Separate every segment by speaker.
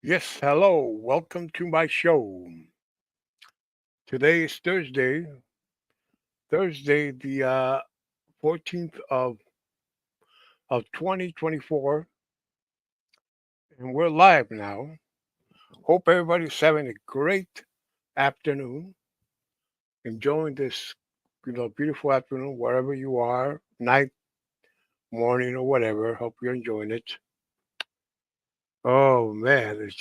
Speaker 1: Yes, hello. Welcome to my show. Today is Thursday the 14th of 2024, and we're live now. Hope everybody's having a great afternoon, enjoying this beautiful afternoon wherever you are, night, morning, or whatever. Hope you're enjoying it. Oh man,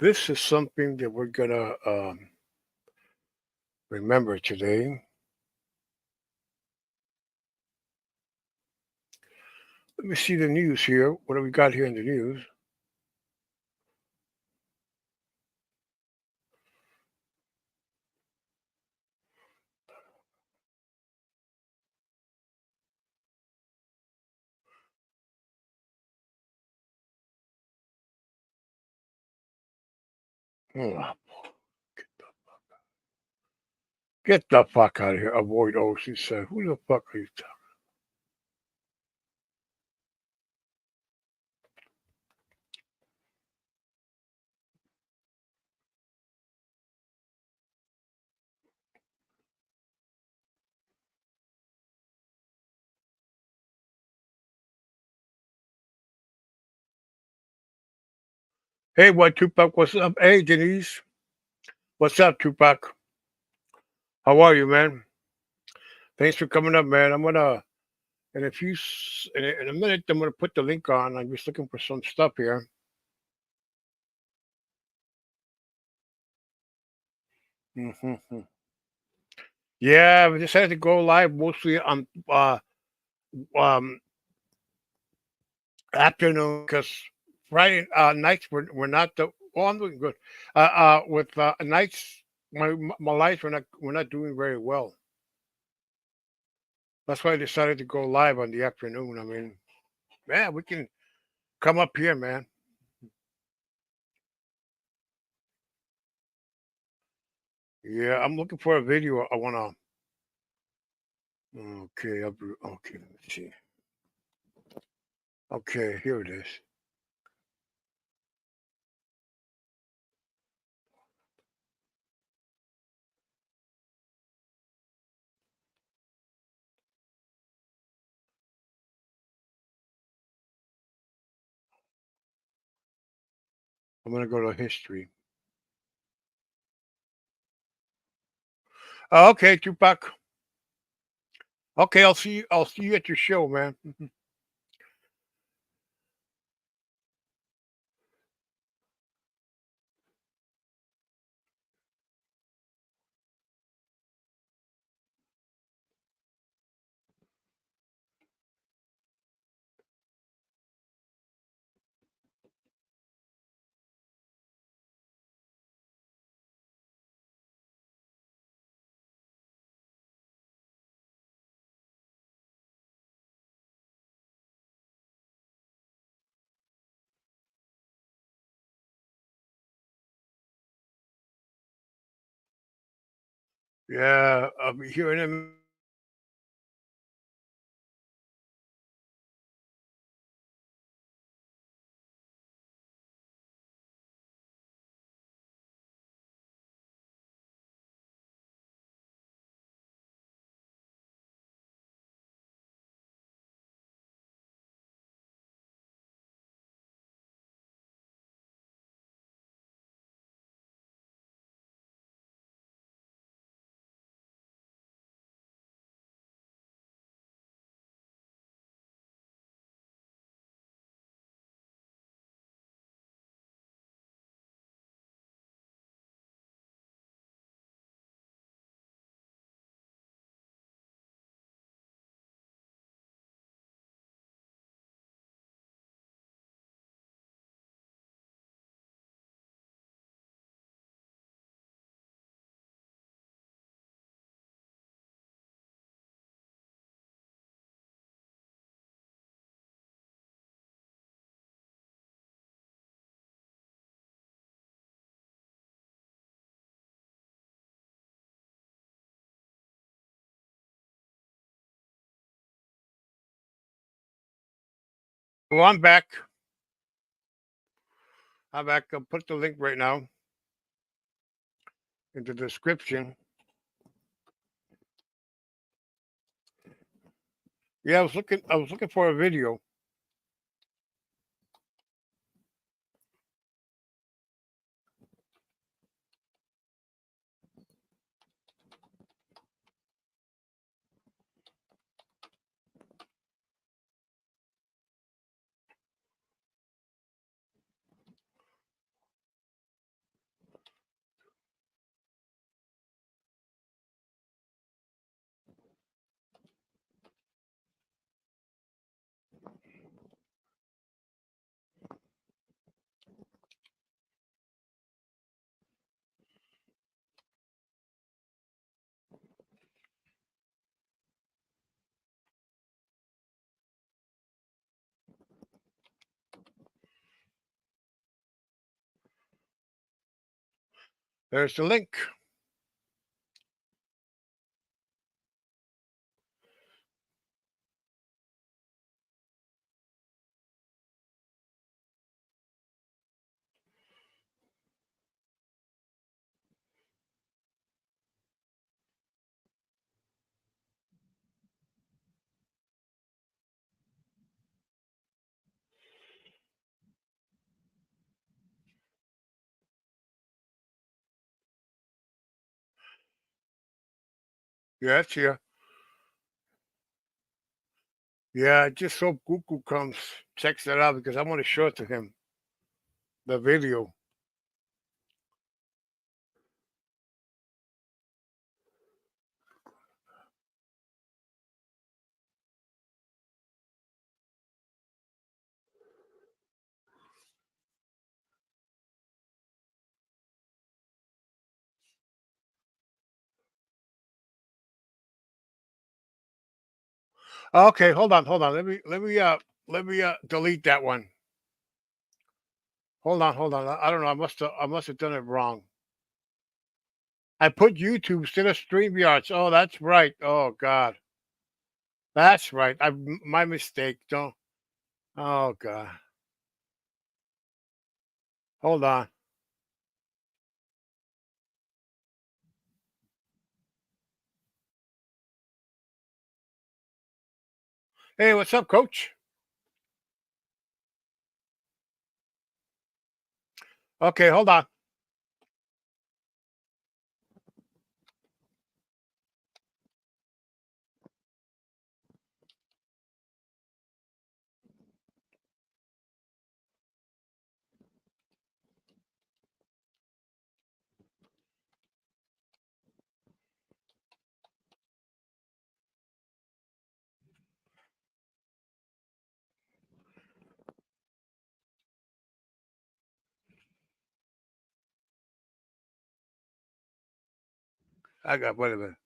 Speaker 1: this is something that we're gonna remember today. Let me see the news here. What do we got here in the news? Hmm. Get the fuck out of here. Avoid Ocean said. Who the fuck are you talking? Hey, what Tupac? What's up? Hey, Denise. What's up, Tupac? How are you, man? Thanks for coming up, man. I'm gonna in a minute. I'm gonna put the link on. I'm just looking for some stuff here. Hmm. Yeah, we decided to go live mostly on um afternoon because Friday nights were not the. Well, I'm doing good. With nights, my lights were not doing very well. That's why I decided to go live on the afternoon. I mean, man, we can come up here, man. Yeah, I'm looking for a video. I wanna. Okay, okay. Let me see. Okay, here it is. I'm gonna go to history. Okay, Tupac. Okay, I'll see you. I'll see you at your show, man. Yeah, I'll be here in a minute. Well, I'm back. I can put the link right now in the description. Yeah, I was looking for a video. There's the link. Yeah, it's here. Yeah, I just hope Google comes, checks that out because I want to show it to him, the video. Okay, hold on. Let me delete that one. Hold on. I don't know. I must have done it wrong. I put YouTube instead of StreamYards. Oh, that's right. Oh God, that's right. My mistake. Don't. Oh God. Hold on. Hey, what's up, Coach? Okay, hold on. I got. Wait a minute.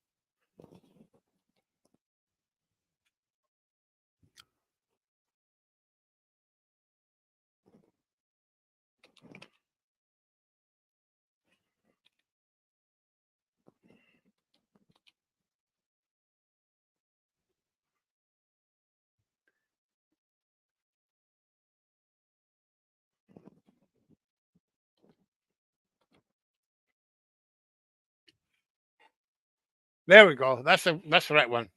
Speaker 1: There we go. That's the right one.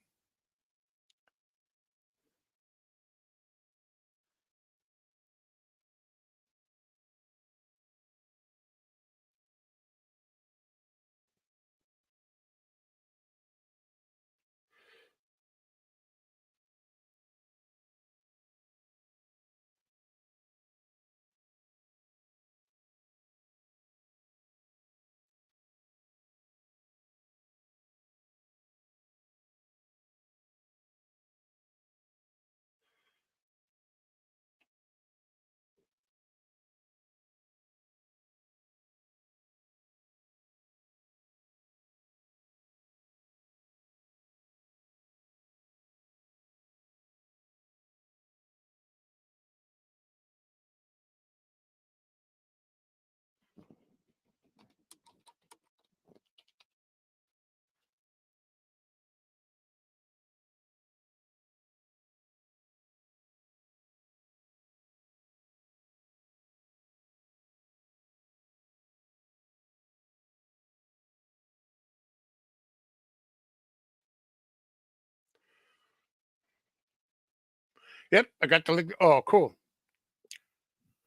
Speaker 1: Yep, I got the link. Oh, cool.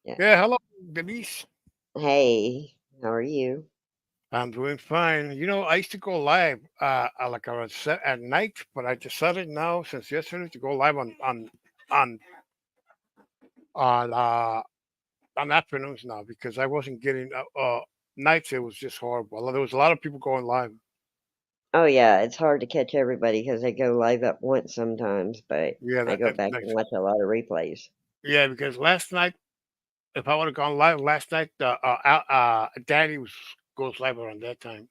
Speaker 2: Yeah.
Speaker 1: Yeah, hello, Denise.
Speaker 2: Hey, how are you?
Speaker 1: I'm doing fine. I used to go live like around set at night, but I decided now since yesterday to go live on on uh on afternoons now because I wasn't getting nights. It was just horrible. There was a lot of people going live.
Speaker 2: Oh yeah, it's hard to catch everybody because they go live at once sometimes, but
Speaker 1: Yeah,
Speaker 2: I go back and watch a lot of replays.
Speaker 1: yeah, because last night, if I would have gone live last night, Danny was goes live around that time.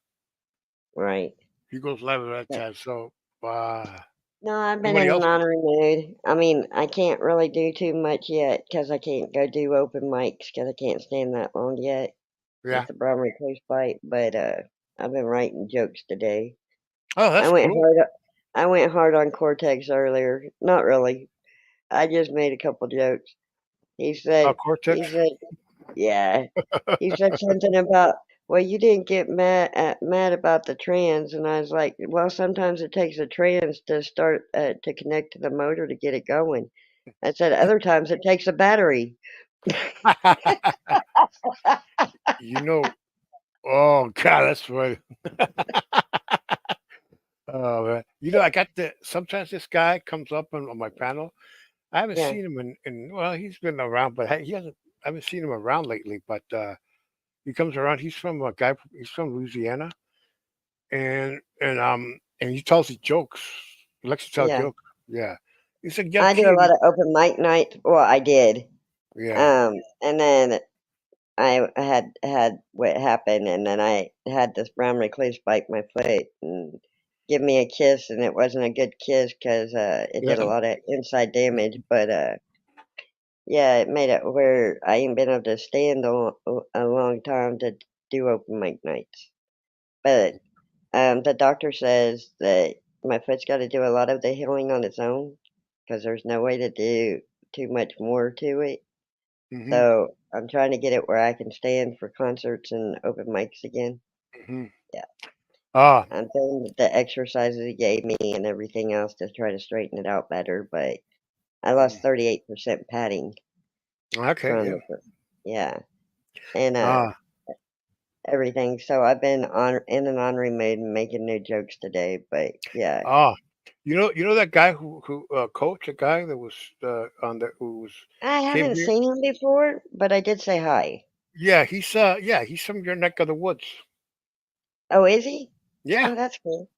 Speaker 2: Right.
Speaker 1: He goes live at that
Speaker 2: But
Speaker 1: time. So uh,
Speaker 2: no, I've been
Speaker 1: everybody
Speaker 2: in an
Speaker 1: else goes.
Speaker 2: honorary mood. I mean, I can't really do too much yet because I can't go do open mics because I can't stand that long yet with
Speaker 1: Yeah.
Speaker 2: the Bromley Coast fight. But I've been writing jokes today.
Speaker 1: Oh,
Speaker 2: I
Speaker 1: that's
Speaker 2: went
Speaker 1: cool.
Speaker 2: hard. I went hard on Cortex earlier. Not really. I just made a couple jokes. He said.
Speaker 1: Cortex.
Speaker 2: He said. Yeah. He said something about, well, you didn't get mad about the trans, and I was like, well, sometimes it takes a trans to start to connect to the motor to get it going. I said other times it takes a battery.
Speaker 1: you know. Oh God, that's funny. Oh man. I got the. Sometimes this guy comes up on my panel. I haven't
Speaker 2: Yeah,
Speaker 1: seen him in. Well, he's been around, but he hasn't. I haven't seen him around lately. But he comes around. He's from a guy. He's from Louisiana, and he tells his jokes. He likes to tell
Speaker 2: yeah.
Speaker 1: jokes. Yeah. He said, "Yeah,
Speaker 2: I do a
Speaker 1: T."
Speaker 2: lot of open mic night. Well, I did.
Speaker 1: Yeah.
Speaker 2: And then I had what happened, and then I had this brown recluse bite my foot and give me a kiss, and it wasn't a good kiss because it did a
Speaker 1: Yeah.
Speaker 2: lot of inside damage, but yeah, it made it where I ain't been able to stand a long time to do open mic nights. But the doctor says that my foot's got to do a lot of the healing on its own because there's no way to do too much more to it.
Speaker 1: Hmm.
Speaker 2: So I'm trying to get it where I can stand for concerts and open mics again.
Speaker 1: Hmm.
Speaker 2: Yeah,
Speaker 1: Ah.
Speaker 2: I'm doing the exercises he gave me and everything else to try to straighten it out better. But I lost 38% padding
Speaker 1: Okay.
Speaker 2: from
Speaker 1: Yeah.
Speaker 2: the, yeah, and
Speaker 1: Ah.
Speaker 2: everything. So I've been on in an honorary mood and making new jokes today. But yeah,
Speaker 1: Ah. You know that guy who coached a guy that was on the who was
Speaker 2: I
Speaker 1: came
Speaker 2: haven't
Speaker 1: here.
Speaker 2: seen him before, but I did say hi.
Speaker 1: Yeah, he's from your neck of the woods.
Speaker 2: Oh, is he?
Speaker 1: Yeah.
Speaker 2: Oh, that's cool.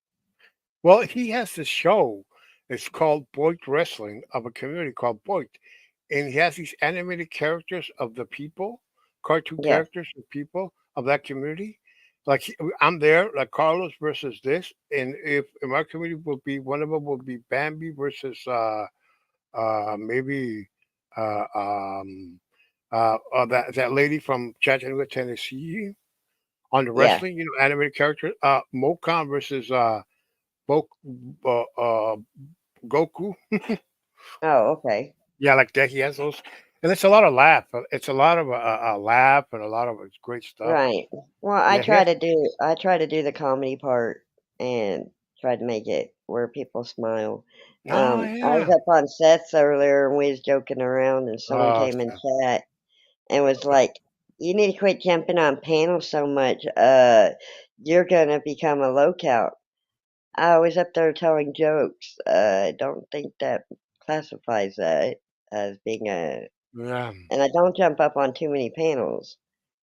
Speaker 1: Well, he has this show. It's called Boyd Wrestling of a community called Boyd, and he has these animated characters of the people, cartoon
Speaker 2: Yeah,
Speaker 1: characters of people of that community. Like I'm there, like Carlos versus this, and if in my community will be one of them will be Bambi versus maybe uh, um, that lady from Chattanooga, Tennessee, on the
Speaker 2: yeah.
Speaker 1: wrestling, animated character. Mokan versus Bo- uh, Goku.
Speaker 2: Oh, okay.
Speaker 1: Yeah, like that. He has those, and it's a lot of laugh. It's a lot of a laugh and a lot of it's great stuff.
Speaker 2: Right. Well,
Speaker 1: Yeah, he has.
Speaker 2: I try to do the comedy part and try to make it where people smile.
Speaker 1: Oh
Speaker 2: I was
Speaker 1: yeah.
Speaker 2: up on Seth's earlier and we was joking around and someone
Speaker 1: Oh,
Speaker 2: came in
Speaker 1: Seth.
Speaker 2: chat and was like, "You need to quit jumping on panels so much. You're gonna become a lookout." I was up there telling jokes. I don't think that classifies that as being a.
Speaker 1: Yeah,
Speaker 2: And I don't jump up on too many panels.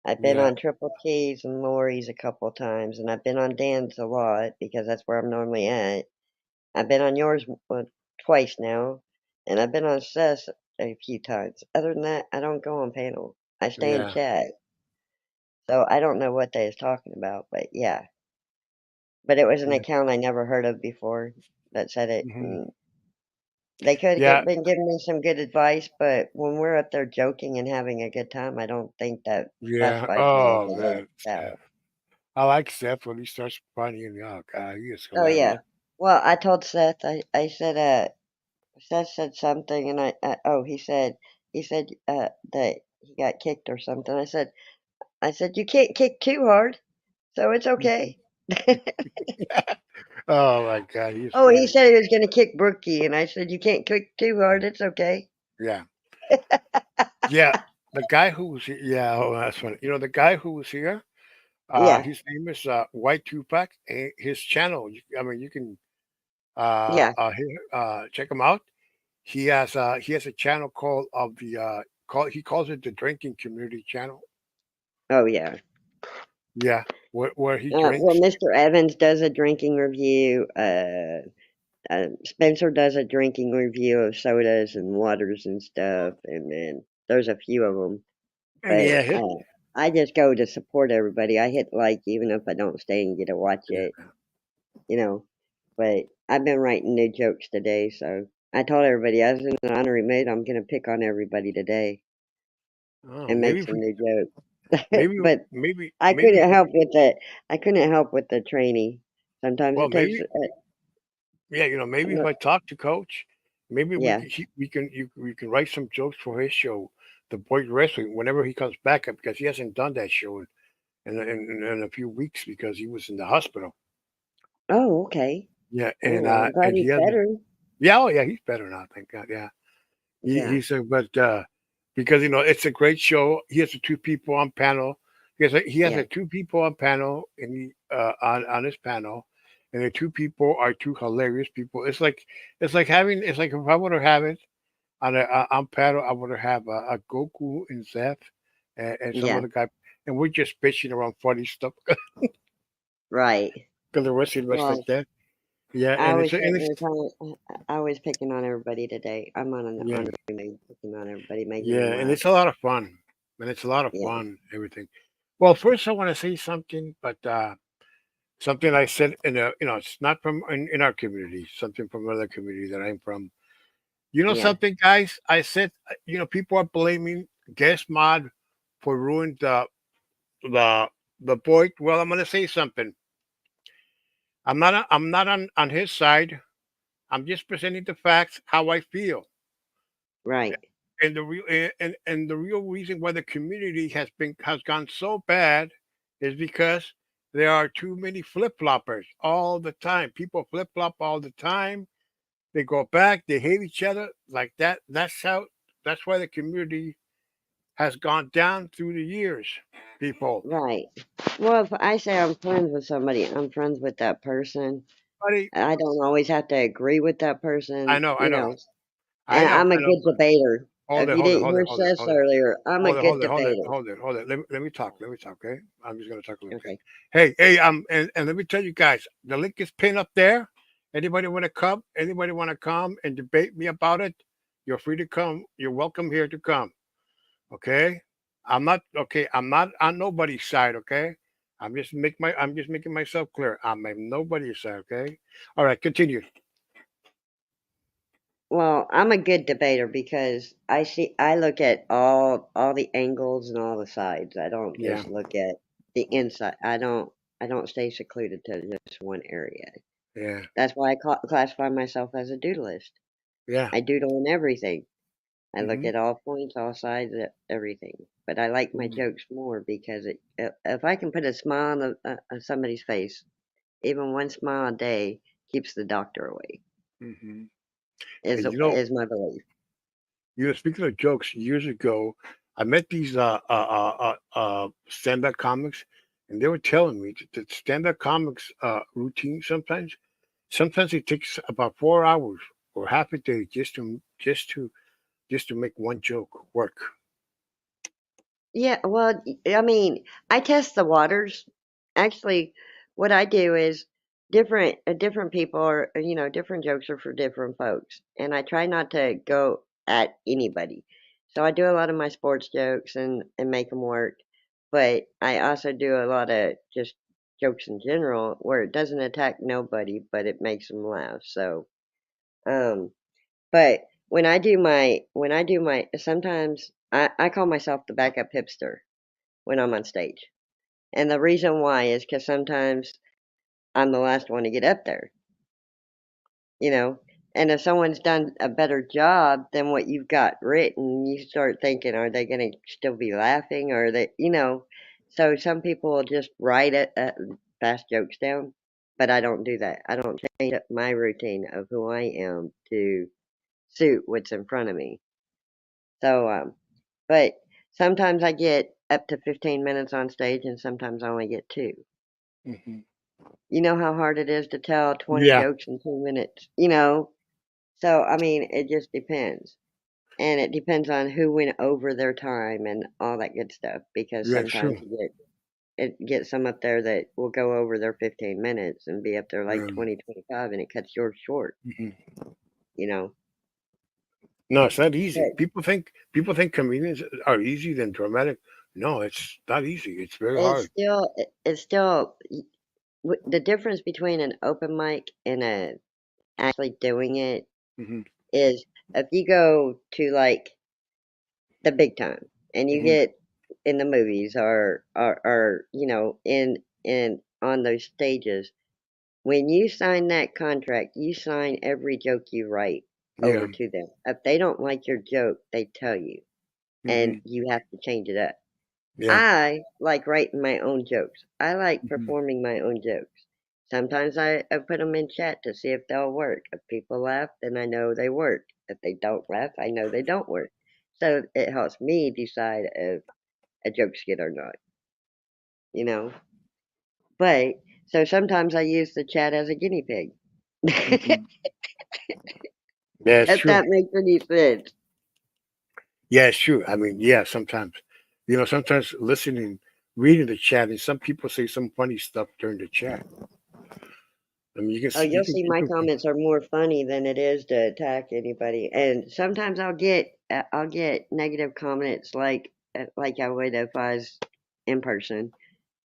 Speaker 2: I've been
Speaker 1: yeah,
Speaker 2: on Triple T's and Lori's a couple times, and I've been on Dan's a lot because that's where I'm normally at. I've been on yours twice now, and I've been on Seth's a few times. Other than that, I don't go on panel. I stay in
Speaker 1: yeah.
Speaker 2: chat, so I don't know what they was talking about, but yeah. But it was an
Speaker 1: Yeah.
Speaker 2: account I never heard of before that said it.
Speaker 1: Hmm.
Speaker 2: And they could
Speaker 1: Yeah,
Speaker 2: have been giving me some good advice, but when we're up there joking and having a good time, I don't think that
Speaker 1: yeah.
Speaker 2: classifies me as
Speaker 1: Oh
Speaker 2: a
Speaker 1: man,
Speaker 2: lookout.
Speaker 1: I like Seth when he starts funny and oh god, he is
Speaker 2: Oh,
Speaker 1: hilarious.
Speaker 2: yeah. Well, I told Seth, I said, Seth said something and oh, he said, that he got kicked or something. I said, you can't kick too hard, so it's okay.
Speaker 1: Oh my god, he's
Speaker 2: Oh, he
Speaker 1: funny.
Speaker 2: said he was gonna kick Brookie, and I said, you can't kick too hard, it's okay.
Speaker 1: Yeah. Yeah. The guy who was yeah, oh, that's funny. You know, the guy who was here,
Speaker 2: Yeah,
Speaker 1: his name is White Tupac. His channel, I mean, you can
Speaker 2: yeah.
Speaker 1: check him out. He has a channel called of the he calls it the Drinking Community Channel.
Speaker 2: Oh, yeah.
Speaker 1: Yeah, where he
Speaker 2: Well,
Speaker 1: drinks.
Speaker 2: Mr. Evans does a drinking review. Spencer does a drinking review of sodas and waters and stuff, and then there's a few of them.
Speaker 1: And
Speaker 2: But
Speaker 1: yeah, his,
Speaker 2: I just go to support everybody. I hit like even if I don't stay and get to watch
Speaker 1: yeah.
Speaker 2: it, you know. But I've been writing new jokes today, so I told everybody I was in an honorary mood. I'm gonna pick on everybody today
Speaker 1: Oh,
Speaker 2: and make some new jokes.
Speaker 1: maybe
Speaker 2: But I
Speaker 1: maybe
Speaker 2: couldn't help with the I couldn't help with the training. Sometimes
Speaker 1: well
Speaker 2: it takes.
Speaker 1: maybe yeah, you know, maybe if
Speaker 2: No-
Speaker 1: I talk to Coach, maybe
Speaker 2: yeah,
Speaker 1: we can write some jokes for his show, the Boys Wrestling, whenever he comes back up because he hasn't done that show in a few weeks because he was in the hospital.
Speaker 2: oh, okay.
Speaker 1: Yeah,
Speaker 2: Oh, I'm glad
Speaker 1: and
Speaker 2: he's
Speaker 1: he hasn't.
Speaker 2: better.
Speaker 1: Yeah, oh yeah, he's better now. Thank God. Yeah,
Speaker 2: Yeah,
Speaker 1: he said, but because you know it's a great show. He has the two people on panel. He has
Speaker 2: yeah,
Speaker 1: the two people on panel and on his panel, and the two people are two hilarious people. It's like having it's like if I would have it on panel, I would have a Goku and Zeth and some
Speaker 2: yeah.
Speaker 1: other guy, and we're just bitching around funny stuff
Speaker 2: Right.
Speaker 1: because the wrestling was like
Speaker 2: Well,
Speaker 1: that. Yeah,
Speaker 2: I was
Speaker 1: and
Speaker 2: sitting
Speaker 1: it's
Speaker 2: there I was picking on everybody today. I'm on an
Speaker 1: yeah.
Speaker 2: honorary mood, picking on everybody, making them
Speaker 1: Yeah, and
Speaker 2: laugh.
Speaker 1: it's a lot of fun. And it's a lot of
Speaker 2: Yeah,
Speaker 1: fun, everything. Well, first I want to say something, but something I said in a, you know, it's not from in our community, something from another community that I'm from. You know
Speaker 2: yeah,
Speaker 1: something, guys? I said, you know, people are blaming Guest Mod for ruining the the boy. Well, I'm gonna say something. I'm not on his side. I'm just presenting the facts, how I feel.
Speaker 2: right,
Speaker 1: And the real and the real reason why the community has gone so bad is because there are too many flip floppers all the time. People flip flop all the time. They go back. They hate each other like that. That's why the community has gone down through the years. People,
Speaker 2: right. Well, if I say I'm friends with somebody, I'm friends with that person.
Speaker 1: buddy.
Speaker 2: I don't always have to agree with that
Speaker 1: I
Speaker 2: person,
Speaker 1: know, I know,
Speaker 2: and I'm a
Speaker 1: I know.
Speaker 2: good debater.
Speaker 1: Hold
Speaker 2: If
Speaker 1: it,
Speaker 2: you
Speaker 1: hold it,
Speaker 2: didn't
Speaker 1: hold it,
Speaker 2: hear
Speaker 1: hold it,
Speaker 2: Seth
Speaker 1: hold it.
Speaker 2: earlier, I'm a
Speaker 1: Hold it,
Speaker 2: good
Speaker 1: hold it, hold it,
Speaker 2: debater.
Speaker 1: hold it, hold it. Let me talk. Let me talk. Okay, I'm just gonna talk a little bit.
Speaker 2: Okay.
Speaker 1: Hey, and let me tell you guys, the link is pinned up there. Anybody want to come? Anybody want to come and debate me about it? You're free to come. You're welcome here to come. Okay. I'm not okay. I'm not on nobody's side. Okay. I'm just making myself clear. I'm on nobody's side. Okay. All right. Continue.
Speaker 2: Well, I'm a good debater because I look at all the angles and all the sides. I don't
Speaker 1: Yeah.
Speaker 2: just look at the inside. I don't stay secluded to just one area.
Speaker 1: Yeah.
Speaker 2: That's why I classify myself as a doodleist.
Speaker 1: Yeah.
Speaker 2: I doodle on everything. I look
Speaker 1: Hmm.
Speaker 2: at all points, all sides, everything. But I like my jokes more because if I can put a smile on on somebody's face, even one smile a day keeps the doctor away.
Speaker 1: Hmm.
Speaker 2: Is
Speaker 1: And
Speaker 2: my belief.
Speaker 1: speaking of jokes, years ago, I met these stand-up comics, and they were telling me that stand-up comics routine sometimes it takes about 4 hours or half a day just to make one joke work.
Speaker 2: Yeah, well, I mean, I test the waters. Actually, what I do is different people are, different jokes are for different folks, and I try not to go at anybody. So I do a lot of my sports jokes and make them work, but I also do a lot of just jokes in general where it doesn't attack nobody, but it makes them laugh. So, um, but when I do my sometimes I call myself the backup hipster when I'm on stage. And the reason why is because sometimes I'm the last one to get up there, you know? And if someone's done a better job than what you've got written, you start thinking, are they going to still be laughing? Or they. So some people will just write fast jokes down, but I don't do that. I don't change up my routine of who I am to suit what's in front of me. So, but sometimes I get up to 15 minutes on stage, and sometimes I only get 2.
Speaker 1: Hmm.
Speaker 2: You know how hard it is to tell 20
Speaker 1: Yeah.
Speaker 2: jokes in 2 minutes, you know? So, I mean, it just depends. And it depends on who went over their time and all that good stuff, because
Speaker 1: Yeah.
Speaker 2: sometimes
Speaker 1: True.
Speaker 2: it gets some up there that will go over their 15 minutes and be up there like
Speaker 1: Yeah.
Speaker 2: 20, 25, and it cuts yours short,
Speaker 1: Hmm.
Speaker 2: you know?
Speaker 1: No, it's not easy.
Speaker 2: But
Speaker 1: People think comedians are easy than dramatic. No, it's not easy. It's very
Speaker 2: it's
Speaker 1: hard.
Speaker 2: still, it's still, the difference between an open mic and actually doing it
Speaker 1: Hmm.
Speaker 2: is if you go to like the big time and you
Speaker 1: Hmm.
Speaker 2: get in the movies or you know in on those stages, when you sign that contract you sign every joke you write over
Speaker 1: Yeah.
Speaker 2: to them. If they don't like your joke they tell you and
Speaker 1: Hmm.
Speaker 2: you have to change it up.
Speaker 1: Yeah.
Speaker 2: I like writing my own jokes. I like
Speaker 1: Hmm.
Speaker 2: performing my own jokes. Sometimes I put them in chat to see if they'll work. If people laugh, then I know they work. If they don't laugh, I know they don't work. So it helps me decide if a joke's good or not, you know? But so sometimes I use the chat as a guinea pig.
Speaker 1: Hmm. Yeah, it's
Speaker 2: If
Speaker 1: true.
Speaker 2: that makes any sense.
Speaker 1: Yeah, it's true. I mean, yeah, sometimes, sometimes listening, reading the chat, and some people say some funny stuff during the chat. I mean, you can,
Speaker 2: Oh,
Speaker 1: you
Speaker 2: you'll
Speaker 1: can,
Speaker 2: see
Speaker 1: you
Speaker 2: my
Speaker 1: can,
Speaker 2: comments are more funny than it is to attack anybody. And sometimes I'll get negative comments like I would if I was in person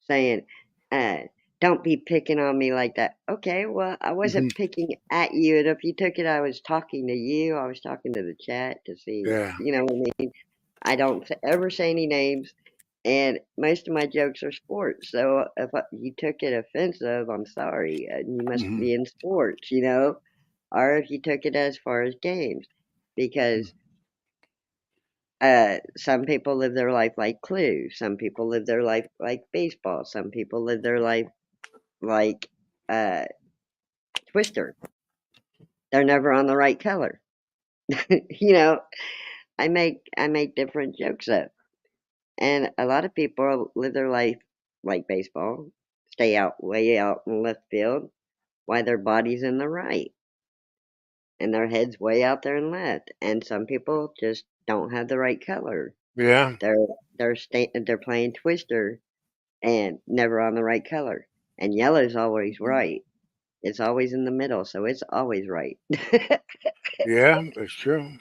Speaker 2: saying, uh, "Don't be picking on me like that." Okay, well, I
Speaker 1: hmm
Speaker 2: wasn't picking at you, and if you took it, I was talking to you. I was talking to the chat to see,
Speaker 1: yeah,
Speaker 2: you know what I mean? I don't ever say any names. And most of my jokes are sports, so if you took it offensive, I'm sorry, and you must
Speaker 1: hmm
Speaker 2: be in sports, you know, or if you took it as far as games, because some people live their life like Clue, some people live their life like baseball, some people live their life like uh, Twister. They're never on the right color, you know. I make different jokes up. And a lot of people live their life like baseball, stay out way out in left field, while their body's in the right, and their head's way out there in left. And some people just don't have the right color.
Speaker 1: yeah,
Speaker 2: They're they're playing Twister and never on the right color. And yellow's always right. It's always in the middle, so it's always right.
Speaker 1: yeah, it's true.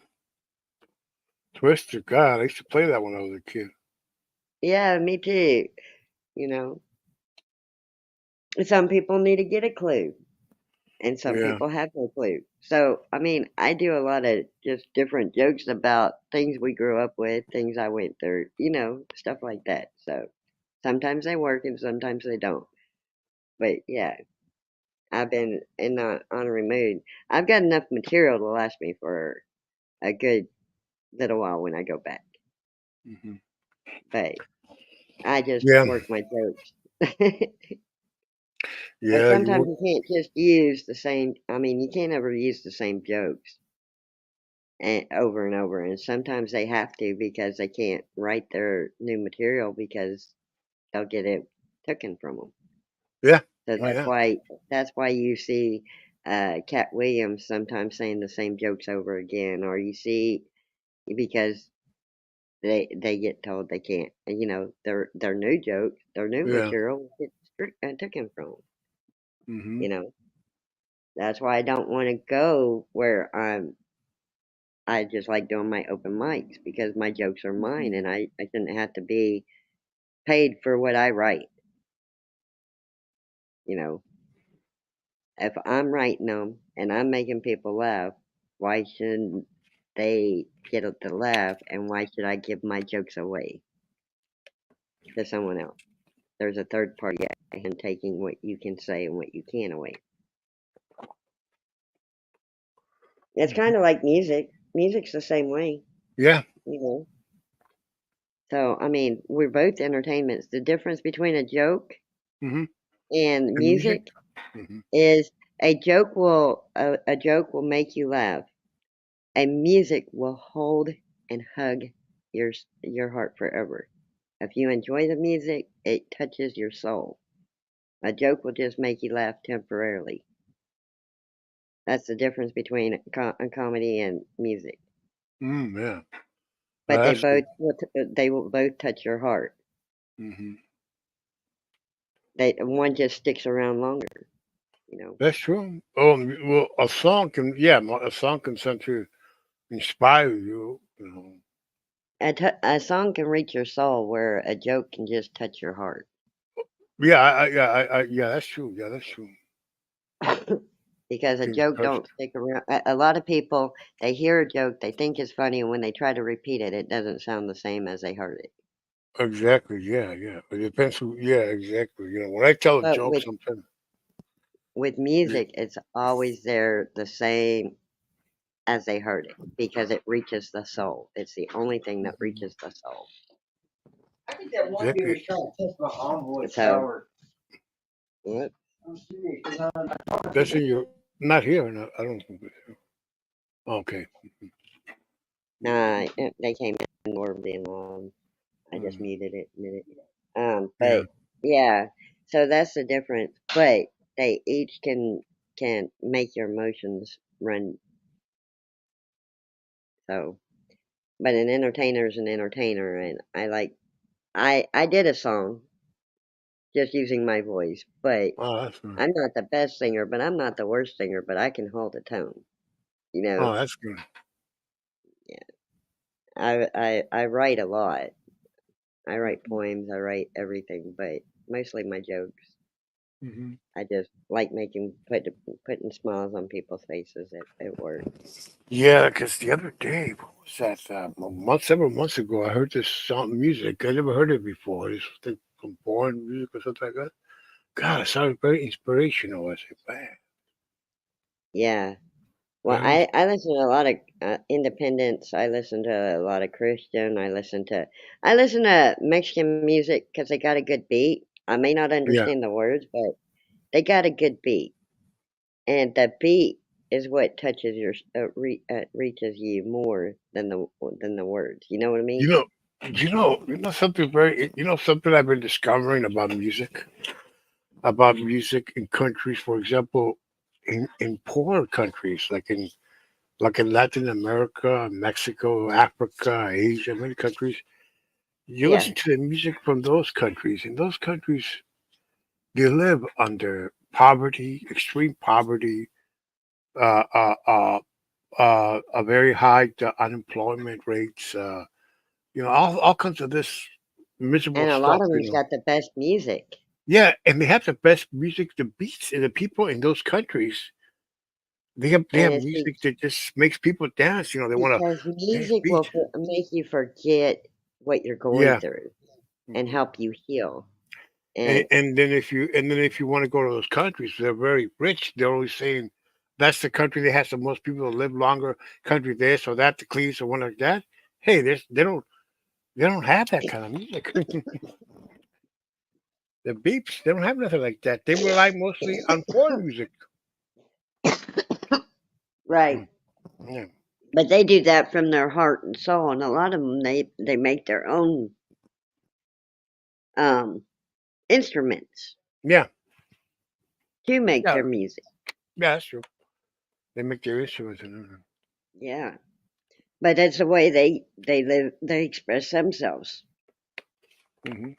Speaker 1: Twister, God, I used to play that when I was a kid.
Speaker 2: Yeah, me too. You know, some people need to get a clue. And some
Speaker 1: Yeah,
Speaker 2: people have no clue. So, I mean, I do a lot of just different jokes about things we grew up with, things I went through, you know, stuff like that. So, sometimes they work and sometimes they don't. But yeah, I've been in the honorary mood. I've got enough material to last me for a good little while when I go back.
Speaker 1: hmm
Speaker 2: But I just
Speaker 1: yeah,
Speaker 2: work my jokes. And
Speaker 1: yeah. You
Speaker 2: sometimes
Speaker 1: would,
Speaker 2: you can't just use the same, I mean, you can't ever use the same jokes and over, and sometimes they have to because they can't write their new material because they'll get it taken from them.
Speaker 1: yeah,
Speaker 2: So
Speaker 1: oh yeah,
Speaker 2: that's why you see Cat Williams sometimes saying the same jokes over again, or you see because they get told they can't, you know, their new jokes, their new
Speaker 1: yeah,
Speaker 2: material gets taken from 'em,
Speaker 1: hmm
Speaker 2: you know. That's why I don't want to go where I just like doing my open mics because my jokes are mine
Speaker 1: hmm
Speaker 2: and I shouldn't have to be paid for what I write, you know. If I'm writing them and I'm making people laugh, why shouldn't they get to laugh and why should I give my jokes away to someone else? There's a third party and taking what you can say and what you can away. It's kind of like music. Music's the same way,
Speaker 1: yeah,
Speaker 2: you know. So, I mean, we're both entertainments. The difference between a joke
Speaker 1: hmm
Speaker 2: and
Speaker 1: and music.
Speaker 2: music
Speaker 1: Hmm.
Speaker 2: is a joke will make you laugh. And music will hold and hug your heart forever. If you enjoy the music, it touches your soul. A joke will just make you laugh temporarily. That's the difference between a comedy and music.
Speaker 1: Yeah.
Speaker 2: But
Speaker 1: That's good.
Speaker 2: they will both touch your heart.
Speaker 1: Hmm.
Speaker 2: One just sticks around longer, you know.
Speaker 1: That's true. Well, a song can, a song can sometimes inspire you. You know.
Speaker 2: A song can reach your soul where a joke can just touch your heart.
Speaker 1: Yeah, that's true. Yeah, that's true.
Speaker 2: Because a
Speaker 1: Can
Speaker 2: joke
Speaker 1: touch.
Speaker 2: don't stick around. A lot of people, they hear a joke, they think it's funny, and when they try to repeat it, it doesn't sound the same as they heard it.
Speaker 1: Exactly. Yeah. It depends who. Yeah, exactly. You know, when I tell a
Speaker 2: But
Speaker 1: joke, sometimes.
Speaker 2: with
Speaker 1: Yeah.
Speaker 2: music, it's always there the same as they heard it because it reaches the soul. It's the only thing that
Speaker 1: Mhm.
Speaker 2: reaches the soul.
Speaker 3: I think that one dude
Speaker 1: Exactly.
Speaker 3: was trying to test my envoy
Speaker 2: So,
Speaker 3: power.
Speaker 2: what?
Speaker 3: I'm serious. 'Cause I talked to
Speaker 1: That's
Speaker 3: him.
Speaker 1: in your. Not here. No, I don't think. Okay.
Speaker 2: Nah, they came in more being long. I just
Speaker 1: Mm,
Speaker 2: muted it.
Speaker 1: yeah.
Speaker 2: But yeah, so that's the difference. But they each can make your emotions run. So, but an entertainer is an entertainer, and I did a song just using my voice, but
Speaker 1: Oh, that's good.
Speaker 2: I'm not the best singer, but I'm not the worst singer, but I can hold a tone. You know,
Speaker 1: Oh, that's good.
Speaker 2: I write a lot. I write
Speaker 1: Mhm.
Speaker 2: poems, I write everything, but mostly my jokes.
Speaker 1: Mhm.
Speaker 2: I just like putting smiles on people's faces at work.
Speaker 1: Yeah, because the other day, what was that? Several months ago, I heard this song music. I never heard it before. This thing from Born Music or something like that. God, it sounded very inspirational. I said, man,
Speaker 2: Yeah. Well,
Speaker 1: very.
Speaker 2: I listen to a lot of independents. I listen to a lot of Christian. I listen to Mexican music because they got a good beat. I may not
Speaker 1: Yeah.
Speaker 2: understand the words, but they got a good beat, and the beat is what touches reaches you more than the words. You know what I
Speaker 1: You
Speaker 2: mean?
Speaker 1: know, something something I've been discovering about music in countries, for example, in poorer countries like in Latin America, Mexico, Africa, Asia, many countries. You
Speaker 2: Yeah.
Speaker 1: listen to the music from those countries. In those countries, they live under poverty, extreme poverty, uh, uh, uh, a very high unemployment rates. All kinds of this miserable
Speaker 2: And a lot
Speaker 1: stuff.
Speaker 2: of them's got the best music.
Speaker 1: Yeah, and they have the best music, the beats, and the people in those countries. They have
Speaker 2: And it's
Speaker 1: music that just makes people dance. They want
Speaker 2: because
Speaker 1: to dance
Speaker 2: music will
Speaker 1: beats.
Speaker 2: make you forget what you're going
Speaker 1: Yeah.
Speaker 2: through and
Speaker 1: Mhm.
Speaker 2: help you heal.
Speaker 1: And,
Speaker 2: And
Speaker 1: and then if you want to go to those countries, they're very rich. They're always saying that's the country that has the most people that live longer. Country this or that, the Cleves or one like that. Hey, they don't have that kind of music. The beeps, they don't have nothing like that. They rely mostly on foreign music.
Speaker 2: right,
Speaker 1: Mm, yeah.
Speaker 2: but they do that from their heart and soul, and a lot of them they make their own um instruments
Speaker 1: Yeah.
Speaker 2: to make
Speaker 1: Yeah.
Speaker 2: their music.
Speaker 1: Yeah, that's true. They make their instruments and everything.
Speaker 2: Yeah, but that's the way they live. They express themselves.
Speaker 1: Hmm.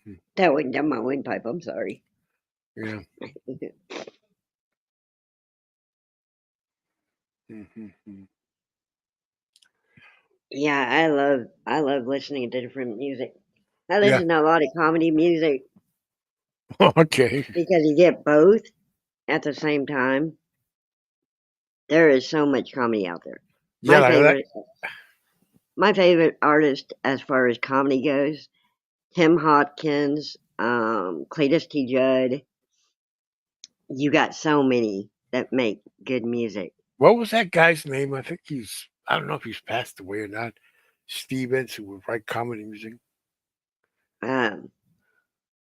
Speaker 1: Hmm.
Speaker 2: That went down my windpipe. I'm sorry.
Speaker 1: Yeah. Hmm.
Speaker 2: Yeah, I love listening to different music. I
Speaker 1: Yeah.
Speaker 2: listen to a lot of comedy music
Speaker 1: Okay.
Speaker 2: because you get both at the same time. There is so much comedy out there.
Speaker 1: Yeah,
Speaker 2: My
Speaker 1: like that.
Speaker 2: favorite my favorite artist as far as comedy goes, Tim Hopkins, Cletus T. Judd. You got so many that make good music.
Speaker 1: What was that guy's name? I don't know if he's passed away or not. Stevens, who would write comedy music.
Speaker 2: Um,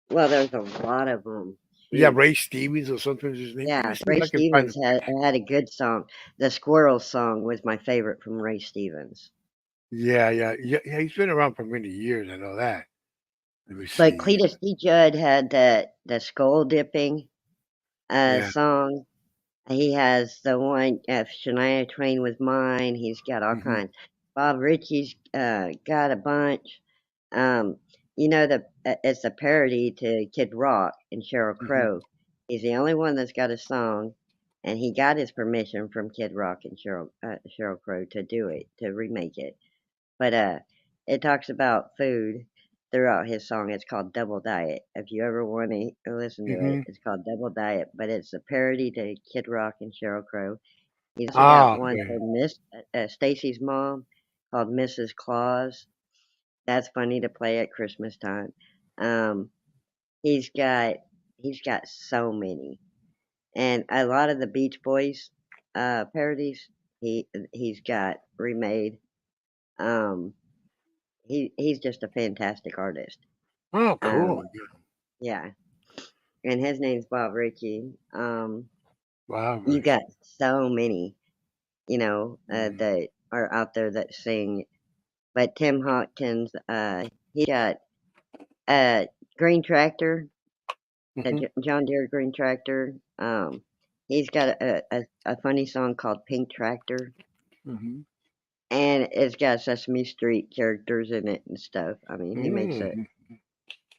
Speaker 2: well, there's a lot of them.
Speaker 1: Yeah, Ray Stevens or something's his name. Let me
Speaker 2: Yeah,
Speaker 1: see if
Speaker 2: Ray
Speaker 1: I can find
Speaker 2: Stevens had a good song. The Squirrel song was my favorite from Ray Stevens.
Speaker 1: Yeah. He's been around for many years. I know that. Let me
Speaker 2: But
Speaker 1: see.
Speaker 2: Cletus D. Judd had the skull dipping
Speaker 1: Yeah.
Speaker 2: song. He has the one if Shania Twain was mine. He's got all
Speaker 1: Hmm.
Speaker 2: kinds. Bob Ritchie's got a bunch. Um, it's a parody to Kid Rock and Sheryl
Speaker 1: Hmm.
Speaker 2: Crow. He's the only one that's got a song, and he got his permission from Kid Rock and Sheryl Crow to do it, to remake it. But it talks about food throughout his song. It's called Double Diet. If you ever want to listen to
Speaker 1: Hmm.
Speaker 2: it, it's called Double Diet. But it's a parody to Kid Rock and Sheryl Crow. He's also got
Speaker 1: Ah,
Speaker 2: one
Speaker 1: okay.
Speaker 2: for Miss Stacy's mom called Mrs. Claus. That's funny to play at Christmas time. Um, he's got he's got so many, and a lot of the Beach Boys parodies he's got remade. Um, he's just a fantastic artist.
Speaker 1: Oh, cool.
Speaker 2: Um, yeah, and his name's Bob Ritchie.
Speaker 1: Wow.
Speaker 2: You got so many,
Speaker 1: Mm-hmm.
Speaker 2: that are out there that sing. But Tim Hawkins, he got a green tractor, the John Deere green tractor. He's got a funny song called Pink Tractor,
Speaker 1: Hmm.
Speaker 2: and it's got Sesame Street characters in it and stuff. I mean, he makes it.
Speaker 1: Hmm.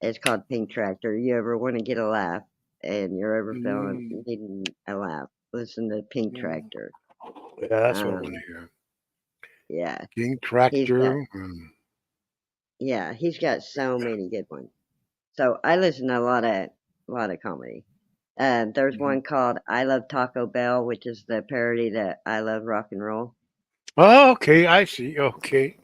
Speaker 2: It's called Pink Tractor. You ever want to get a laugh, and you're ever feeling
Speaker 1: Mm.
Speaker 2: needing a laugh? Listen to Pink
Speaker 1: Mm.
Speaker 2: Tractor.
Speaker 1: Yeah, that's what I want
Speaker 2: Um,
Speaker 1: to hear.
Speaker 2: yeah,
Speaker 1: King
Speaker 2: he's got
Speaker 1: Tractor.
Speaker 2: he's got so many good ones. So I listen to a lot of comedy. There's
Speaker 1: Mhm.
Speaker 2: one called "I Love Taco Bell," which is the parody to "I Love Rock and Roll."
Speaker 1: Oh, okay, I see. Okay.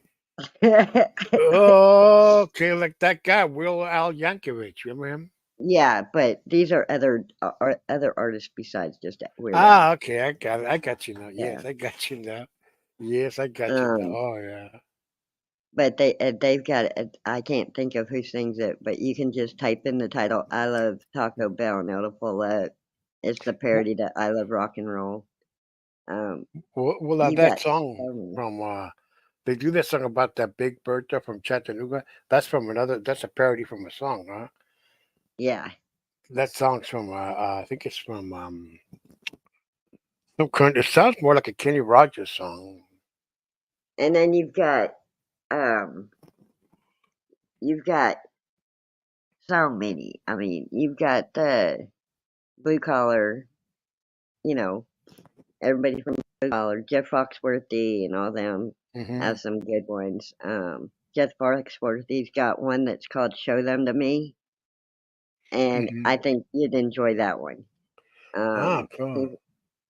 Speaker 1: Okay, like that guy, Will Al Yankovic. Remember him?
Speaker 2: Yeah, but these are other artists besides just Weird Al.
Speaker 1: Ah, okay, I got it. I got you now.
Speaker 2: Yeah.
Speaker 1: Yes, I got you now. Yes, I got you now.
Speaker 2: Um,
Speaker 1: Oh, yeah.
Speaker 2: but they've got I can't think of who sings it, but you can just type in the title "I Love Taco Bell" and it'll pull up. It's the
Speaker 1: Well,
Speaker 2: parody to "I Love Rock and Roll." Um, you
Speaker 1: that
Speaker 2: got
Speaker 1: song
Speaker 2: so many.
Speaker 1: from, they do that song about that Big Bertha from Chattanooga. That's from that's a parody from a song, huh?
Speaker 2: Yeah,
Speaker 1: That song's from, I think it's from, some current, it sounds more like a Kenny Rogers song.
Speaker 2: and then um you've got so many. I mean, you've got the blue collar, you know, everybody from blue collar, Jeff Foxworthy and all them
Speaker 1: Hmm.
Speaker 2: have some good ones. Jeff Foxworthy's got one that's called "Show Them to Me," and
Speaker 1: Hmm.
Speaker 2: I think you'd enjoy that one.
Speaker 1: Ah,
Speaker 2: Um,
Speaker 1: cool.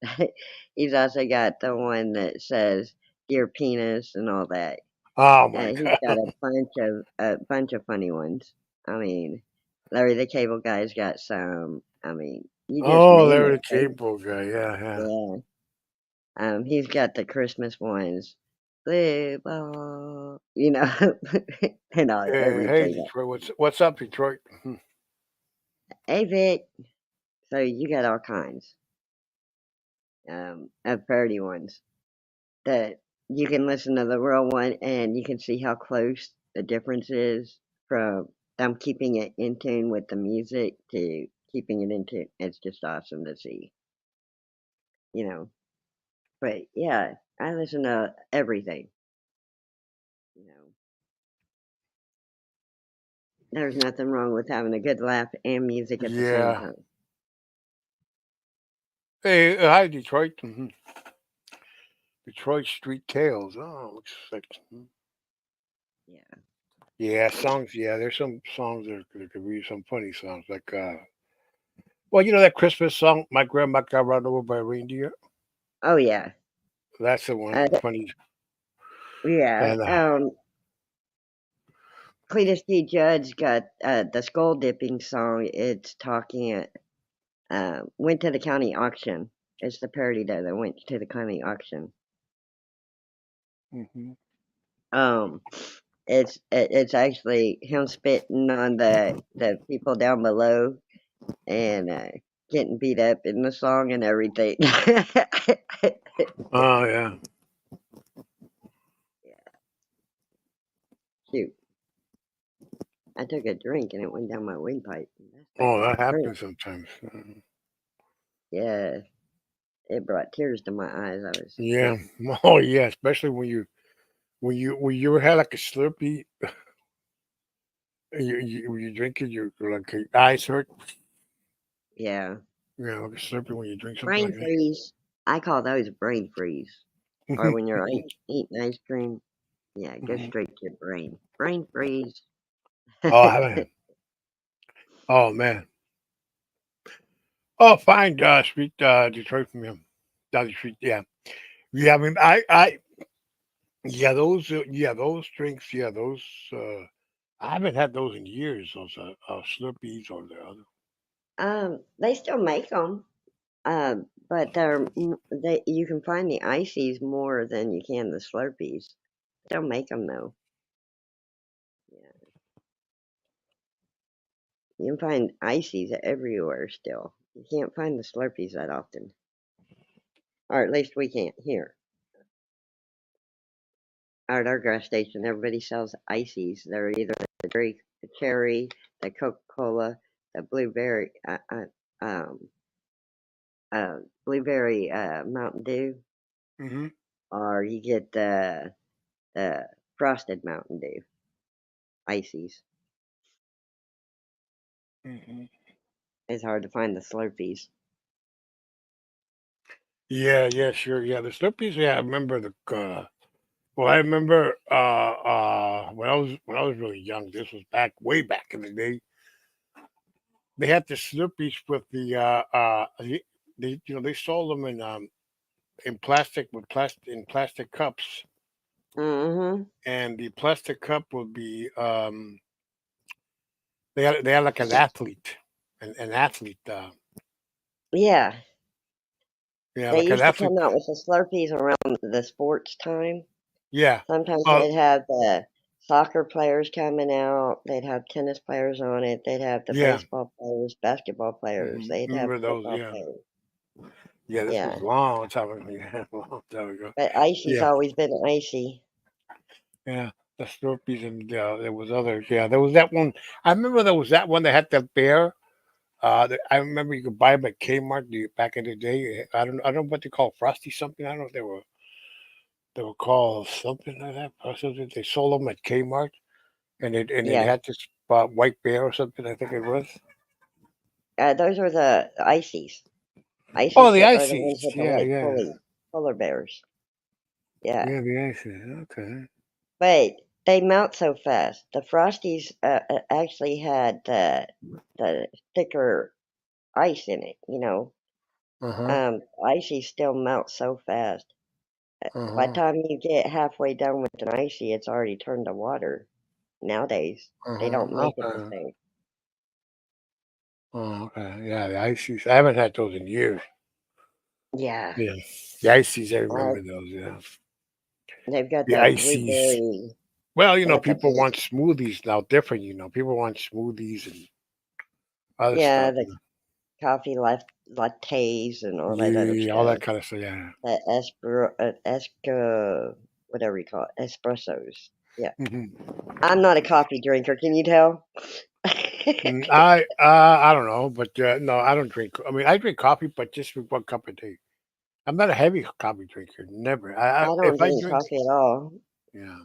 Speaker 2: he's, he's also got the one that says "Dear Penis" and all that.
Speaker 1: Oh, my
Speaker 2: He's got
Speaker 1: God.
Speaker 2: a bunch of funny ones. I mean, Larry the Cable Guy's got some. I mean, you just
Speaker 1: Oh,
Speaker 2: name
Speaker 1: they're
Speaker 2: it.
Speaker 1: the cable guy. Yeah, yeah.
Speaker 2: Yeah. He's got the Christmas ones. Blue ball, and all
Speaker 1: Hey,
Speaker 2: everything.
Speaker 1: Detroit. What's up, Detroit? Mhm.
Speaker 2: Hey Vic, so you got all kinds of parody ones that you can listen to the real one and you can see how close the difference is from them keeping it in tune with the music to keeping it in tune. It's just awesome to see, you know. But yeah, I listen to everything. You know, there's nothing wrong with having a good laugh and music at the same
Speaker 1: Yeah.
Speaker 2: time.
Speaker 1: Hey, hi, Detroit. Detroit Street Tales. Oh, looks like.
Speaker 2: Yeah.
Speaker 1: Yeah, songs. Yeah, there's some songs that could be some funny songs. Like, well, you know that Christmas song, "My Grandma Got Run Over by a Reindeer."
Speaker 2: Oh yeah.
Speaker 1: That's the one.
Speaker 2: Uh, th-
Speaker 1: Funny.
Speaker 2: yeah.
Speaker 1: And
Speaker 2: Cletus T. Judd's got the skull dipping song. It's talking. Went to the county auction. It's the parody that went to the county auction.
Speaker 1: mhm.
Speaker 2: Um, it's actually him spitting on the people down below and getting beat up in the song and everything.
Speaker 1: Oh yeah.
Speaker 2: Shoot, I took a drink and it went down my windpipe. That's
Speaker 1: Oh,
Speaker 2: bad.
Speaker 1: that happens sometimes.
Speaker 2: Yeah, it brought tears to my eyes. I was
Speaker 1: Yeah.
Speaker 2: shaking.
Speaker 1: Oh yeah. Especially when you had like a Slurpee, when you drink it, your like your eyes hurt.
Speaker 2: Yeah,
Speaker 1: Like a Slurpee when you drink something
Speaker 2: brain
Speaker 1: like
Speaker 2: freeze. I call those brain freeze. Or
Speaker 1: that.
Speaker 2: when you're eating ice cream. Yeah, go
Speaker 1: Mhm.
Speaker 2: straight to your brain. Brain freeze.
Speaker 1: Oh, I haven't. Oh man. Oh, fine. Sweet Detroit from him. Down the street. Yeah. Yeah. I mean, yeah, those drinks. Yeah, those. I haven't had those in years. Those Slurpees or the other.
Speaker 2: They still make them. But they you can find the ices more than you can the Slurpees. Still make them though. Yeah, you can find ices everywhere still. You can't find the Slurpees that often, or at least we can't here. At our gas station, everybody sells ices. They're either the Drake, the cherry, the Coca Cola, the blueberry, um, blueberry Mountain Dew,
Speaker 1: Hmm.
Speaker 2: or you get the frosted Mountain Dew ices.
Speaker 1: Hmm.
Speaker 2: It's hard to find the Slurpees.
Speaker 1: Yeah. Yeah. Sure. Yeah. The Slurpees. Yeah. I remember the. Well, I remember when I was really young. This was way back in the day. They had the Slurpees with they sold them in plastic in plastic cups,
Speaker 2: Mm-hmm.
Speaker 1: and the plastic cup would be they had like an athlete
Speaker 2: Yeah, they
Speaker 1: like an
Speaker 2: used to
Speaker 1: athlete
Speaker 2: come out with the Slurpees around the sports time.
Speaker 1: yeah
Speaker 2: Sometimes
Speaker 1: uh
Speaker 2: they'd have the soccer players coming out. They'd have tennis players on it. They'd have the
Speaker 1: yeah.
Speaker 2: baseball players, basketball players. They'd have
Speaker 1: Remember those,
Speaker 2: football
Speaker 1: yeah.
Speaker 2: players.
Speaker 1: Yeah, this was
Speaker 2: Yeah,
Speaker 1: a long time ago. Yeah, a long time ago.
Speaker 2: but Icy's
Speaker 1: Yeah,
Speaker 2: always been icy.
Speaker 1: yeah. The Slurpees and there was others. Yeah, there was that one. I remember there was that one that had the bear. I remember you could buy them at Kmart back in the day. I don't know what they call Frosty something. I don't know if they were called something like that. Or something. They sold them at Kmart, and it
Speaker 2: Yeah,
Speaker 1: had this white bear or something. I think it was.
Speaker 2: those are the ices.
Speaker 1: Oh, the
Speaker 2: Are the
Speaker 1: ices.
Speaker 2: ones with the
Speaker 1: Yeah,
Speaker 2: white
Speaker 1: yeah,
Speaker 2: polar bears. Yeah,
Speaker 1: yeah. The ices. Okay.
Speaker 2: but they melt so fast. The Frosties actually had the thicker ice in it.
Speaker 1: Uh huh.
Speaker 2: Icy still melts so fast.
Speaker 1: Uh
Speaker 2: By the
Speaker 1: huh.
Speaker 2: time you get halfway done with an icy, it's already turned to water. Nowadays,
Speaker 1: Uh
Speaker 2: they don't
Speaker 1: huh.
Speaker 2: make it the
Speaker 1: Okay.
Speaker 2: same.
Speaker 1: Oh, okay. Yeah, the ices. I haven't had those in years.
Speaker 2: Yeah,
Speaker 1: Yeah, the ices. I
Speaker 2: uh,
Speaker 1: remember those. Yeah,
Speaker 2: they've got
Speaker 1: the
Speaker 2: the
Speaker 1: ices.
Speaker 2: blueberry.
Speaker 1: Well,
Speaker 2: They got the
Speaker 1: people
Speaker 2: blue.
Speaker 1: want smoothies now. Different. People want smoothies and other
Speaker 2: Yeah,
Speaker 1: stuff.
Speaker 2: the coffee lattes and all that other
Speaker 1: Yeah, all that
Speaker 2: stuff.
Speaker 1: kind of stuff. Yeah.
Speaker 2: The whatever you call it, espressos. Yeah,
Speaker 1: Hmm.
Speaker 2: I'm not a coffee drinker. Can you tell?
Speaker 1: I don't know, but no, I don't drink. I mean, I drink coffee, but just with 1 cup a day. I'm not a heavy coffee drinker. Never.
Speaker 2: I don't
Speaker 1: If I
Speaker 2: drink
Speaker 1: drink,
Speaker 2: coffee at all.
Speaker 1: yeah,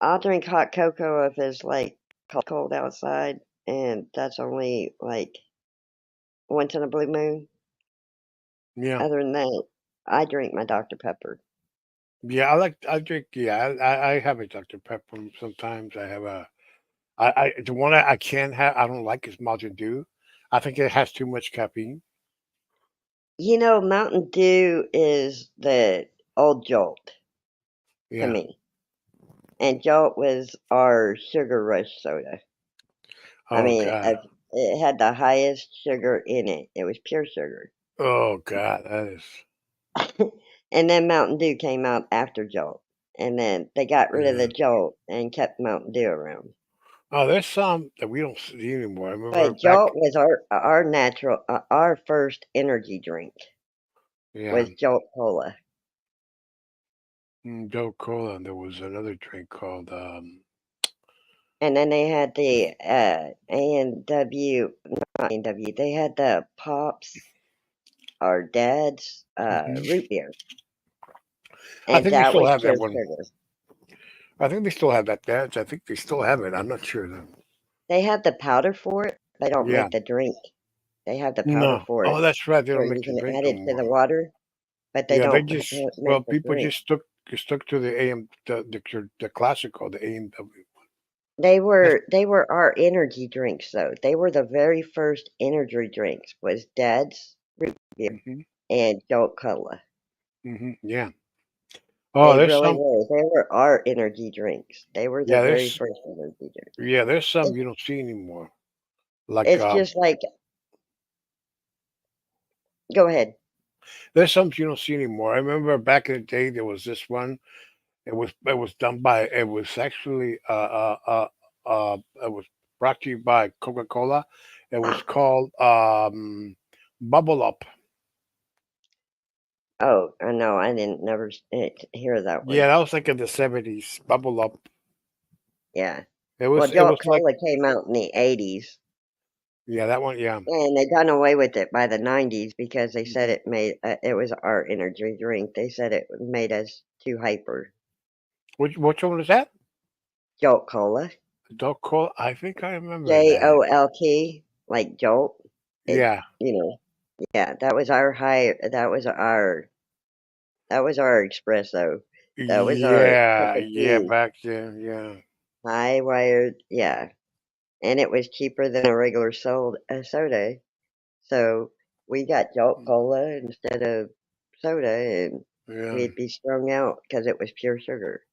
Speaker 2: I'll drink hot cocoa if it's like cold outside, and that's only like once in a blue moon.
Speaker 1: yeah,
Speaker 2: Other than that, I drink my Dr. Pepper.
Speaker 1: yeah. I drink. Yeah, I have a Dr Pepper sometimes. I have the one I can't have. I don't like is Mountain Dew. I think it has too much caffeine.
Speaker 2: Mountain Dew is the old Jolt to
Speaker 1: Yeah.
Speaker 2: me, and Jolt was our sugar rush soda. I
Speaker 1: Oh
Speaker 2: mean,
Speaker 1: God.
Speaker 2: it had the highest sugar in it. It was pure sugar.
Speaker 1: Oh God. That is.
Speaker 2: And then Mountain Dew came out after Jolt, and then they got rid of
Speaker 1: Yeah.
Speaker 2: the Jolt and kept Mountain Dew around.
Speaker 1: Oh, there's some that we don't see anymore. I remember
Speaker 2: But
Speaker 1: back.
Speaker 2: Jolt was our natural our first energy drink
Speaker 1: Yeah,
Speaker 2: was Jolt Cola.
Speaker 1: Joe Cola. And there was another drink called
Speaker 2: And then they had the A&W, not A&W, they had the Pops, our dad's
Speaker 1: mhm.
Speaker 2: root beer.
Speaker 1: I
Speaker 2: And
Speaker 1: think they
Speaker 2: that
Speaker 1: still
Speaker 2: was
Speaker 1: have
Speaker 2: pure
Speaker 1: that one.
Speaker 2: sugar.
Speaker 1: I think they still have that badge. I think they still have it. I'm not sure though.
Speaker 2: They have the powder for it. They don't
Speaker 1: Yeah.
Speaker 2: make the drink. They have the powder
Speaker 1: No.
Speaker 2: for
Speaker 1: Oh,
Speaker 2: it
Speaker 1: that's right. They
Speaker 2: where
Speaker 1: don't
Speaker 2: you
Speaker 1: make the
Speaker 2: can
Speaker 1: drink
Speaker 2: add
Speaker 1: no
Speaker 2: it to the
Speaker 1: more.
Speaker 2: water, but they
Speaker 1: Yeah, they
Speaker 2: don't
Speaker 1: just
Speaker 2: make the
Speaker 1: people
Speaker 2: drink.
Speaker 1: just stuck to the AM the classical, the AMW. That's
Speaker 2: They were our energy drinks though. They were the very first energy drinks was Dad's root beer
Speaker 1: hmm
Speaker 2: and Jolt Cola.
Speaker 1: yeah. Oh,
Speaker 2: They
Speaker 1: there's
Speaker 2: really
Speaker 1: some.
Speaker 2: were. They were our energy drinks. They were the
Speaker 1: Yeah,
Speaker 2: very
Speaker 1: there's
Speaker 2: first energy drinks.
Speaker 1: yeah, there's some
Speaker 2: It,
Speaker 1: you don't see anymore. Like
Speaker 2: it's just like, go ahead.
Speaker 1: there's some you don't see anymore. I remember back in the day there was this one. It was done by it was actually it was brought to you by Coca Cola. It was called Bubble Up.
Speaker 2: Oh, I know. I didn't never hear that
Speaker 1: Yeah,
Speaker 2: one.
Speaker 1: that was like in the 70s. Bubble Up.
Speaker 2: Yeah.
Speaker 1: It
Speaker 2: Well,
Speaker 1: was it
Speaker 2: Jolt
Speaker 1: was like
Speaker 2: Cola came out in the 80s,
Speaker 1: yeah, that one, yeah.
Speaker 2: and they done away with it by the 90s because they said
Speaker 1: Mhm.
Speaker 2: it made it was our energy drink. They said it made us too hyper.
Speaker 1: Which one was that?
Speaker 2: Jolt Cola,
Speaker 1: Dog Cola. I think I remember that.
Speaker 2: Jolt, like Jolt. It,
Speaker 1: Yeah.
Speaker 2: you know, yeah, that was our high. That was our espresso. That was our cup
Speaker 1: Yeah,
Speaker 2: of
Speaker 1: yeah,
Speaker 2: tea.
Speaker 1: back then, yeah.
Speaker 2: High wired, yeah, and it was cheaper than a regular soda. So we got Jolt Cola instead of soda, and
Speaker 1: Yeah.
Speaker 2: we'd be strung out because it was pure sugar.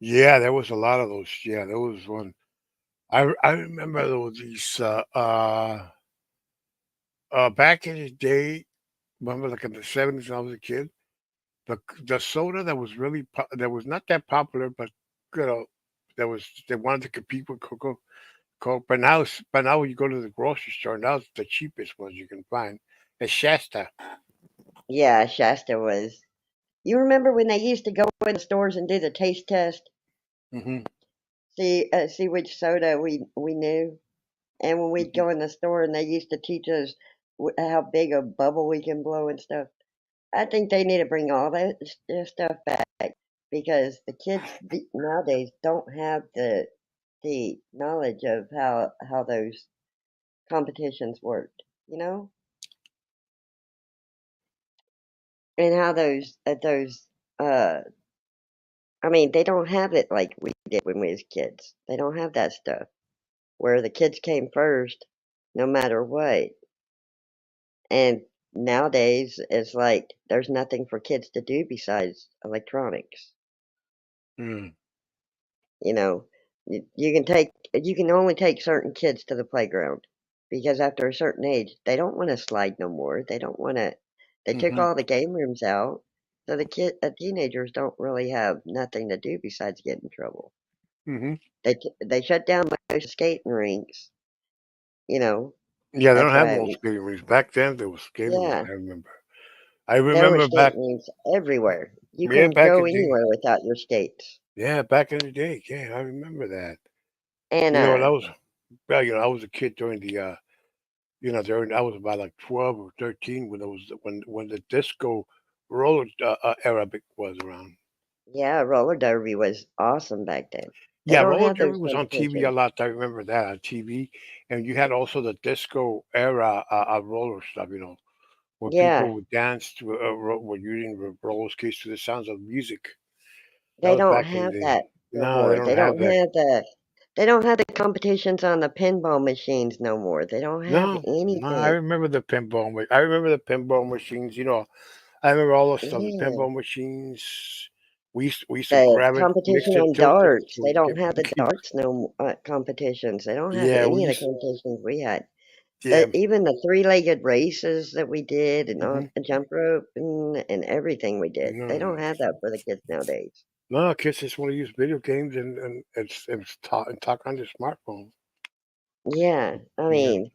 Speaker 1: Yeah, there was a lot of those. Yeah, there was one. I remember there was these back in the day, remember like in the 70s when I was a kid, the soda that was really that was not that popular, but you know, they wanted to compete with Coke. But now when you go to the grocery store, now it's the cheapest ones you can find. It's Shasta.
Speaker 2: Yeah, Shasta was. You remember when they used to go in the stores and do the taste test,
Speaker 1: hmm
Speaker 2: see which soda we knew, and when we'd
Speaker 1: hmm
Speaker 2: go in the store and they used to teach us how big a bubble we can blow and stuff. I think they need to bring all that stuff back because the kids nowadays don't have the knowledge of how those competitions worked, you know, and how those uh I mean they don't have it like we did when we was kids. They don't have that stuff where the kids came first, no matter what. And nowadays it's like there's nothing for kids to do besides electronics.
Speaker 1: Mm.
Speaker 2: You know, you can only take certain kids to the playground because after a certain age, they don't want to slide no more. They don't want to. They took
Speaker 1: hmm
Speaker 2: all the game rooms out, so teenagers don't really have nothing to do besides get in trouble.
Speaker 1: hmm
Speaker 2: They shut down most skating rinks. You know,
Speaker 1: Yeah, they don't
Speaker 2: that's
Speaker 1: have
Speaker 2: why.
Speaker 1: no skating rinks. Back then, there was skating rinks.
Speaker 2: Yeah,
Speaker 1: I remember. I
Speaker 2: there were
Speaker 1: remember back.
Speaker 2: skating rinks everywhere. You
Speaker 1: Yeah,
Speaker 2: couldn't
Speaker 1: back
Speaker 2: go
Speaker 1: in the day.
Speaker 2: anywhere without your skates.
Speaker 1: Yeah, back in the day. Yeah, I remember that.
Speaker 2: And
Speaker 1: You know, that was well. You know, I was a kid during the. During I was about like 12 or 13 when it was when the disco roller Arabic was around.
Speaker 2: yeah, roller derby was awesome back then. They
Speaker 1: Yeah,
Speaker 2: don't
Speaker 1: roller
Speaker 2: have
Speaker 1: derby
Speaker 2: those
Speaker 1: was on TV a
Speaker 2: competitions.
Speaker 1: lot. I remember that on TV, and you had also the disco era roller stuff. You know, where
Speaker 2: Yeah,
Speaker 1: people would dance to were using roller skates to the sounds of music. That
Speaker 2: they
Speaker 1: was
Speaker 2: don't
Speaker 1: back in
Speaker 2: have
Speaker 1: the day.
Speaker 2: that no
Speaker 1: No, they
Speaker 2: more.
Speaker 1: don't have that.
Speaker 2: They don't have the competitions on the pinball machines no more. They don't have
Speaker 1: No, no. I
Speaker 2: anything.
Speaker 1: remember the pinball. I remember the pinball machines. You know, I remember all those stuff. The
Speaker 2: Yeah,
Speaker 1: pinball machines. We used to
Speaker 2: the
Speaker 1: grab it, mix
Speaker 2: competition
Speaker 1: it,
Speaker 2: on
Speaker 1: tilt it.
Speaker 2: darts.
Speaker 1: So
Speaker 2: They
Speaker 1: we
Speaker 2: don't
Speaker 1: get
Speaker 2: have the
Speaker 1: cubes.
Speaker 2: darts no competitions. They don't have
Speaker 1: Yeah, we
Speaker 2: any of the
Speaker 1: used.
Speaker 2: competitions we had.
Speaker 1: Yeah.
Speaker 2: Even the three-legged races that we did and all
Speaker 1: hmm
Speaker 2: the jump rope and everything we did. They
Speaker 1: No.
Speaker 2: don't have that for the kids nowadays.
Speaker 1: No, kids just want to use video games and talk on their smartphone.
Speaker 2: Yeah, I
Speaker 1: Yeah.
Speaker 2: mean,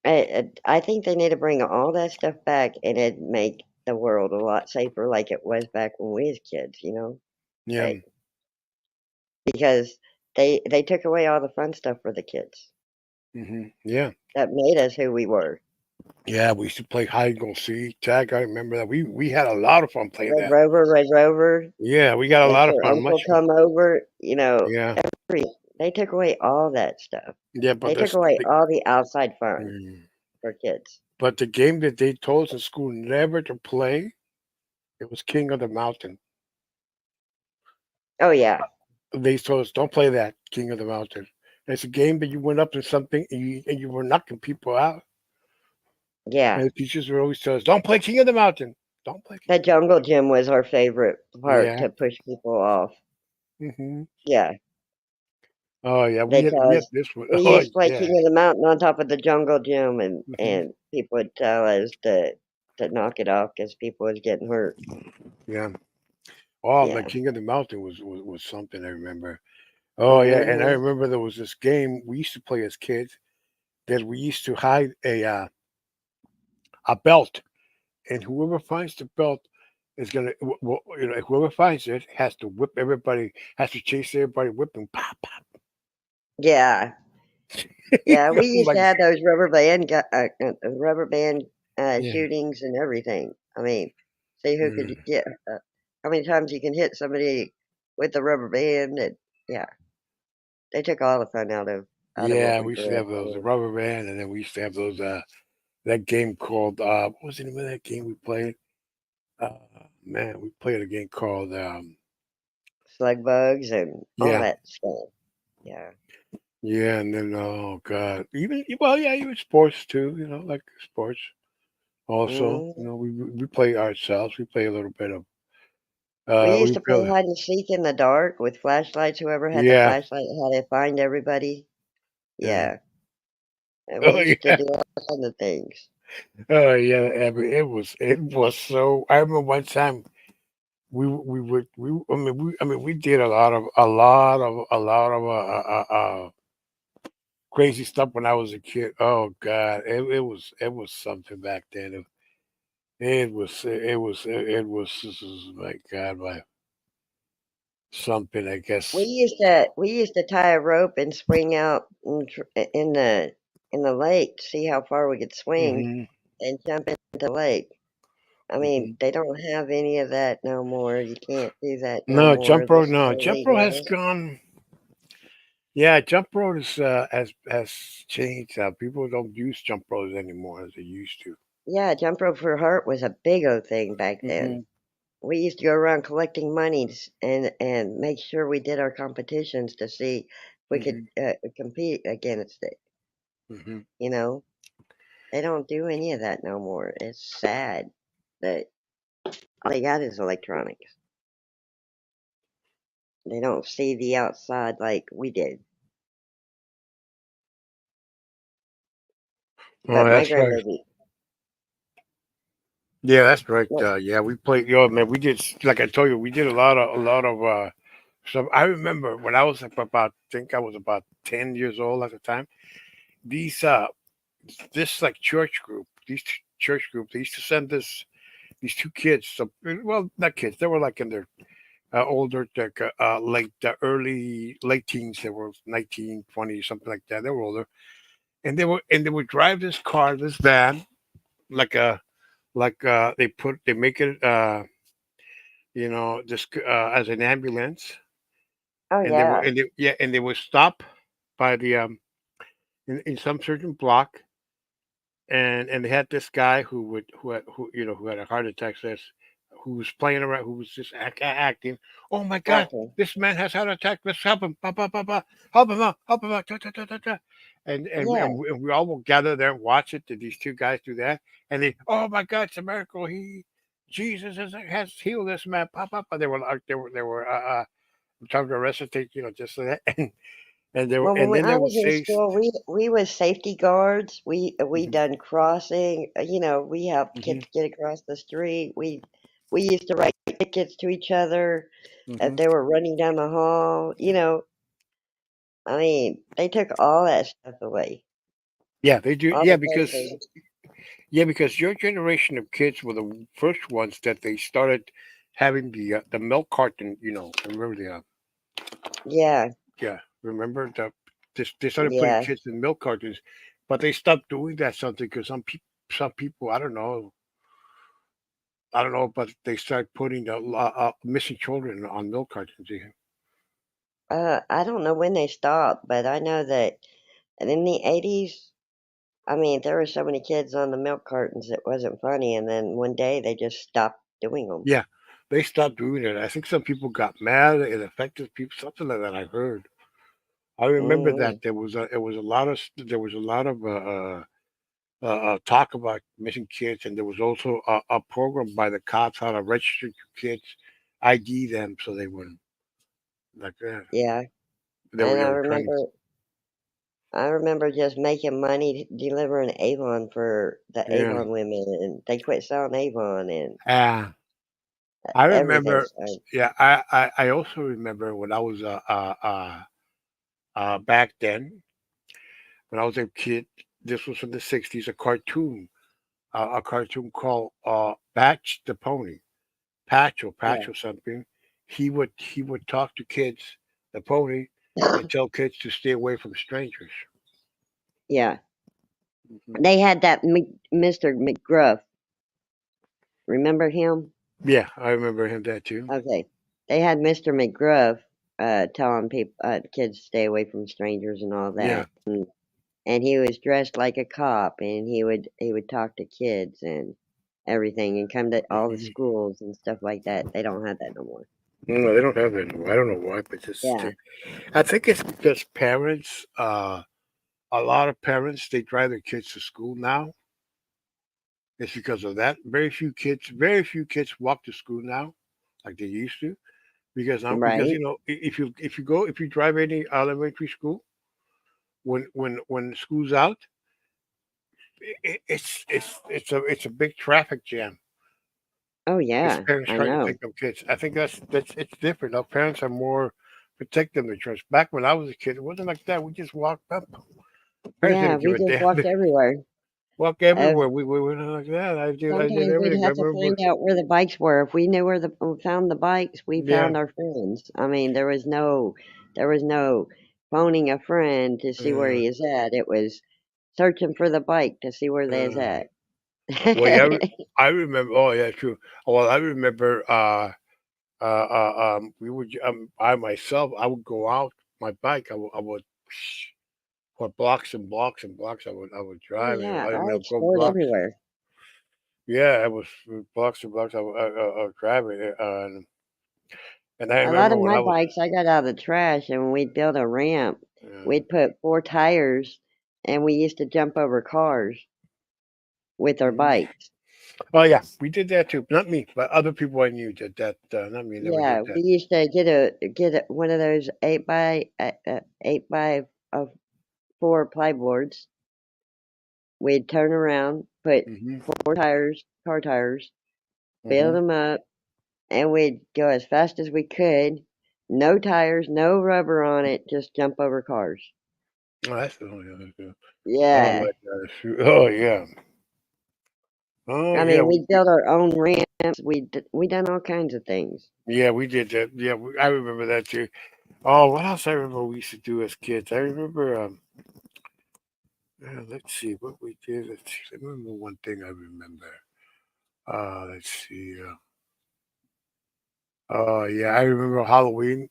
Speaker 2: I think they need to bring all that stuff back, and it'd make the world a lot safer, like it was back when we was kids. You know,
Speaker 1: Yeah.
Speaker 2: like because they took away all the fun stuff for the kids
Speaker 1: Yeah.
Speaker 2: that made us who we were.
Speaker 1: Yeah. We used to play hide and go seek, tag. I remember that. We had a lot of fun playing that.
Speaker 2: Red Rover,
Speaker 1: Yeah, we got a
Speaker 2: let
Speaker 1: lot of
Speaker 2: your
Speaker 1: fun.
Speaker 2: uncle
Speaker 1: Much fun.
Speaker 2: come over. You know,
Speaker 1: Yeah.
Speaker 2: they took away all that stuff.
Speaker 1: Yeah. But
Speaker 2: They took away
Speaker 1: the,
Speaker 2: all the outside fun
Speaker 1: mm,
Speaker 2: for kids.
Speaker 1: but the game that they told us in school never to play, it was King of the Mountain.
Speaker 2: Oh yeah,
Speaker 1: They told us don't play that King of the Mountain. It's a game that you went up to something and you were knocking people out.
Speaker 2: yeah.
Speaker 1: And the teachers would always tell us, "Don't play King of the Mountain. Don't play."
Speaker 2: The jungle gym was our favorite part
Speaker 1: Yeah.
Speaker 2: to push people off.
Speaker 1: Hmm.
Speaker 2: Yeah,
Speaker 1: Oh yeah, we had
Speaker 2: because
Speaker 1: this one.
Speaker 2: we
Speaker 1: Oh
Speaker 2: used to play
Speaker 1: yeah.
Speaker 2: King of the Mountain on top of the jungle gym, and
Speaker 1: Hmm.
Speaker 2: people would tell us to knock it off because people was getting hurt.
Speaker 1: Yeah. Oh, the
Speaker 2: Yeah.
Speaker 1: King of the Mountain was something I remember. Oh yeah, and I
Speaker 2: Mhm.
Speaker 1: remember there was this game we used to play as kids that we used to hide a belt, and whoever finds the belt is gonna, whoever finds it has to whip everybody, has to chase everybody, whip them, pop, pop.
Speaker 2: Yeah. Yeah. We
Speaker 1: Oh
Speaker 2: used
Speaker 1: my
Speaker 2: to
Speaker 1: God.
Speaker 2: have those rubber band
Speaker 1: Yeah.
Speaker 2: shootings and everything. I mean, see who could
Speaker 1: Mm.
Speaker 2: get how many times you can hit somebody with the rubber band. And yeah, they took all the fun out of what
Speaker 1: Yeah,
Speaker 2: we
Speaker 1: we used to
Speaker 2: grew up
Speaker 1: have those the
Speaker 2: with.
Speaker 1: rubber band, and then we used to have those that game called what was the name of that game we played? Uh Man, we played a game called
Speaker 2: Slug bugs and all
Speaker 1: yeah.
Speaker 2: that stuff. Yeah.
Speaker 1: Yeah, and then oh god, even well, yeah, even sports too. Like sports. Also,
Speaker 2: Mm.
Speaker 1: we play ourselves. We play a little bit of
Speaker 2: We used
Speaker 1: we
Speaker 2: to play
Speaker 1: play.
Speaker 2: hide and seek in the dark with flashlights. Whoever had the
Speaker 1: Yeah,
Speaker 2: flashlight had to find everybody.
Speaker 1: yeah.
Speaker 2: Yeah. And we
Speaker 1: Oh
Speaker 2: used to
Speaker 1: yeah,
Speaker 2: do all kinds of things.
Speaker 1: oh yeah. I mean, it was so. I remember one time we would we. I mean we did a lot of crazy stuff when I was a kid. Oh god, it was something back then. It was my God, something, I guess.
Speaker 2: We used to tie a rope and swing out in the lake to see how far we could swing
Speaker 1: Hmm.
Speaker 2: and jump into the lake. I mean,
Speaker 1: Hmm.
Speaker 2: they don't have any of that no more. You can't do that no
Speaker 1: No,
Speaker 2: more.
Speaker 1: jump rope.
Speaker 2: This is
Speaker 1: No, jump rope has
Speaker 2: illegal.
Speaker 1: gone. Yeah, jump rope has changed. People don't use jump ropes anymore as they used to.
Speaker 2: Yeah, jump rope for heart was a big old thing back then.
Speaker 1: Hmm.
Speaker 2: We used to go around collecting monies and make sure we did our competitions to see if we could
Speaker 1: Hmm.
Speaker 2: compete against it.
Speaker 1: Hmm.
Speaker 2: You know, they don't do any of that no more. It's sad that all they got is electronics. They don't see the outside like we did.
Speaker 1: Oh,
Speaker 2: But my
Speaker 1: that's right.
Speaker 2: grandbaby,
Speaker 1: Yeah, that's right.
Speaker 2: no,
Speaker 1: Yeah, we played. Man, we did. Like I told you, we did a lot of. So I remember when I was think I was about 10 years old at the time. These this like church group, church group, they used to send these two kids. So well, not kids. They were like in their older, like late early late teens. They were 19, 20, something like that. They were older, and they would drive this car, this van, like a they make it this as an ambulance,
Speaker 2: oh
Speaker 1: and they would
Speaker 2: yeah,
Speaker 1: and they, yeah, and they would stop by the in some certain block, and they had this guy who had a heart attack, says, who was playing around, who was just acting. Oh my God,
Speaker 2: acting,
Speaker 1: this man has heart attack. Let's help him. Ba, ba, ba, ba. Help him out. Help him out. Ta, ta, ta, ta, ta.
Speaker 2: yeah.
Speaker 1: And we all will gather there and watch it. Did these two guys do that? And they, oh my God, it's a miracle. Jesus has healed this man. Pop up. They were like they were trying to resuscitate, just so that, and they were,
Speaker 2: Well,
Speaker 1: and
Speaker 2: when
Speaker 1: then
Speaker 2: I
Speaker 1: they would
Speaker 2: was in
Speaker 1: say,
Speaker 2: school, we was safety guards. We
Speaker 1: mhm,
Speaker 2: done crossing. We helped
Speaker 1: mhm,
Speaker 2: kids get across the street. we used to write tickets to each other if
Speaker 1: Mhm.
Speaker 2: they were running down the hall. I mean, they took all that stuff away.
Speaker 1: Yeah, they do.
Speaker 2: All
Speaker 1: Yeah,
Speaker 2: the
Speaker 1: because
Speaker 2: playthings.
Speaker 1: your generation of kids were the first ones that they started having the milk carton. Remember
Speaker 2: Yeah,
Speaker 1: remember they started putting
Speaker 2: yeah.
Speaker 1: kids in milk cartons, but they stopped doing that something because some people I don't know, but they started putting missing children on milk cartons. Yeah.
Speaker 2: I don't know when they stopped, but I know that in the 80s, I mean, there were so many kids on the milk cartons, it wasn't funny. And then one day they just stopped doing them.
Speaker 1: Yeah, they stopped doing it. I think some people got mad. It affected people. Something like that. I heard. I remember that
Speaker 2: Mm,
Speaker 1: there was a lot of talk about missing kids, and there was also a program by the cops how to register your kids, ID them so they wouldn't like that.
Speaker 2: yeah.
Speaker 1: They were
Speaker 2: And
Speaker 1: they were trying to.
Speaker 2: I remember just making money delivering Avon for the
Speaker 1: Yeah.
Speaker 2: Avon women, and they quit selling Avon and
Speaker 1: Ah, I
Speaker 2: everything.
Speaker 1: remember.
Speaker 2: So,
Speaker 1: Yeah, I also remember when I was back then when I was a kid. This was in the '60s. A cartoon called Patch the Pony. Patch
Speaker 2: yeah.
Speaker 1: or something. He would talk to kids, the pony, and tell kids to stay away from strangers.
Speaker 2: Yeah.
Speaker 1: Hmm.
Speaker 2: They had that Mr. McGruff. Remember him?
Speaker 1: Yeah, I remember him that too.
Speaker 2: Okay. They had Mr. McGruff telling people kids to stay away from strangers and all
Speaker 1: Yeah.
Speaker 2: that. And he was dressed like a cop, and he would talk to kids and everything and come to all the
Speaker 1: Hmm.
Speaker 2: schools and stuff like that. They don't have that no more.
Speaker 1: No, they don't have that anymore. I don't know why, but just
Speaker 2: Yeah.
Speaker 1: I think it's because parents, a lot of parents, they drive their kids to school now. It's because of that. Very few kids walk to school now, like they used to. Because
Speaker 2: Right.
Speaker 1: if you drive any elementary school when school's out, it's a big traffic jam.
Speaker 2: Oh
Speaker 1: It's
Speaker 2: yeah,
Speaker 1: parents
Speaker 2: I
Speaker 1: trying to
Speaker 2: know.
Speaker 1: pick up kids. I think that's it's different. Now parents are more protective of the church. Back when I was a kid, it wasn't like that. We just walked up. Parents
Speaker 2: Yeah,
Speaker 1: didn't give
Speaker 2: we
Speaker 1: a
Speaker 2: just
Speaker 1: damn.
Speaker 2: walked everywhere.
Speaker 1: Walk
Speaker 2: Uh,
Speaker 1: everywhere. We were not like that. I did
Speaker 2: Sometimes we'd
Speaker 1: everything. I
Speaker 2: have to
Speaker 1: remember.
Speaker 2: find out where the bikes were. If we knew where we found the bikes, we
Speaker 1: Yeah.
Speaker 2: found our friends. I mean, there was no phoning a friend to see where
Speaker 1: Uh,
Speaker 2: he is at. It was searching for the bike to see where they is
Speaker 1: uh,
Speaker 2: at.
Speaker 1: well, yeah, I remember. Oh, yeah, true. Well, I remember. We would. I myself, I would go out my bike. I would for blocks and blocks and blocks. I would
Speaker 2: Oh
Speaker 1: drive.
Speaker 2: yeah,
Speaker 1: I
Speaker 2: I
Speaker 1: mean, go
Speaker 2: explored
Speaker 1: blocks.
Speaker 2: everywhere.
Speaker 1: Yeah, it was blocks and blocks. I would drive it, and I
Speaker 2: A lot
Speaker 1: remember
Speaker 2: of
Speaker 1: when
Speaker 2: my
Speaker 1: I was.
Speaker 2: bikes I got out of the trash, and when we'd build a ramp,
Speaker 1: Uh,
Speaker 2: we'd put 4 tires, and we used to jump over cars with our
Speaker 1: mhm.
Speaker 2: bikes.
Speaker 1: Oh yeah, we did that too. Not me, but other people I knew did that. Not me. Never did
Speaker 2: Yeah, we
Speaker 1: that.
Speaker 2: used to get one of those 8x4 plyboards. We'd turn around, put
Speaker 1: Hmm.
Speaker 2: 4 tires, car tires, build
Speaker 1: Hmm.
Speaker 2: them up, and we'd go as fast as we could. No tires, no rubber on it, just jump over cars.
Speaker 1: Oh, that's good. Oh
Speaker 2: Yeah.
Speaker 1: my gosh. Oh yeah. Oh
Speaker 2: I
Speaker 1: yeah.
Speaker 2: mean, we built our own ramps. We done all kinds of things.
Speaker 1: Yeah, we did that. Yeah, I remember that too. Oh, what else I remember we used to do as kids? I remember. Let's see what we did. Let's see. I remember one thing. I remember. Let's see. Yeah, I remember Halloween.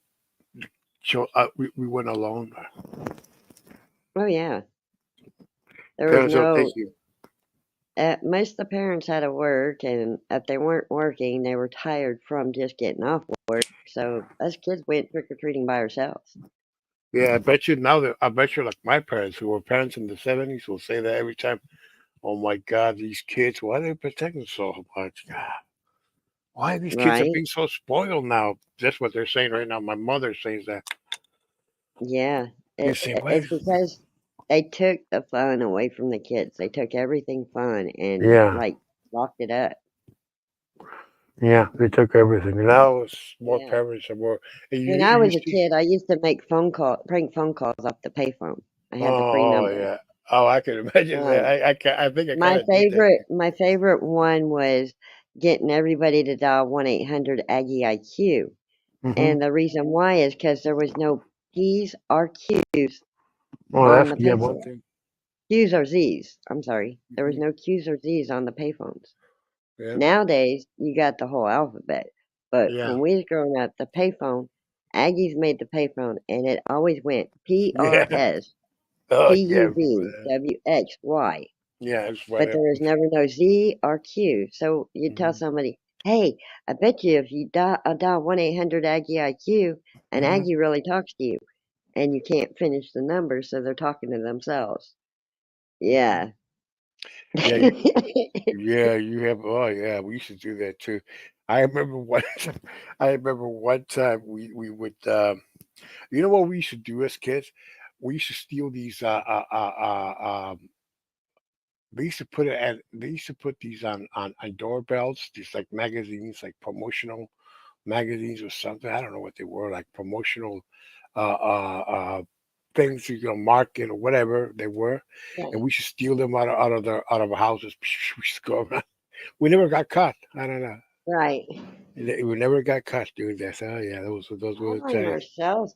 Speaker 1: We went alone.
Speaker 2: Oh yeah, there was
Speaker 1: Parents don't take
Speaker 2: no.
Speaker 1: you.
Speaker 2: Most of the parents had to work, and if they weren't working, they were tired from just getting off work. So us kids went trick or treating by ourselves.
Speaker 1: Yeah, I bet you now that I bet you like my parents who were parents in the '70s will say that every time. Oh my God, these kids! Why are they protecting so much? God, why these kids are
Speaker 2: Right?
Speaker 1: being so spoiled now? That's what they're saying right now. My mother says that.
Speaker 2: Yeah.
Speaker 1: They say, "What?"
Speaker 2: It's because they took the fun away from the kids. They took everything fun and
Speaker 1: Yeah.
Speaker 2: like locked it up.
Speaker 1: Yeah, they took everything. Now it's more
Speaker 2: Yeah.
Speaker 1: parents are more.
Speaker 2: When I was
Speaker 1: You
Speaker 2: a
Speaker 1: see.
Speaker 2: kid, I used to make prank phone calls off the payphone. I had the free
Speaker 1: Oh
Speaker 2: number.
Speaker 1: yeah. Oh, I can imagine that.
Speaker 2: Um,
Speaker 1: I think I kind
Speaker 2: my
Speaker 1: of did that.
Speaker 2: my favorite one was getting everybody to dial 1-800 Aggie IQ.
Speaker 1: Hmm.
Speaker 2: And the reason why is because there was no P's or Q's
Speaker 1: Oh,
Speaker 2: on
Speaker 1: that's
Speaker 2: the
Speaker 1: yeah, one
Speaker 2: payphone.
Speaker 1: thing.
Speaker 2: Q's or Z's. I'm sorry. There was
Speaker 1: Hmm.
Speaker 2: no Q's or Z's on the payphones.
Speaker 1: Yeah,
Speaker 2: Nowadays, you got the whole alphabet. But
Speaker 1: yeah,
Speaker 2: when we was growing up, the payphone, Aggies made the payphone, and it always went
Speaker 1: yeah.
Speaker 2: PRS,
Speaker 1: Oh yeah, I remember
Speaker 2: PUB,
Speaker 1: that.
Speaker 2: WXY.
Speaker 1: Yeah, it's
Speaker 2: But there
Speaker 1: whatever.
Speaker 2: was never no Z or Q. So you tell
Speaker 1: Hmm.
Speaker 2: somebody, hey, I bet you if you dial 1-800 Aggie IQ, an
Speaker 1: Hmm.
Speaker 2: Aggie really talks to you. And you can't finish the number, so they're talking to themselves.
Speaker 1: Hmm.
Speaker 2: Yeah.
Speaker 1: Yeah, yeah, you have. Oh yeah, we used to do that too. I remember one. I remember one time we would. You know what we used to do as kids? We used to steal these. They used to put it at. They used to put these on doorbells. These like magazines, like promotional magazines or something. I don't know what they were. Like promotional things, market or whatever they were, and
Speaker 2: Yeah.
Speaker 1: we should steal them out of the houses. We should go around. We never got caught. I don't know.
Speaker 2: Right.
Speaker 1: We never got caught doing that. Oh yeah, those
Speaker 2: I
Speaker 1: were the
Speaker 2: blame
Speaker 1: times.
Speaker 2: ourselves.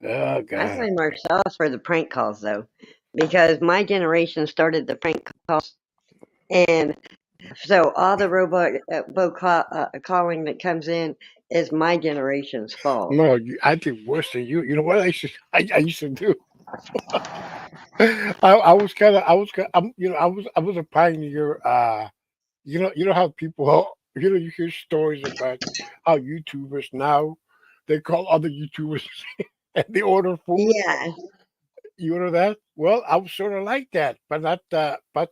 Speaker 1: Oh
Speaker 2: I
Speaker 1: God.
Speaker 2: blame ourselves for the prank calls, though, because my generation started the prank calls, and so all the calling that comes in is my generation's fault.
Speaker 1: No, I did worse than you. You know what I used to do? I was kind of I was ki- I'm you know I was a pioneer. You know how people you hear stories about how YouTubers now they call other YouTubers and they order food.
Speaker 2: Yeah.
Speaker 1: You know that? Well, I was sort of like that, but not but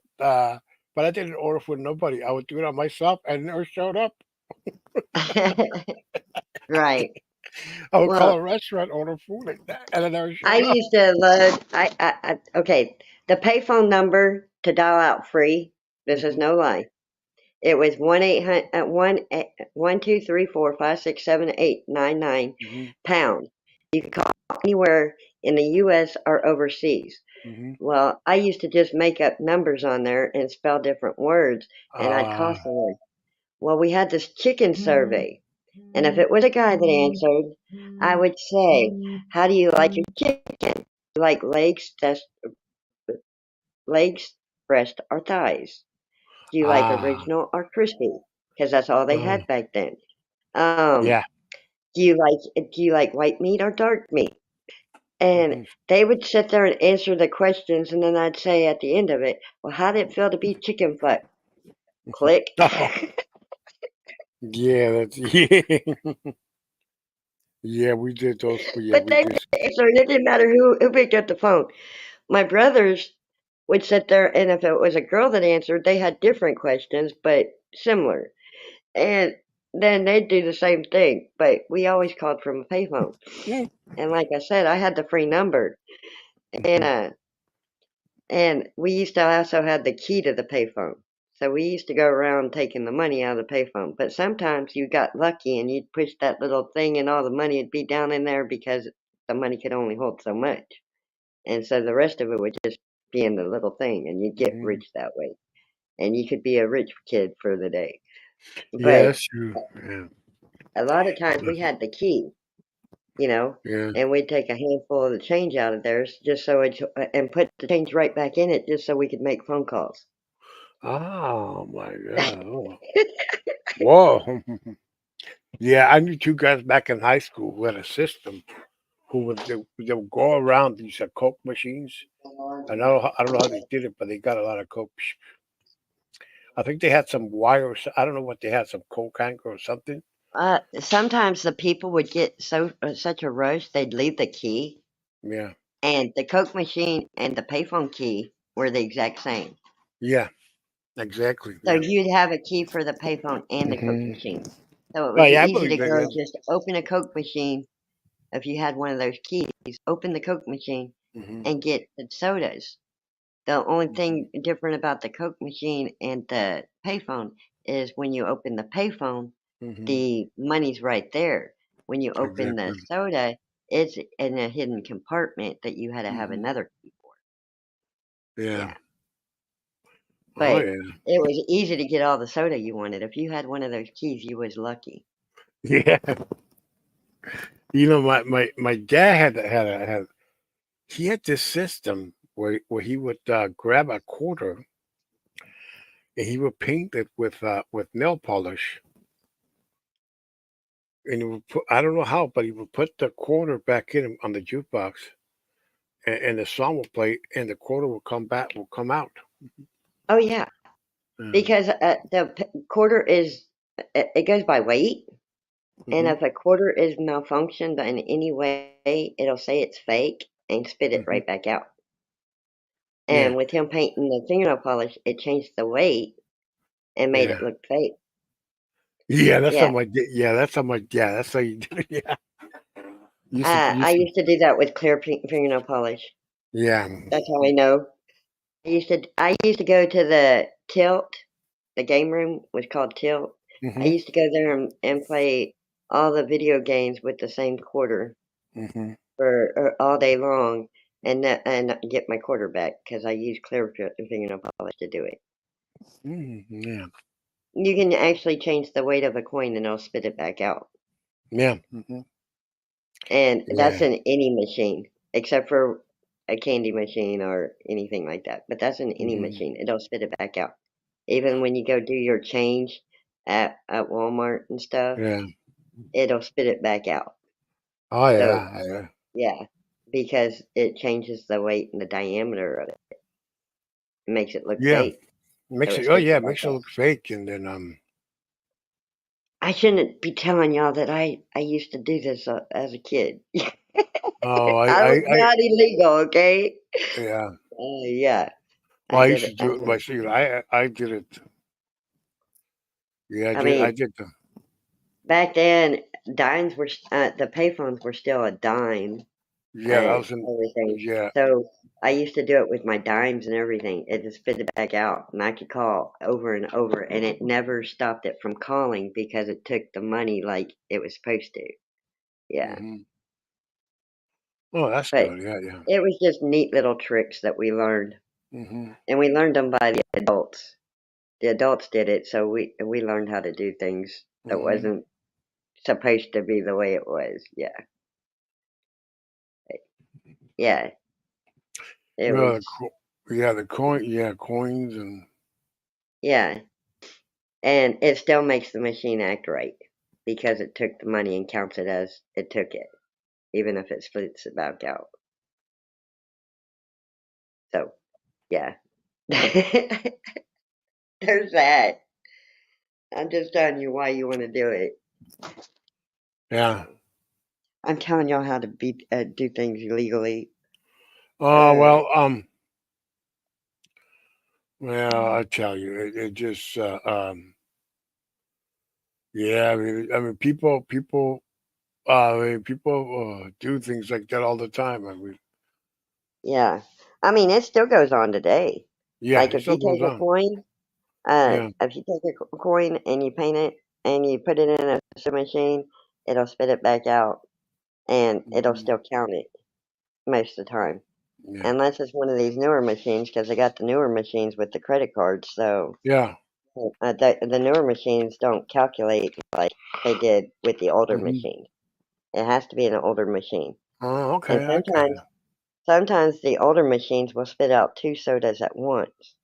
Speaker 1: I didn't order for nobody. I would do it on myself, and it never showed up.
Speaker 2: Right.
Speaker 1: I would call
Speaker 2: Well,
Speaker 1: a restaurant, order food like that, and it never
Speaker 2: I
Speaker 1: showed up.
Speaker 2: used to load. Okay. The payphone number to dial out free. This is
Speaker 1: Hmm.
Speaker 2: no lie. It was 1-800 1-2-3-4-5-6-7-8-9-9
Speaker 1: Hmm.
Speaker 2: pound. You could call anywhere in the U.S. or overseas.
Speaker 1: Hmm.
Speaker 2: Well, I used to just make up numbers on there and spell different words, and I'd call
Speaker 1: Uh,
Speaker 2: someone. Well, we had this chicken survey, and if it was a guy that answered, I would say, "How do you like your chicken? You like legs, breast, or thighs? Do you like
Speaker 1: ah,
Speaker 2: original or crispy? Because that's all they
Speaker 1: uh,
Speaker 2: had back then. Um,
Speaker 1: yeah.
Speaker 2: do you like white meat or dark meat?" And
Speaker 1: Hmm.
Speaker 2: they would sit there and answer the questions, and then I'd say at the end of it, "Well, how did it feel to be chicken foot?" Click.
Speaker 1: Oh, yeah, that's yeah, yeah. We did those. Yeah,
Speaker 2: But
Speaker 1: we
Speaker 2: they
Speaker 1: did.
Speaker 2: would answer, and it didn't matter who picked up the phone. My brothers would sit there, and if it was a girl that answered, they had different questions, but similar. And then they'd do the same thing, but we always called from a payphone. And like I said, I had the free number, and
Speaker 1: Mhm.
Speaker 2: we used to also have the key to the payphone. So we used to go around taking the money out of the payphone. But sometimes you got lucky and you'd push that little thing and all the money would be down in there because the money could only hold so much. And so the rest of it would just be in the little thing and you'd get
Speaker 1: Mhm.
Speaker 2: rich that way. And you could be a rich kid for the day.
Speaker 1: Yeah,
Speaker 2: But
Speaker 1: that's true. Yeah,
Speaker 2: a lot of times we had the key, you know,
Speaker 1: yeah.
Speaker 2: and we'd take a handful of the change out of theirs just so it and put the change right back in it just so we could make phone calls.
Speaker 1: Oh my God. Oh. Whoa. Yeah, I knew two guys back in high school who had a system who they would go around these Coke machines. I don't know how they did it, but they got a lot of Coke. I think they had some wires. I don't know what they had, some Coke anchor or something.
Speaker 2: Sometimes the people would get such a rush they'd leave the key,
Speaker 1: Yeah,
Speaker 2: and the Coke machine and the payphone key were the exact same.
Speaker 1: yeah, exactly.
Speaker 2: So
Speaker 1: Yeah.
Speaker 2: you'd have a key for the payphone and the Coke
Speaker 1: Hmm.
Speaker 2: machine. So it
Speaker 1: Oh
Speaker 2: was
Speaker 1: yeah, I
Speaker 2: easy
Speaker 1: believe
Speaker 2: to
Speaker 1: that.
Speaker 2: go
Speaker 1: Yeah.
Speaker 2: just open a Coke machine if you had one of those keys. Open the Coke machine
Speaker 1: Hmm.
Speaker 2: and get the sodas. The only
Speaker 1: Hmm.
Speaker 2: thing different about the Coke machine and the payphone is when you open the payphone,
Speaker 1: Mhm.
Speaker 2: the money's right there. When you open the
Speaker 1: Exactly.
Speaker 2: soda, it's in a hidden compartment that you had to have
Speaker 1: Mhm.
Speaker 2: another key for.
Speaker 1: Yeah.
Speaker 2: Yeah,
Speaker 1: Oh,
Speaker 2: but
Speaker 1: yeah.
Speaker 2: it was easy to get all the soda you wanted. If you had one of those keys, you was lucky.
Speaker 1: Yeah. You know, my dad had he had this system where he would grab a quarter and he would paint it with nail polish, and he would put, I don't know how, but he would put the quarter back in on the jukebox, and the song will play, and the quarter will come out.
Speaker 2: Oh yeah,
Speaker 1: Yeah.
Speaker 2: because quarter is it goes by weight, and
Speaker 1: Hmm.
Speaker 2: if a quarter is malfunctioned in any way, it'll say it's fake and spit it
Speaker 1: Hmm.
Speaker 2: right back out.
Speaker 1: Yeah.
Speaker 2: And with him painting the fingernail polish, it changed the weight and made
Speaker 1: Yeah.
Speaker 2: it look fake.
Speaker 1: Yeah. That's how
Speaker 2: Yeah.
Speaker 1: my yeah. That's how my yeah. That's how you did it. Yeah.
Speaker 2: I
Speaker 1: Used to
Speaker 2: used to do that with clear fingernail polish.
Speaker 1: yeah.
Speaker 2: That's how I know. I used to go to the Tilt. The game room was called Tilt. I
Speaker 1: Hmm.
Speaker 2: used to go there and play all the video games with the same quarter
Speaker 1: Hmm.
Speaker 2: for all day long, and get my quarter back because I used clear fingernail polish to do it.
Speaker 1: Yeah.
Speaker 2: You can actually change the weight of a coin and it'll spit it back out.
Speaker 1: Yeah. Hmm.
Speaker 2: And that's
Speaker 1: Yeah.
Speaker 2: in any machine, except for a candy machine or anything like that. But that's in any
Speaker 1: Hmm.
Speaker 2: machine. It'll spit it back out. Even when you go do your change at Walmart and stuff,
Speaker 1: Yeah.
Speaker 2: it'll spit it back out.
Speaker 1: Oh
Speaker 2: So
Speaker 1: yeah. Yeah.
Speaker 2: yeah, because it changes the weight and the diameter of it. It makes it look
Speaker 1: Yeah.
Speaker 2: fake, so
Speaker 1: Makes
Speaker 2: it
Speaker 1: it. Oh
Speaker 2: spits
Speaker 1: yeah.
Speaker 2: it back
Speaker 1: Makes it
Speaker 2: out.
Speaker 1: look fake, and then
Speaker 2: I shouldn't be telling y'all that I used to do this as a kid.
Speaker 1: Oh,
Speaker 2: I was not illegal, okay?
Speaker 1: yeah.
Speaker 2: Yeah,
Speaker 1: Well,
Speaker 2: I
Speaker 1: I
Speaker 2: did
Speaker 1: used to
Speaker 2: it.
Speaker 1: do it myself. I did it. Yeah,
Speaker 2: I mean,
Speaker 1: I did the.
Speaker 2: back then, dimes were the payphones were still a dime
Speaker 1: Yeah, that
Speaker 2: and
Speaker 1: was in.
Speaker 2: everything.
Speaker 1: Yeah.
Speaker 2: So I used to do it with my dimes and everything. It just spit it back out, and I could call over and over, and it never stopped it from calling because it took the money like it was supposed to. Yeah,
Speaker 1: Hmm. Oh, that's
Speaker 2: but
Speaker 1: good. Yeah, yeah.
Speaker 2: it was just neat little tricks that we learned,
Speaker 1: Hmm.
Speaker 2: and we learned them by the adults. The adults did it, so we learned how to do things that
Speaker 1: Hmm.
Speaker 2: wasn't supposed to be the way it was. Yeah, yeah, it
Speaker 1: Well,
Speaker 2: was.
Speaker 1: yeah, the coin. Yeah, coins and.
Speaker 2: Yeah, and it still makes the machine act right because it took the money and counts it as it took it, even if it splits it back out. So, yeah. There's that. I'm just telling you why you want to do it.
Speaker 1: Yeah.
Speaker 2: I'm telling y'all how to do things legally.
Speaker 1: Oh
Speaker 2: Uh,
Speaker 1: well. Well, I tell you, it just. Yeah. People do things like that all the time. I mean,
Speaker 2: yeah. I mean, it still goes on today.
Speaker 1: yeah,
Speaker 2: Like
Speaker 1: it
Speaker 2: if
Speaker 1: still
Speaker 2: you
Speaker 1: goes
Speaker 2: take a
Speaker 1: on.
Speaker 2: coin,
Speaker 1: Yeah.
Speaker 2: if you take a coin and you paint it and you put it in a machine, it'll spit it back out and it'll
Speaker 1: Hmm.
Speaker 2: still count it most of the time.
Speaker 1: Yeah.
Speaker 2: Unless it's one of these newer machines, because they got the newer machines with the credit cards. So
Speaker 1: Yeah.
Speaker 2: the newer machines don't calculate like they did with the older
Speaker 1: Hmm.
Speaker 2: machines. It has to be an older machine.
Speaker 1: Oh,
Speaker 2: And
Speaker 1: okay. I got it.
Speaker 2: sometimes the older machines will spit out two sodas at once,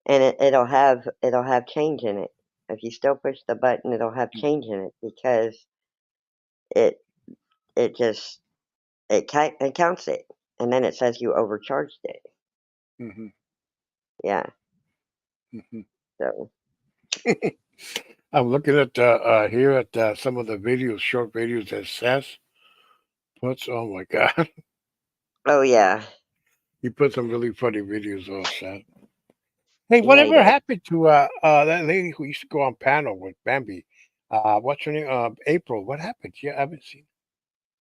Speaker 2: and it'll have change in it. If you still push the button, it'll have change in it because it it just it counts it, and then it says you overcharged it.
Speaker 1: Hmm.
Speaker 2: Yeah.
Speaker 1: Hmm.
Speaker 2: So
Speaker 1: I'm looking at here at some of the videos, short videos that Seth puts. Oh my God,
Speaker 2: oh yeah,
Speaker 1: he put some really funny videos. Oh, Seth. Hey,
Speaker 2: yeah he
Speaker 1: whatever
Speaker 2: does.
Speaker 1: happened to that lady who used to go on panel with Bambi? What's her name? April. What happened? Yeah, I haven't seen.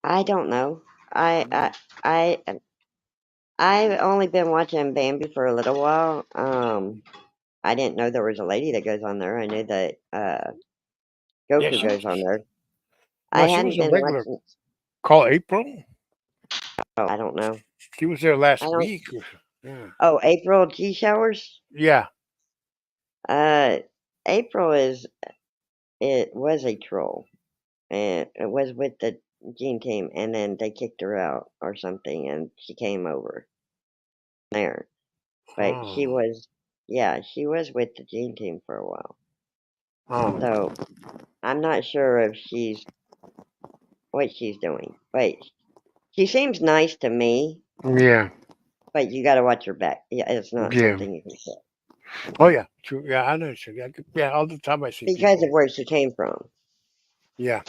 Speaker 2: I don't know. I
Speaker 1: Mm.
Speaker 2: I I've only been watching Bambi for a little while. I didn't know there was a lady that goes on there. I knew that
Speaker 1: Yeah,
Speaker 2: Goku
Speaker 1: she
Speaker 2: goes on
Speaker 1: was.
Speaker 2: there.
Speaker 1: No,
Speaker 2: I
Speaker 1: she
Speaker 2: hadn't
Speaker 1: was a
Speaker 2: been
Speaker 1: regular.
Speaker 2: watching.
Speaker 1: Call April.
Speaker 2: Oh, I don't know.
Speaker 1: She was there
Speaker 2: I
Speaker 1: last
Speaker 2: don't.
Speaker 1: week. Yeah.
Speaker 2: Oh, April G Showers.
Speaker 1: Yeah.
Speaker 2: April was a troll, and it was with the Gene team, and then they kicked her out or something, and she came over there. But she
Speaker 1: Oh.
Speaker 2: was, yeah, she was with the Gene team for a while.
Speaker 1: Oh.
Speaker 2: So I'm not sure if what she's doing, but she seems nice to me.
Speaker 1: Yeah.
Speaker 2: But you got to watch your back. Yeah, it's not
Speaker 1: Yeah.
Speaker 2: something you can say
Speaker 1: Oh yeah. True. Yeah, I know. Yeah, all the time I see
Speaker 2: because
Speaker 1: people.
Speaker 2: of where she came from.
Speaker 1: Yeah.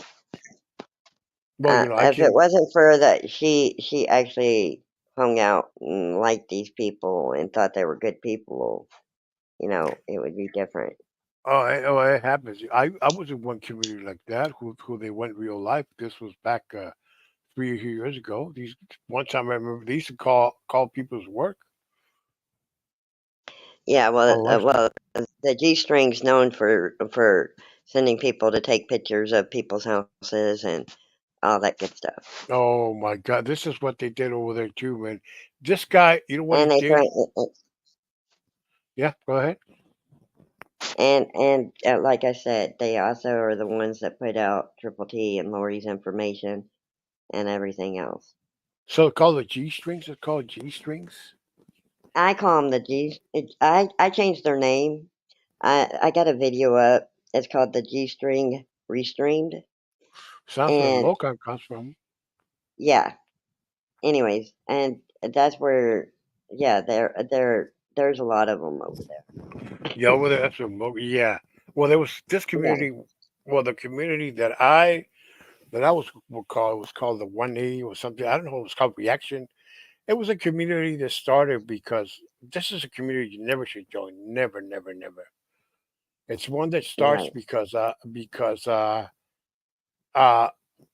Speaker 1: Well, I
Speaker 2: If it
Speaker 1: came.
Speaker 2: wasn't for that, she actually hung out and liked these people and thought they were good people. It would be different.
Speaker 1: It happens. I was in one community like that who they went real life. This was back 3 years ago. These one time I remember they used to call people's work
Speaker 2: Yeah,
Speaker 1: on life.
Speaker 2: the G string's known for sending people to take pictures of people's houses and all that good stuff.
Speaker 1: Oh my God, this is what they did over there too, man. This guy, you know what he
Speaker 2: And they
Speaker 1: did?
Speaker 2: try,
Speaker 1: Yeah, go ahead.
Speaker 2: and like I said, they also are the ones that put out Triple T and Lori's information and everything else.
Speaker 1: So called the G strings. It's called G strings.
Speaker 2: I call them the G's. I changed their name. I got a video up. It's called the G String Restreamed.
Speaker 1: Sounds where
Speaker 2: And
Speaker 1: Mocan comes from.
Speaker 2: yeah, anyways, and that's where, yeah, there's a lot of them over there.
Speaker 1: Yeah, over there. That's where Yeah. Well, there was this
Speaker 2: Yeah.
Speaker 1: community. Well, the community that I was called was called the 180 or something. I don't know. It was called Reaction. It was a community that started because this is a community you never should join. Never, never, never. It's one that starts
Speaker 2: Right.
Speaker 1: uh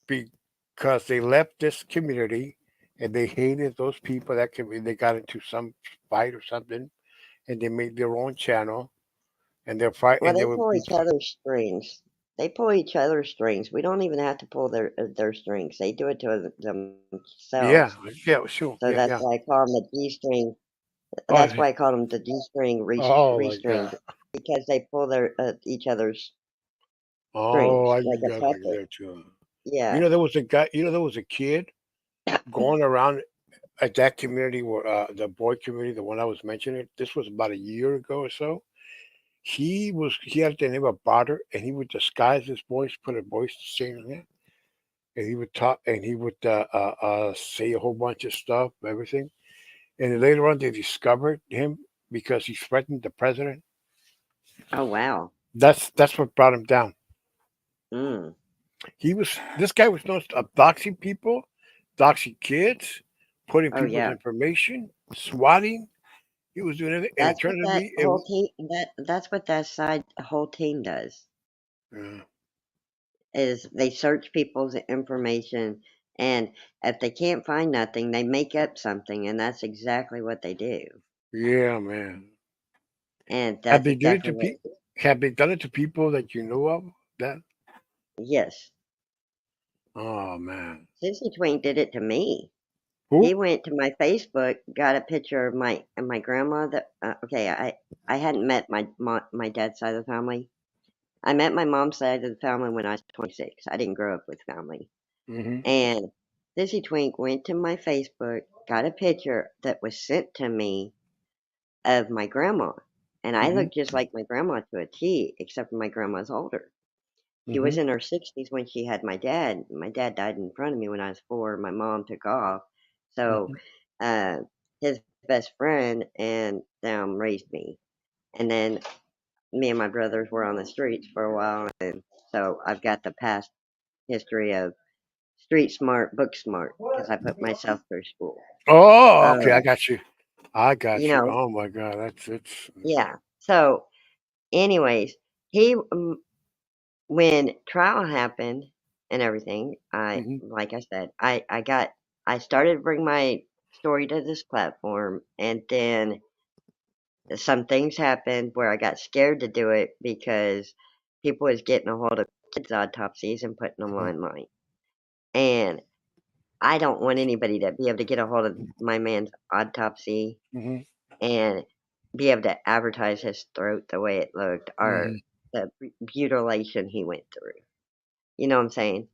Speaker 1: because they left this community and they hated those people that community. They got into some fight or something, and they made their own channel, and they're fight
Speaker 2: Well,
Speaker 1: and they
Speaker 2: they
Speaker 1: would
Speaker 2: pull
Speaker 1: be.
Speaker 2: each other's strings. They pull each other's strings. We don't even have to pull their strings. They do it to
Speaker 1: Yeah,
Speaker 2: themselves.
Speaker 1: yeah, sure,
Speaker 2: So
Speaker 1: yeah,
Speaker 2: that's
Speaker 1: yeah.
Speaker 2: why I call them the G string.
Speaker 1: Oh,
Speaker 2: That's why I call them the G string
Speaker 1: oh my
Speaker 2: restringed,
Speaker 1: God.
Speaker 2: because they pull their each other's
Speaker 1: Oh,
Speaker 2: strings
Speaker 1: I
Speaker 2: like a
Speaker 1: got like
Speaker 2: puppet.
Speaker 1: that too.
Speaker 2: Yeah.
Speaker 1: There was a guy. There was a kid going around at that community where the boy community, the one I was mentioning. This was about a year ago or so. He had the name of Barter, and he would disguise his voice, put a voice saying that, and he would talk, and he would say a whole bunch of stuff, everything. And then later on, they discovered him because he threatened the president.
Speaker 2: Oh wow.
Speaker 1: That's what brought him down.
Speaker 2: Mm.
Speaker 1: This guy was known to doxing people, doxing kids, putting
Speaker 2: Oh
Speaker 1: people's
Speaker 2: yeah.
Speaker 1: information, swatting. He was doing everything, and it
Speaker 2: That's what
Speaker 1: turned to
Speaker 2: that
Speaker 1: be
Speaker 2: whole team that's what that side whole team does.
Speaker 1: uh,
Speaker 2: Is they search people's information, and if they can't find nothing, they make up something, and that's exactly what they do.
Speaker 1: yeah, man.
Speaker 2: And
Speaker 1: Have
Speaker 2: that's
Speaker 1: they did it
Speaker 2: exactly
Speaker 1: to
Speaker 2: what.
Speaker 1: people? Have they done it to people that you know of? That
Speaker 2: Yes.
Speaker 1: oh man,
Speaker 2: Sissy Twink did it to me.
Speaker 1: who?
Speaker 2: He went to my Facebook, got a picture of my grandma. That okay, I hadn't met my dad's side of the family. I met my mom's side of the family when I was 26. I didn't grow up with family.
Speaker 1: Hmm.
Speaker 2: And Sissy Twink went to my Facebook, got a picture that was sent to me of my grandma, and I
Speaker 1: Hmm.
Speaker 2: looked just like my grandma to a T, except for my grandma's older. She was
Speaker 1: Hmm.
Speaker 2: in her 60s when she had my dad. My dad died in front of me when I was 4. My mom took off. So,
Speaker 1: Hmm.
Speaker 2: uh, his best friend and them raised me. And then me and my brothers were on the streets for a while. And so I've got the past history of street smart, book smart, because I put myself through school.
Speaker 1: Oh,
Speaker 2: Uh,
Speaker 1: okay, I got you. I
Speaker 2: you
Speaker 1: got you.
Speaker 2: know,
Speaker 1: Oh my God, that's it's.
Speaker 2: yeah. So, anyways, he when trial happened and everything,
Speaker 1: Hmm.
Speaker 2: like I said, I started to bring my story to this platform, and then some things happened where I got scared to do it because people was getting a hold of kids' autopsies and putting them
Speaker 1: Mhm.
Speaker 2: online. And I don't want anybody to be able to get a hold of my man's autopsy
Speaker 1: Mhm.
Speaker 2: and be able to advertise his throat the way it looked or
Speaker 1: Mhm.
Speaker 2: the mutilation he went through. You know what I'm saying?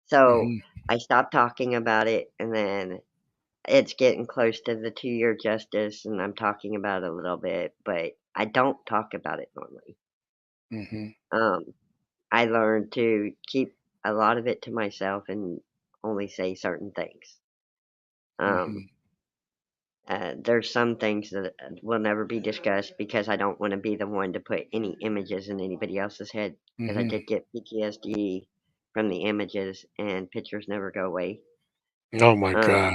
Speaker 2: So
Speaker 1: Mhm.
Speaker 2: I stopped talking about it, and then it's getting close to the 2-year justice, and I'm talking about it a little bit, but I don't talk about it normally.
Speaker 1: Mhm.
Speaker 2: Um, I learned to keep a lot of it to myself and only say certain things. Um,
Speaker 1: Mhm.
Speaker 2: there's some things that will never be discussed because I don't want to be the one to put any images in anybody else's head because I
Speaker 1: Mhm.
Speaker 2: did get PTSD from the images and pictures never go away.
Speaker 1: Oh my
Speaker 2: Um,
Speaker 1: God.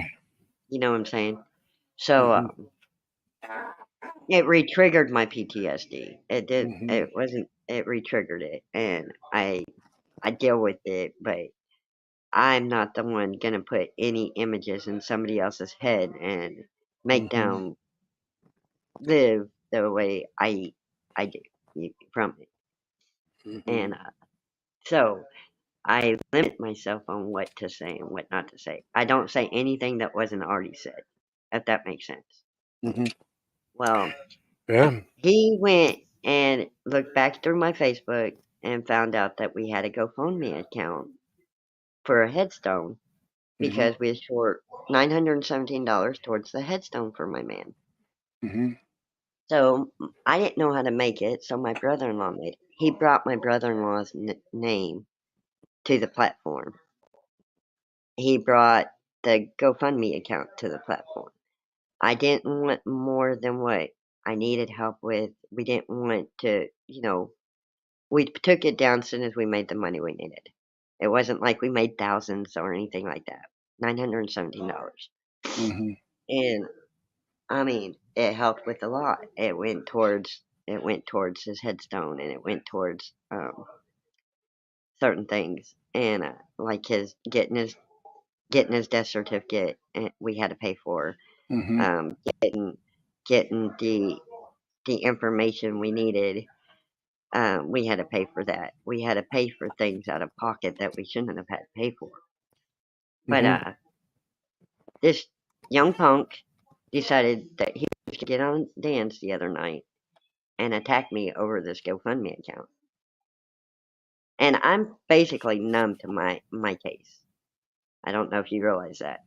Speaker 2: you know what I'm saying? So
Speaker 1: Mhm.
Speaker 2: it re-triggered my PTSD. It did.
Speaker 1: Mhm.
Speaker 2: It wasn't. It re-triggered it, and I deal with it, but I'm not the one gonna put any images in somebody else's head and make
Speaker 1: Mhm.
Speaker 2: them live the way I do from it.
Speaker 1: Mhm.
Speaker 2: And so I limit myself on what to say and what not to say. I don't say anything that wasn't already said, if that makes sense.
Speaker 1: Mhm.
Speaker 2: Well,
Speaker 1: Yeah.
Speaker 2: he went and looked back through my Facebook and found out that we had a GoFundMe account for a headstone
Speaker 1: Mhm.
Speaker 2: because we had short $917 towards the headstone for my man.
Speaker 1: Mhm.
Speaker 2: So I didn't know how to make it, so my brother-in-law made it. He brought my brother-in-law's name to the platform. He brought the GoFundMe account to the platform. I didn't want more than what I needed help with. We didn't want to, we took it down as soon as we made the money we needed. It wasn't like we made thousands or anything like that. $917.
Speaker 1: Mhm.
Speaker 2: And I mean, it helped with a lot. It went towards his headstone and it went towards certain things and like his getting his death certificate we had to pay for
Speaker 1: Mhm.
Speaker 2: um getting getting the information we needed. We had to pay for that. We had to pay for things out of pocket that we shouldn't have had to pay for. But
Speaker 1: Mhm.
Speaker 2: this young punk decided that he was gonna get on dance the other night and attack me over this GoFundMe account. And I'm basically numb to my case. I don't know if you realize that.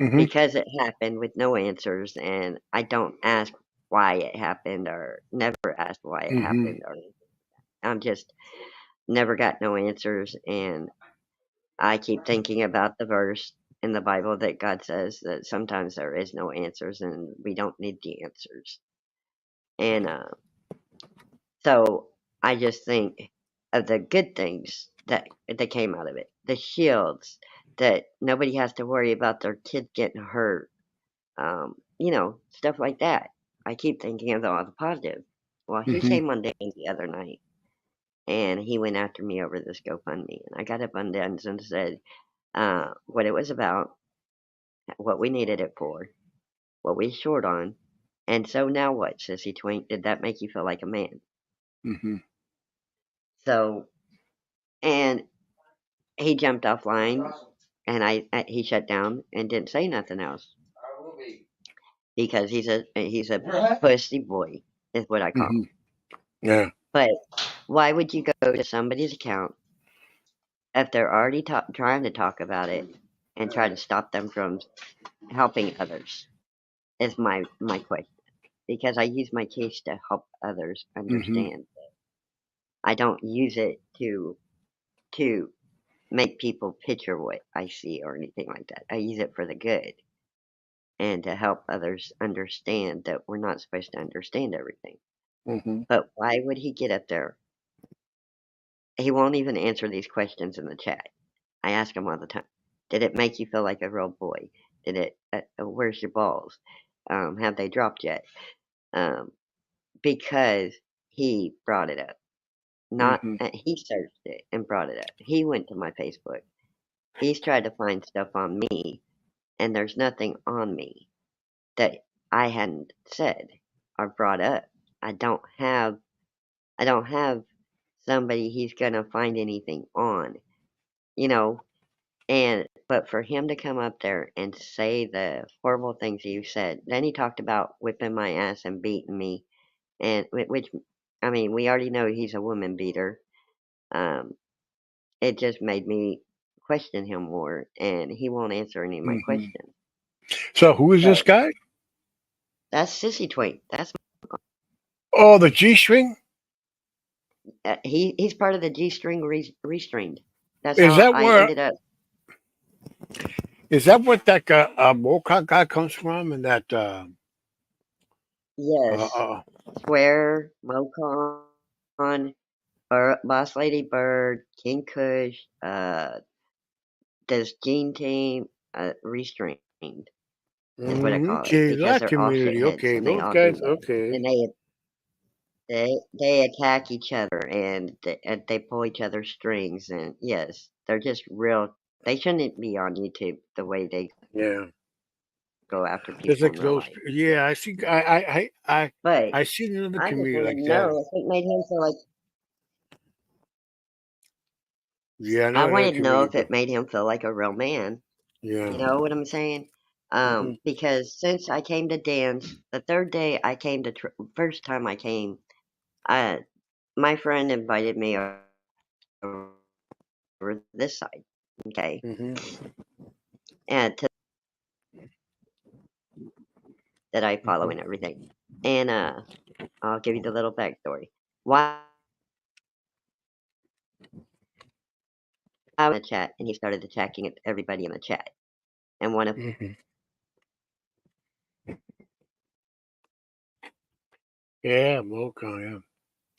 Speaker 1: Mhm.
Speaker 2: Because it happened with no answers, and I don't ask why it happened or never asked why it
Speaker 1: Mhm.
Speaker 2: happened or I'm just never got no answers, and I keep thinking about the verse in the Bible that God says that sometimes there is no answers and we don't need the answers. And so I just think of the good things that came out of it. The shields that nobody has to worry about their kids getting hurt. Stuff like that. I keep thinking of all the positive. Well, he
Speaker 1: Mhm.
Speaker 2: came on Dan's the other night and he went after me over this GoFundMe. And I got up on Dan's and said what it was about, what we needed it for, what we short on. And so now what, Sissy Twink? Did that make you feel like a man?
Speaker 1: Mhm.
Speaker 2: So, and he jumped offline and he shut down and didn't say nothing else because he's a pussy boy, is what I call
Speaker 1: Mhm.
Speaker 2: him.
Speaker 1: Yeah.
Speaker 2: But why would you go to somebody's account if they're already trying to talk about it and try to stop them from helping others? Is my question because I use my case to help others
Speaker 1: Mhm.
Speaker 2: understand. I don't use it to make people picture what I see or anything like that. I use it for the good and to help others understand that we're not supposed to understand everything.
Speaker 1: Mhm.
Speaker 2: But why would he get up there? He won't even answer these questions in the chat. I ask him all the time. Did it make you feel like a real boy? Did it? Where's your balls? Have they dropped yet? Um, because he brought it up. Not
Speaker 1: Mhm.
Speaker 2: he searched it and brought it up. He went to my Facebook. He's tried to find stuff on me, and there's nothing on me that I hadn't said or brought up. I don't have I don't have somebody he's gonna find anything on, you know. And but for him to come up there and say the horrible things you said, then he talked about whipping my ass and beating me, and which, I mean, we already know he's a woman beater. Um, it just made me question him more, and he won't answer any of my
Speaker 1: Hmm.
Speaker 2: questions.
Speaker 1: So who is this
Speaker 2: But
Speaker 1: guy?
Speaker 2: that's Sissy Twink. That's
Speaker 1: Oh, the G string.
Speaker 2: he's part of the G string restrained. That's
Speaker 1: Is
Speaker 2: how
Speaker 1: that
Speaker 2: I
Speaker 1: where?
Speaker 2: ended up.
Speaker 1: Is that what that guy, Mocha guy comes from? And that uh,
Speaker 2: Yes,
Speaker 1: uh,
Speaker 2: Swear, Mocon, Boss Lady Bird, King Kush, this Gene Team, restrained is what I call it
Speaker 1: okay,
Speaker 2: because
Speaker 1: that
Speaker 2: they're all
Speaker 1: community.
Speaker 2: shitheads
Speaker 1: Okay,
Speaker 2: and they
Speaker 1: those
Speaker 2: all do
Speaker 1: guys.
Speaker 2: that.
Speaker 1: Okay.
Speaker 2: And they attack each other and they pull each other's strings and yes, they're just real. They shouldn't be on YouTube the way they
Speaker 1: Yeah.
Speaker 2: go after
Speaker 1: There's
Speaker 2: people in
Speaker 1: like
Speaker 2: real
Speaker 1: those.
Speaker 2: life.
Speaker 1: Yeah, I see.
Speaker 2: But
Speaker 1: I see another
Speaker 2: I just
Speaker 1: community
Speaker 2: wanted
Speaker 1: like
Speaker 2: to
Speaker 1: that.
Speaker 2: know if it made him feel like
Speaker 1: Yeah, I
Speaker 2: I
Speaker 1: know another
Speaker 2: wanted to know
Speaker 1: community.
Speaker 2: if it made him feel like a real man.
Speaker 1: Yeah.
Speaker 2: You know what I'm saying?
Speaker 1: Hmm.
Speaker 2: Because since I came to dance, the third day I came to, first time I came, uh, my friend invited me over this side, okay,
Speaker 1: Hmm.
Speaker 2: and to that I follow
Speaker 1: Hmm.
Speaker 2: and everything. And I'll give you the little backstory. Why I was in the chat, and he started attacking everybody in the chat, and one of
Speaker 1: Hmm. Yeah, Mocha. Yeah.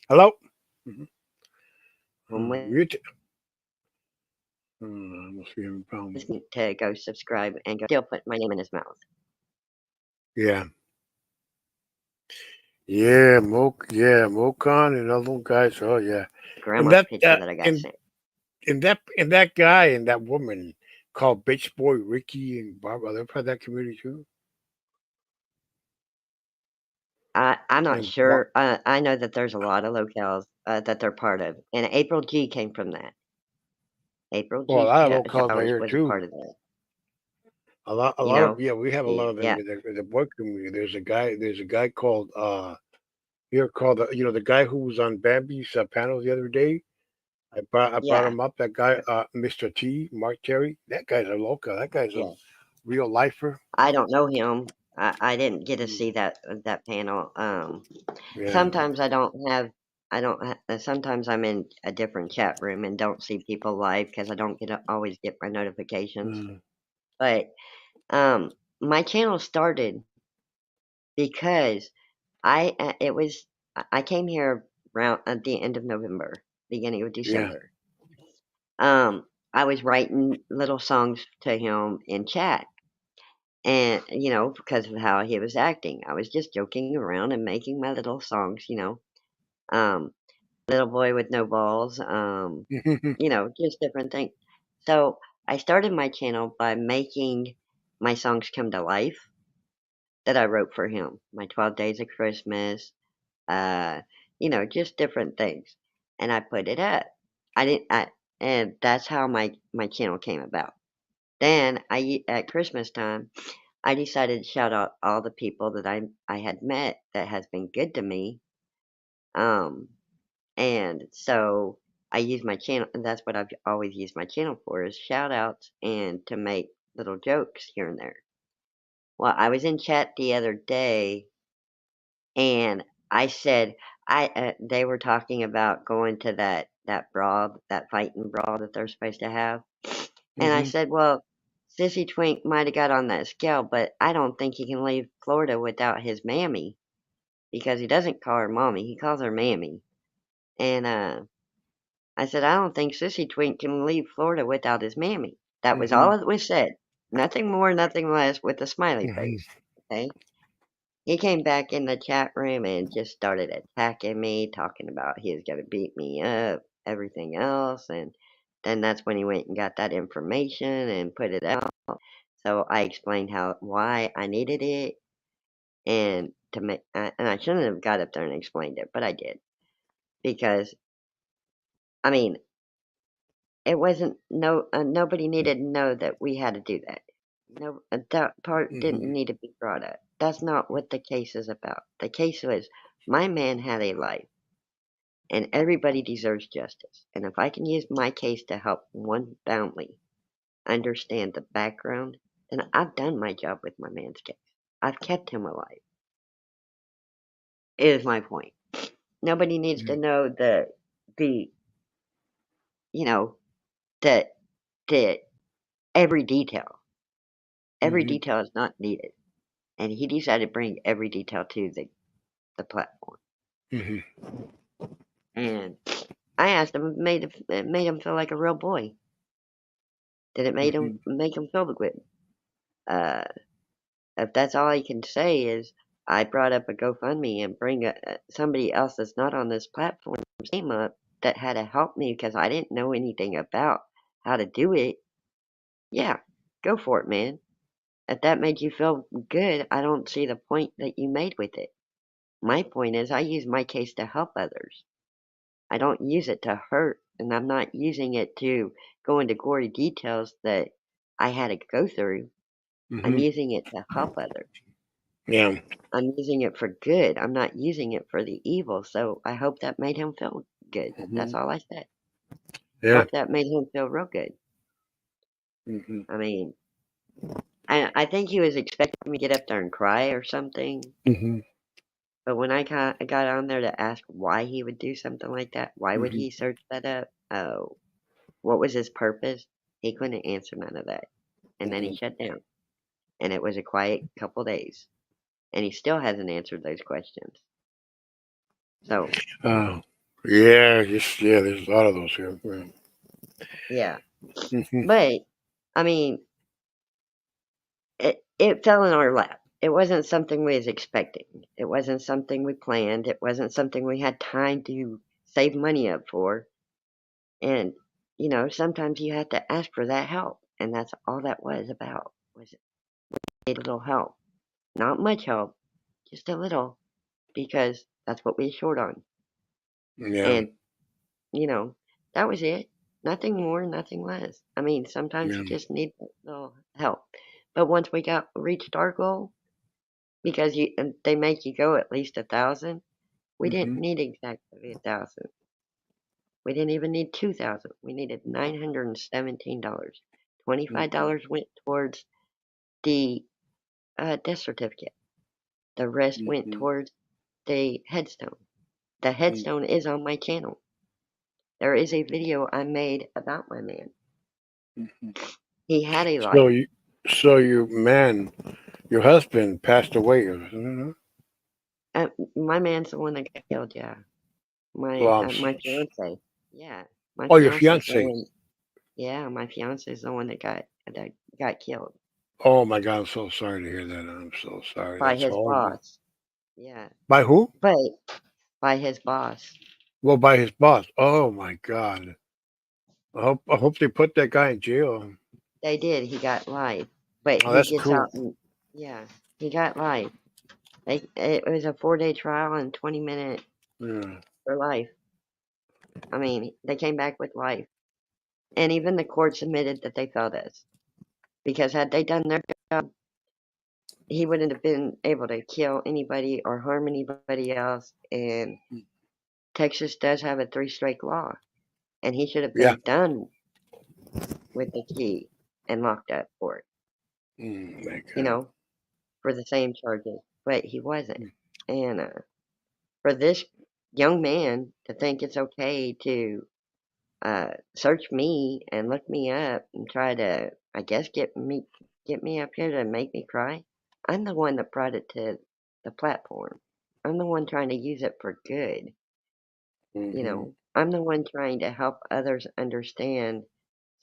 Speaker 1: Hello. Hmm.
Speaker 2: them was
Speaker 1: I must be having a problem.
Speaker 2: to go subscribe and go, still put my name in his mouth.
Speaker 1: Yeah. Yeah, Mokan and other guys. Oh yeah, and
Speaker 2: Grandma's
Speaker 1: that
Speaker 2: picture that I got sent.
Speaker 1: and that guy and that woman called Bitch Boy Ricky and Barbara. They're part of that community too.
Speaker 2: I'm not
Speaker 1: And Bar-
Speaker 2: sure. I know that there's a lot of locales that they're part of, and April G came from that. April
Speaker 1: well, a
Speaker 2: G
Speaker 1: lot of locals right
Speaker 2: Showers
Speaker 1: here
Speaker 2: was a
Speaker 1: too.
Speaker 2: part of that.
Speaker 1: A
Speaker 2: You
Speaker 1: lot of
Speaker 2: know,
Speaker 1: yeah, we have a lot of them
Speaker 2: yeah,
Speaker 1: in the boy community. There's a guy called here called the guy who was on Bambi's panel the other day. I brought
Speaker 2: yeah,
Speaker 1: him up. That guy, Mr. T, Mark Terry. That guy's a local. That guy's a
Speaker 2: yeah.
Speaker 1: real lifer.
Speaker 2: I don't know him. I didn't get to
Speaker 1: Mm.
Speaker 2: see that panel.
Speaker 1: Yeah.
Speaker 2: Sometimes I don't. Sometimes I'm in a different chat room and don't see people live because I don't get to always get my notifications.
Speaker 1: Mm.
Speaker 2: But um, my channel started because it was I came here around at the end of November, beginning of
Speaker 1: Yeah.
Speaker 2: December. I was writing little songs to him in chat, and because of how he was acting, I was just joking around and making my little songs. Um, little boy with no balls. Just different things. So I started my channel by making my songs come to life that I wrote for him. My 12 Days of Christmas, uh, just different things. And I put it up. I didn't, I, and that's how my channel came about. Then at Christmas time, I decided to shout out all the people that I had met that has been good to me. Um, and so I use my channel, and that's what I've always used my channel for is shout outs and to make little jokes here and there. Well, I was in chat the other day and I said they were talking about going to that brawl, that fighting brawl that they're supposed to have, and I
Speaker 1: Hmm.
Speaker 2: said, well, Sissy Twink might have got on that scale, but I don't think he can leave Florida without his mammy because he doesn't call her mommy, he calls her mammy, and I said I don't think Sissy Twink can leave Florida without his mammy. That was
Speaker 1: Hmm.
Speaker 2: all that was said, nothing more, nothing less, with a smiley
Speaker 1: Hmm.
Speaker 2: face. Okay. He came back in the chat room and just started attacking me, talking about he was gonna beat me up, everything else, and then that's when he went and got that information and put it out. So I explained why I needed it, and and I shouldn't have got up there and explained it, but I did because I mean, it wasn't nobody needed to know that we had to do that. No, that part didn't
Speaker 1: Mm-hmm.
Speaker 2: need to be brought up. That's not what the case is about. The case was my man had a life, and everybody deserves justice. And if I can use my case to help one family understand the background, then I've done my job with my man's case. I've kept him alive. Is my point. Nobody needs to know the you know the the every detail. Every
Speaker 1: Mm-hmm.
Speaker 2: detail is not needed, and he decided to bring every detail to the platform.
Speaker 1: Mm-hmm.
Speaker 2: And I asked him, it made him feel like a real boy. Did it
Speaker 1: Mm-hmm.
Speaker 2: make him feel good? Uh, if that's all I can say is I brought up a GoFundMe and bring somebody else that's not on this platform name up that had to help me because I didn't know anything about how to do it. Yeah, go for it, man. If that made you feel good, I don't see the point that you made with it. My point is I use my case to help others. I don't use it to hurt, and I'm not using it to go into gory details that I had to go through. I'm
Speaker 1: Mm-hmm.
Speaker 2: using it to help others.
Speaker 1: Yeah.
Speaker 2: I'm using it for good. I'm not using it for the evil. So I hope that made him feel good.
Speaker 1: Mm-hmm.
Speaker 2: That's all I said.
Speaker 1: Yeah.
Speaker 2: Hope that made him feel real good.
Speaker 1: Mm-hmm.
Speaker 2: I mean, I think he was expecting me to get up there and cry or something.
Speaker 1: Mm-hmm.
Speaker 2: But when got on there to ask why he would do something like that, why would
Speaker 1: Mm-hmm.
Speaker 2: he search that up? Oh, what was his purpose? He couldn't answer none of that. And then he
Speaker 1: Mm-hmm.
Speaker 2: shut down. And it was a quiet couple days. And he still hasn't answered those questions. So,
Speaker 1: Oh. Yeah. Just yeah. There's a lot of those here. Yeah.
Speaker 2: yeah.
Speaker 1: Mm-hmm.
Speaker 2: But, I mean, it fell in our lap. It wasn't something we was expecting. It wasn't something we planned. It wasn't something we had time to save money up for. And, sometimes you have to ask for that help. And that's all that was about, was a little help. Not much help, just a little, because that's what we were short on.
Speaker 1: Yeah.
Speaker 2: And, you know, that was it. Nothing more, nothing less. I mean, sometimes
Speaker 1: Yeah.
Speaker 2: you just need a little help. But once we reached our goal, because they make you go at least 1,000, we didn't
Speaker 1: Mm-hmm.
Speaker 2: need exactly 1,000. We didn't even need 2,000. We needed $917.
Speaker 1: Mm-hmm.
Speaker 2: $25 went towards the death certificate. The rest went
Speaker 1: Mm-hmm.
Speaker 2: towards the headstone. The headstone is on my channel. There is a video I made about my man.
Speaker 1: Mm-hmm.
Speaker 2: He had a
Speaker 1: So
Speaker 2: life.
Speaker 1: you, so your man, your husband passed away. Isn't it?
Speaker 2: My man's the one that got killed. Yeah,
Speaker 1: Well,
Speaker 2: my fiance. Yeah, my
Speaker 1: oh, your
Speaker 2: fiance's the
Speaker 1: fiance.
Speaker 2: one. Yeah, my fiance's the one that got killed
Speaker 1: Oh my God, I'm so sorry to hear that. I'm so sorry.
Speaker 2: by
Speaker 1: That's
Speaker 2: his
Speaker 1: horrible.
Speaker 2: boss. Yeah,
Speaker 1: By who?
Speaker 2: but by his boss.
Speaker 1: Well, by his boss. Oh my God. I hope they put that guy in jail.
Speaker 2: They did. He got life, but
Speaker 1: Oh,
Speaker 2: he
Speaker 1: that's
Speaker 2: gets
Speaker 1: cruel.
Speaker 2: out and yeah, he got life. It was a 4-day trial and 20-minute
Speaker 1: Yeah.
Speaker 2: for life. I mean, they came back with life, and even the courts admitted that they failed us because had they done their job, he wouldn't have been able to kill anybody or harm anybody else. And Texas does have a 3-strike law, and he should have
Speaker 1: Yeah.
Speaker 2: been done with the key and locked up for it,
Speaker 1: My
Speaker 2: you
Speaker 1: God.
Speaker 2: know, for the same charges. But he wasn't. And for this young man to think it's okay to search me and look me up and try to, I guess, get me up here to make me cry. I'm the one that brought it to the platform. I'm the one trying to use it for good.
Speaker 1: Mm-hmm.
Speaker 2: I'm the one trying to help others understand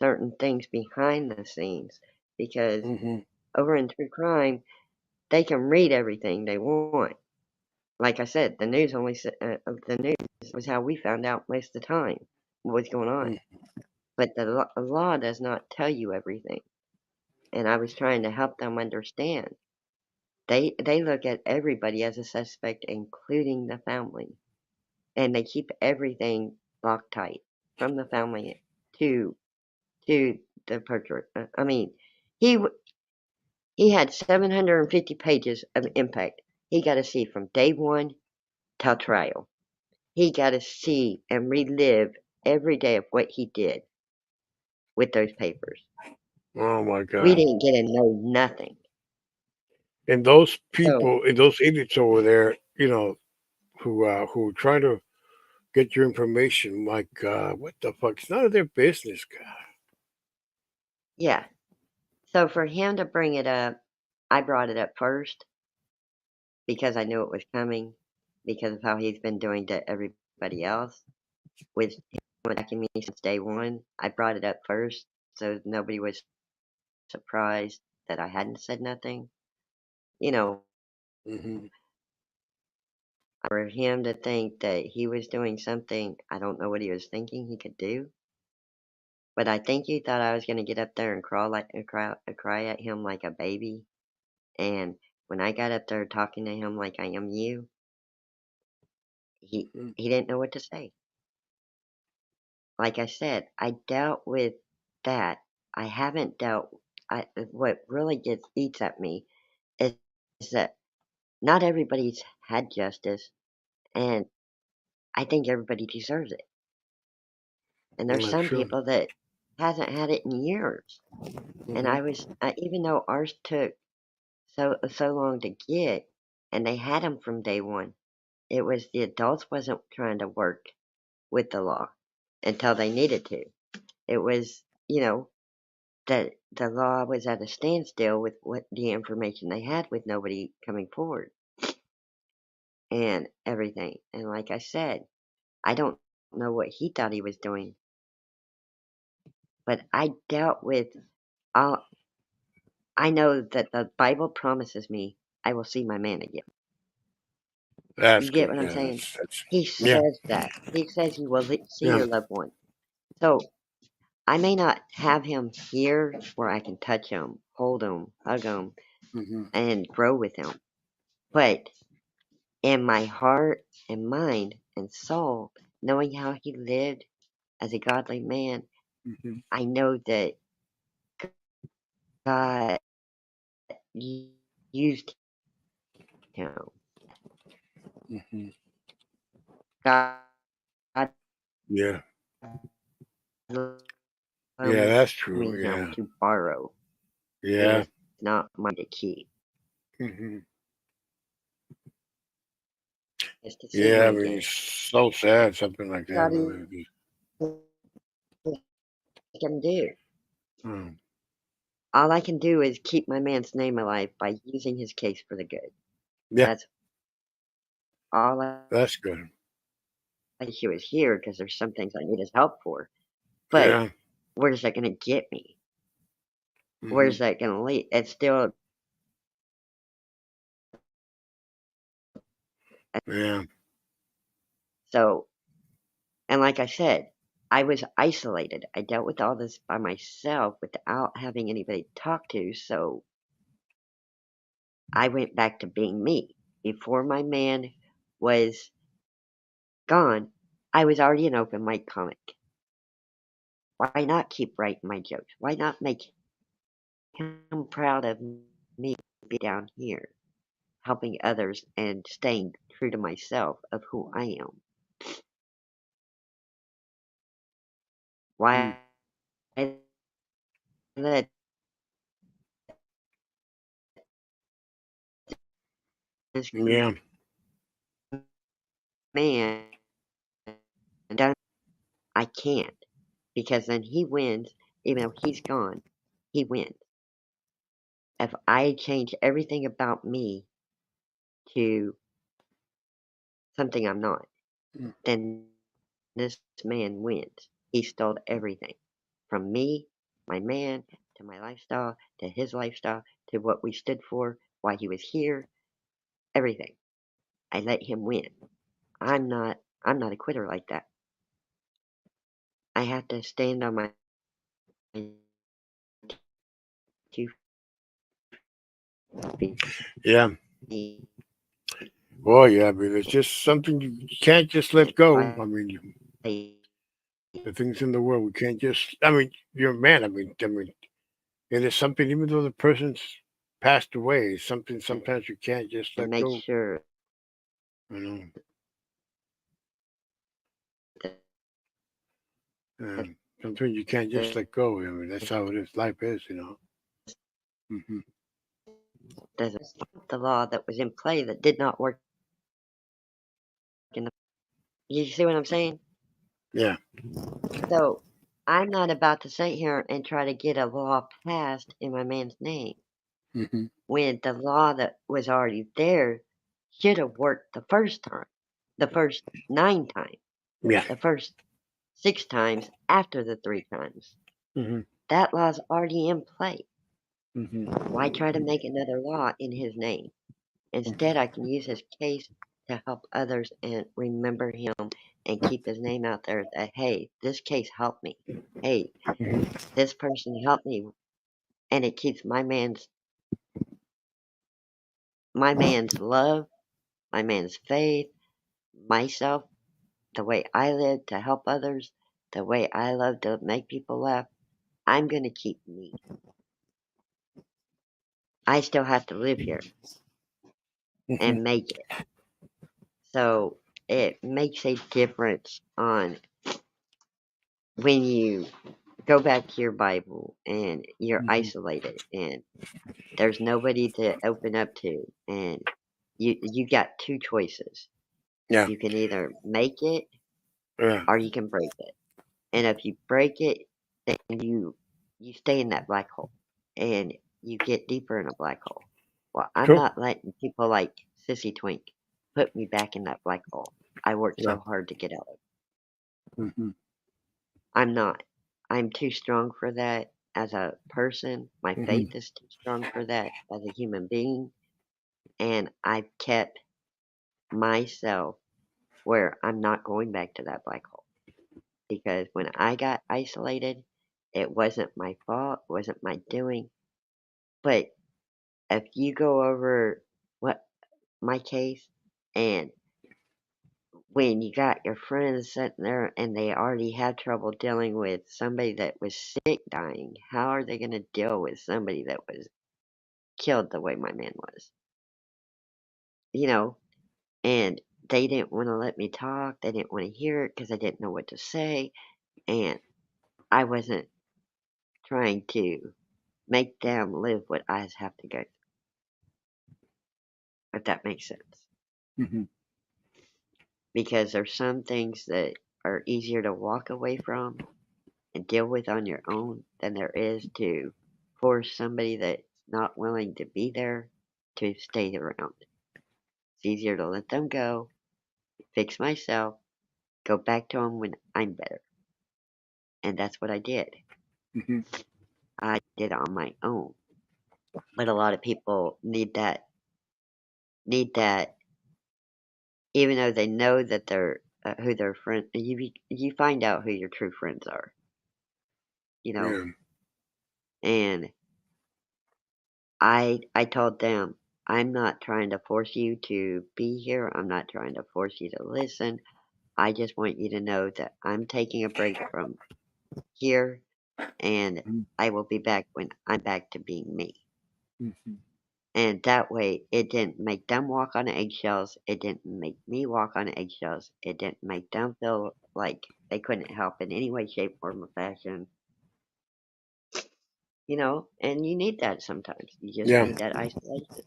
Speaker 2: certain things behind the scenes because
Speaker 1: Mm-hmm.
Speaker 2: over in true crime, they can read everything they want. Like I said, the news was how we found out most of the time what was going on. But the law does not tell you everything. And I was trying to help them understand. They look at everybody as a suspect, including the family, and they keep everything locked tight. from the family to the perjury. I mean, he had 750 pages of impact. He got to see from day one till trial. He got to see and relive every day of what he did with those papers.
Speaker 1: Oh my
Speaker 2: We
Speaker 1: God.
Speaker 2: didn't get to know nothing.
Speaker 1: And those
Speaker 2: So
Speaker 1: people, and those idiots over there, who try to get your information, my God, what the fuck? It's none of their business, God.
Speaker 2: yeah. So for him to bring it up, I brought it up first because I knew it was coming, because of how he's been doing to everybody else with him attacking me since day one. I brought it up first so nobody was surprised that I hadn't said nothing. You know,
Speaker 1: Hmm.
Speaker 2: for him to think that he was doing something, I don't know what he was thinking he could do. But I think he thought I was gonna get up there and cry at him like a baby. And when I got up there talking to him like I am you, he didn't know what to say. Like I said, I dealt with that. I haven't dealt. What really eats at me is, is that not everybody's had justice, and I think everybody deserves it. And there's
Speaker 1: That's
Speaker 2: some
Speaker 1: true.
Speaker 2: people that hasn't had it in years. And even though ours took so long to get, and they had them from day one, it was the adults wasn't trying to work with the law until they needed to. It was, that the law was at a standstill with what the information they had with nobody coming forward and everything. And like I said, I don't know what he thought he was doing, but I dealt with all. I know that the Bible promises me I will see my man again.
Speaker 1: That's
Speaker 2: You get
Speaker 1: good.
Speaker 2: what I'm
Speaker 1: Yeah,
Speaker 2: saying?
Speaker 1: that's
Speaker 2: He
Speaker 1: yeah,
Speaker 2: says that. He says you will see
Speaker 1: yeah.
Speaker 2: your loved one. So I may not have him here where I can touch him, hold him, hug him,
Speaker 1: Hmm.
Speaker 2: and grow with him. But in my heart and mind and soul, knowing how he lived as a godly man,
Speaker 1: Hmm.
Speaker 2: I know that God used him.
Speaker 1: Hmm.
Speaker 2: God
Speaker 1: Yeah,
Speaker 2: allowed
Speaker 1: yeah, that's
Speaker 2: me
Speaker 1: true.
Speaker 2: him
Speaker 1: Yeah,
Speaker 2: to borrow. It
Speaker 1: yeah.
Speaker 2: was not mine to keep.
Speaker 1: Hmm.
Speaker 2: It's to see him
Speaker 1: Yeah, I mean,
Speaker 2: again.
Speaker 1: it's so sad, something like that.
Speaker 2: God
Speaker 1: I mean,
Speaker 2: can do.
Speaker 1: mm,
Speaker 2: All I can do is keep my man's name alive by using his case for the good.
Speaker 1: yeah,
Speaker 2: That's all I
Speaker 1: that's good.
Speaker 2: he was here because there's some things I need his help for. But
Speaker 1: Yeah.
Speaker 2: where's that going to get me?
Speaker 1: Hmm.
Speaker 2: Where's that going to lead? It's still
Speaker 1: Yeah.
Speaker 2: so. And like I said, I was isolated. I dealt with all this by myself without having anybody to talk to. So I went back to being me. Before my man was gone, I was already an open mic comic. Why not keep writing my jokes? Why not make him proud of me be down here, helping others and staying true to myself of who I am?
Speaker 1: Mm.
Speaker 2: Why let this
Speaker 1: Yeah.
Speaker 2: man down? I can't, because then he wins, even though he's gone, he wins. If I change everything about me to something I'm not,
Speaker 1: Mm.
Speaker 2: then this man wins. He stole everything from me, my man, to my lifestyle, to his lifestyle, to what we stood for, why he was here, everything. I let him win. I'm not a quitter like that. I have to stand on my 2 feet.
Speaker 1: Yeah. Boy, yeah. I mean, it's just something you can't just let go. I mean, the things in the world. We can't just. I mean, you're a man. I mean, it is something. Even though the person's passed away, it's something. Sometimes you can't just let
Speaker 2: make
Speaker 1: go.
Speaker 2: sure
Speaker 1: You know.
Speaker 2: that
Speaker 1: And sometimes you can't just let go. I mean, that's how it is. Life is. You know. Hmm.
Speaker 2: the law that was in play that did not work in the. You see what I'm saying?
Speaker 1: Yeah.
Speaker 2: So I'm not about to sit here and try to get a law passed in my man's name
Speaker 1: Hmm.
Speaker 2: when the law that was already there should have worked the first time, the first 9 times,
Speaker 1: Yeah.
Speaker 2: the first 6 times after the 3 times.
Speaker 1: Hmm.
Speaker 2: That law's already in play.
Speaker 1: Hmm.
Speaker 2: Why try to make another law in his name? Instead, I can use his case to help others and remember him and keep his name out there that, hey, this case helped me. Hey, this person helped me. And it keeps my man's love, my man's faith, myself, the way I live to help others, the way I love to make people laugh. I'm going to keep me. I still have to live here and make it. So it makes a difference on when you go back to your Bible and you're isolated and there's nobody to open up to, and you got 2 choices.
Speaker 1: Yeah.
Speaker 2: You can either make it
Speaker 1: Yeah.
Speaker 2: or you can break it. And if you break it, then you stay in that black hole and you get deeper in a black hole. Well, I'm
Speaker 1: True.
Speaker 2: not letting people like Sissy Twink put me back in that black hole. I worked
Speaker 1: Yeah.
Speaker 2: so hard to get out of it.
Speaker 1: Hmm.
Speaker 2: I'm not. I'm too strong for that as a person. My
Speaker 1: Hmm.
Speaker 2: faith is too strong for that as a human being. And I've kept myself where I'm not going back to that black hole. Because when I got isolated, it wasn't my fault, it wasn't my doing. But if you go over what my case, and when you got your friends sitting there and they already had trouble dealing with somebody that was sick dying, how are they going to deal with somebody that was killed the way my man was? You know, and they didn't want to let me talk, they didn't want to hear it because I didn't know what to say, and I wasn't trying to make them live what I have to go through, if that makes sense.
Speaker 1: Hmm.
Speaker 2: Because there's some things that are easier to walk away from and deal with on your own than there is to force somebody that's not willing to be there to stay around. It's easier to let them go, fix myself, go back to them when I'm better. And that's what I did.
Speaker 1: Hmm.
Speaker 2: I did it on my own. But a lot of people need that, even though they know that they're who their friend. You find out who your true friends are, you know.
Speaker 1: Yeah.
Speaker 2: And I told them, I'm not trying to force you to be here. I'm not trying to force you to listen. I just want you to know that I'm taking a break from here, and I will be back when I'm back to being me.
Speaker 1: Hmm.
Speaker 2: And that way, it didn't make them walk on eggshells. It didn't make me walk on eggshells. It didn't make them feel like they couldn't help in any way, shape, form, or fashion. You know, and you need that sometimes. You just
Speaker 1: Yeah.
Speaker 2: need that isolation.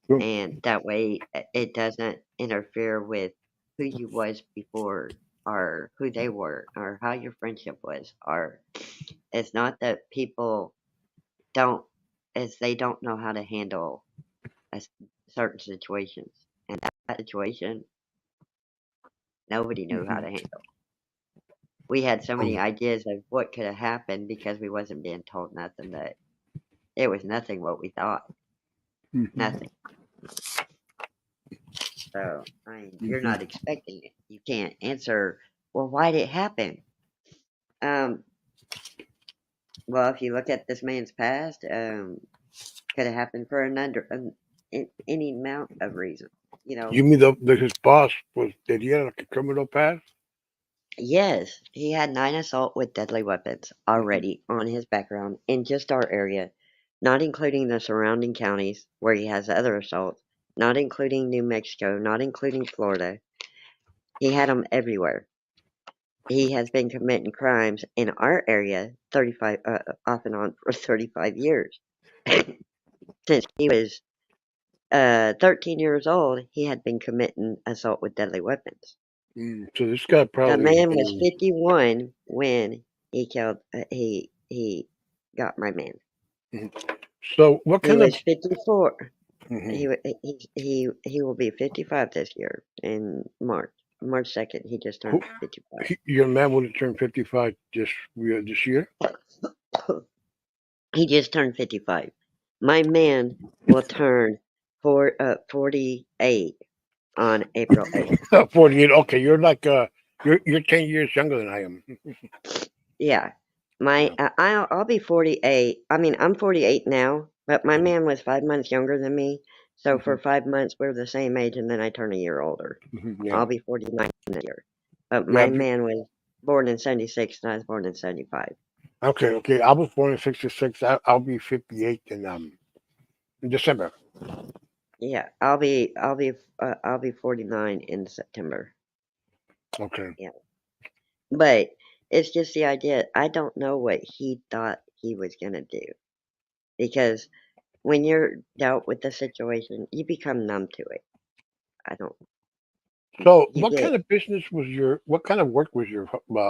Speaker 1: True.
Speaker 2: And that way, it doesn't interfere with who you was before or who they were or how your friendship was. Or it's not that people don't, as they don't know how to handle certain situations. And that situation, nobody knew how
Speaker 1: Hmm.
Speaker 2: to handle. We had so many ideas of what could have happened because we wasn't being told nothing that it was nothing what we thought.
Speaker 1: Hmm.
Speaker 2: Nothing. So, I mean, you're not expecting it. You can't answer, well, why did it happen? Um, well, if you look at this man's past, could have happened for any amount of reasons. You know,
Speaker 1: You mean his boss did he have like a criminal past?
Speaker 2: Yes, he had 9 assault with deadly weapons already on his background in just our area, not including the surrounding counties where he has other assaults, not including New Mexico, not including Florida. He had them everywhere. He has been committing crimes in our area 35 off and on for 35 years. Since he was 13 years old, he had been committing assault with deadly weapons.
Speaker 1: So this guy
Speaker 2: The
Speaker 1: probably.
Speaker 2: man was 51 when he killed. He got my man.
Speaker 1: So what
Speaker 2: He
Speaker 1: kind of?
Speaker 2: was 54.
Speaker 1: Mhm.
Speaker 2: He will be 55 this year in March. March 2nd. He just turned 55.
Speaker 1: Your man would have turned 55 this year.
Speaker 2: He just turned 55. My man will turn 48 on April 8th.
Speaker 1: 48. Okay, you're like you're 10 years younger than I am.
Speaker 2: Yeah. I'll be 48. I mean, I'm 48 now, but my man was 5 months younger than me. So for 5 months we're the same age, and then I turn a year older.
Speaker 1: Yeah.
Speaker 2: I'll be 49 this year. But
Speaker 1: Yeah,
Speaker 2: my man was born in 76 and I was born in 75.
Speaker 1: Okay. I was born in 66. I'll be 58 in December.
Speaker 2: Yeah, I'll be 49 in September.
Speaker 1: Okay.
Speaker 2: Yeah. But it's just the idea. I don't know what he thought he was going to do. Because when you're dealt with the situation, you become numb to it. I don't.
Speaker 1: So,
Speaker 2: You
Speaker 1: what
Speaker 2: get.
Speaker 1: kind of business was your? What kind of work was your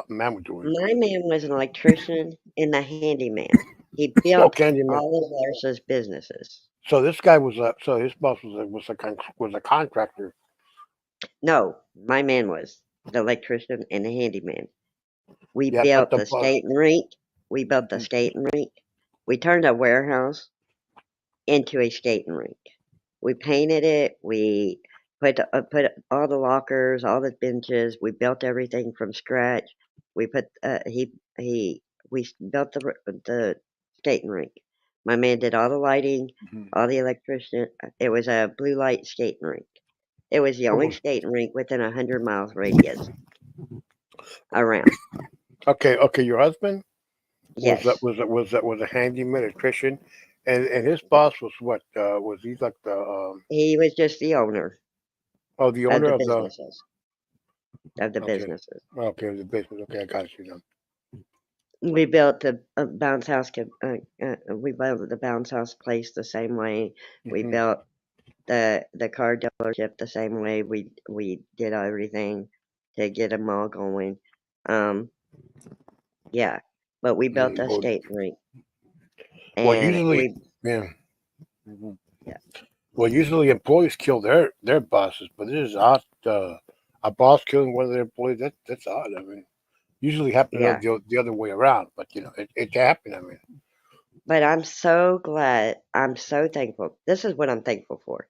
Speaker 1: man doing?
Speaker 2: My man was an electrician and a handyman. He built
Speaker 1: Okay, you mean.
Speaker 2: all of Larsa's businesses.
Speaker 1: So this guy was a. So his boss was a contractor.
Speaker 2: No, my man was the electrician and the handyman. We
Speaker 1: Yeah, but
Speaker 2: built
Speaker 1: the
Speaker 2: the
Speaker 1: boss.
Speaker 2: skating rink. We built the skating rink. We turned a warehouse into a skating rink. We painted it. We put all the lockers, all the benches. We built everything from scratch. We put we built the skating rink. My man did all the lighting, all the electrician. It was a blue light skating rink. It was the only skating rink within 100 miles radius around.
Speaker 1: Okay. Your husband
Speaker 2: Yes,
Speaker 1: was a handyman electrician, and his boss was what? Was he like the
Speaker 2: he was just the owner
Speaker 1: the
Speaker 2: of
Speaker 1: owner
Speaker 2: the
Speaker 1: of the?
Speaker 2: businesses. Of the
Speaker 1: Okay.
Speaker 2: businesses.
Speaker 1: Okay, the business. Okay, I got you now.
Speaker 2: We built the bounce house. We built the bounce house place the same way. We
Speaker 1: Mhm.
Speaker 2: built the car dealership the same way. We did everything to get them all going. Yeah, but we built a
Speaker 1: Well,
Speaker 2: skate rink,
Speaker 1: well,
Speaker 2: and
Speaker 1: usually,
Speaker 2: we
Speaker 1: yeah. Mhm.
Speaker 2: yeah
Speaker 1: Well, usually employees kill their bosses, but this is odd. A boss killing one of their employees. That's odd. I mean, usually happen
Speaker 2: yeah.
Speaker 1: the other way around, but it happened. I mean,
Speaker 2: But I'm so glad. I'm so thankful. This is what I'm thankful for.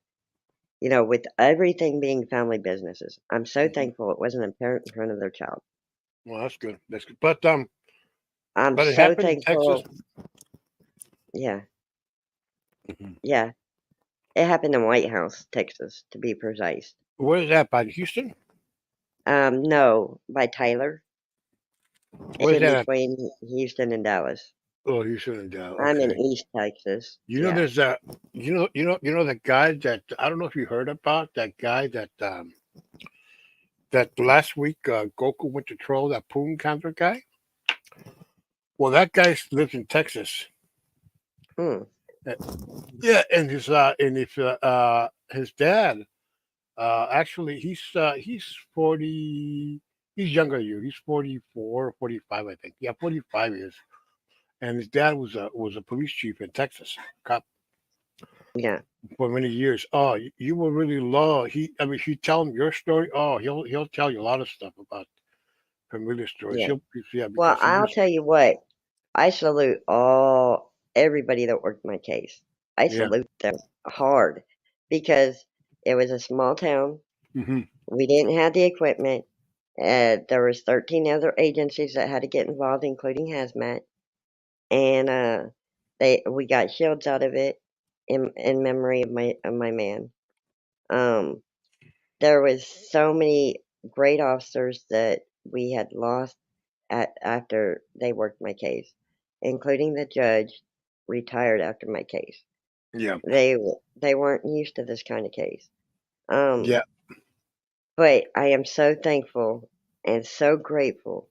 Speaker 2: You know, with everything being family businesses, I'm so thankful it wasn't a parent in front of their child.
Speaker 1: well, that's good. That's good.
Speaker 2: I'm
Speaker 1: But it
Speaker 2: so
Speaker 1: happened in Texas.
Speaker 2: thankful. Yeah,
Speaker 1: Mhm.
Speaker 2: yeah. It happened in White House, Texas, to be precise.
Speaker 1: Where is that? By Houston?
Speaker 2: No, by Tyler. It's
Speaker 1: Where's
Speaker 2: in
Speaker 1: that at?
Speaker 2: between Houston and Dallas.
Speaker 1: Oh, Houston and Dallas.
Speaker 2: I'm in
Speaker 1: Okay.
Speaker 2: East Texas.
Speaker 1: You know,
Speaker 2: Yeah.
Speaker 1: there's that. You know that guy that I don't know if you heard about that guy that last week Goku went to troll that Poon counter guy. Well, that guy lives in Texas.
Speaker 2: Hmm.
Speaker 1: Yeah, and his dad actually he's 40. He's younger than you. He's 44, 45, I think. Yeah, 45 years. And his dad was a police chief in Texas, cop
Speaker 2: Yeah.
Speaker 1: for many years. Oh, you will really love. I mean, if you tell him your story, oh, he'll tell you a lot of stuff about familiar stories.
Speaker 2: Yeah.
Speaker 1: Yeah,
Speaker 2: Well,
Speaker 1: because he
Speaker 2: I'll
Speaker 1: used.
Speaker 2: tell you what. I salute everybody that worked my case. I
Speaker 1: Yeah.
Speaker 2: salute them hard because it was a small town.
Speaker 1: Hmm.
Speaker 2: We didn't have the equipment. There was 13 other agencies that had to get involved, including hazmat, and we got shields out of it in memory of my man. Um, there was so many great officers that we had lost after they worked my case, including the judge retired after my case.
Speaker 1: Yeah.
Speaker 2: They weren't used to this kind of case.
Speaker 1: Yeah.
Speaker 2: But I am so thankful and so grateful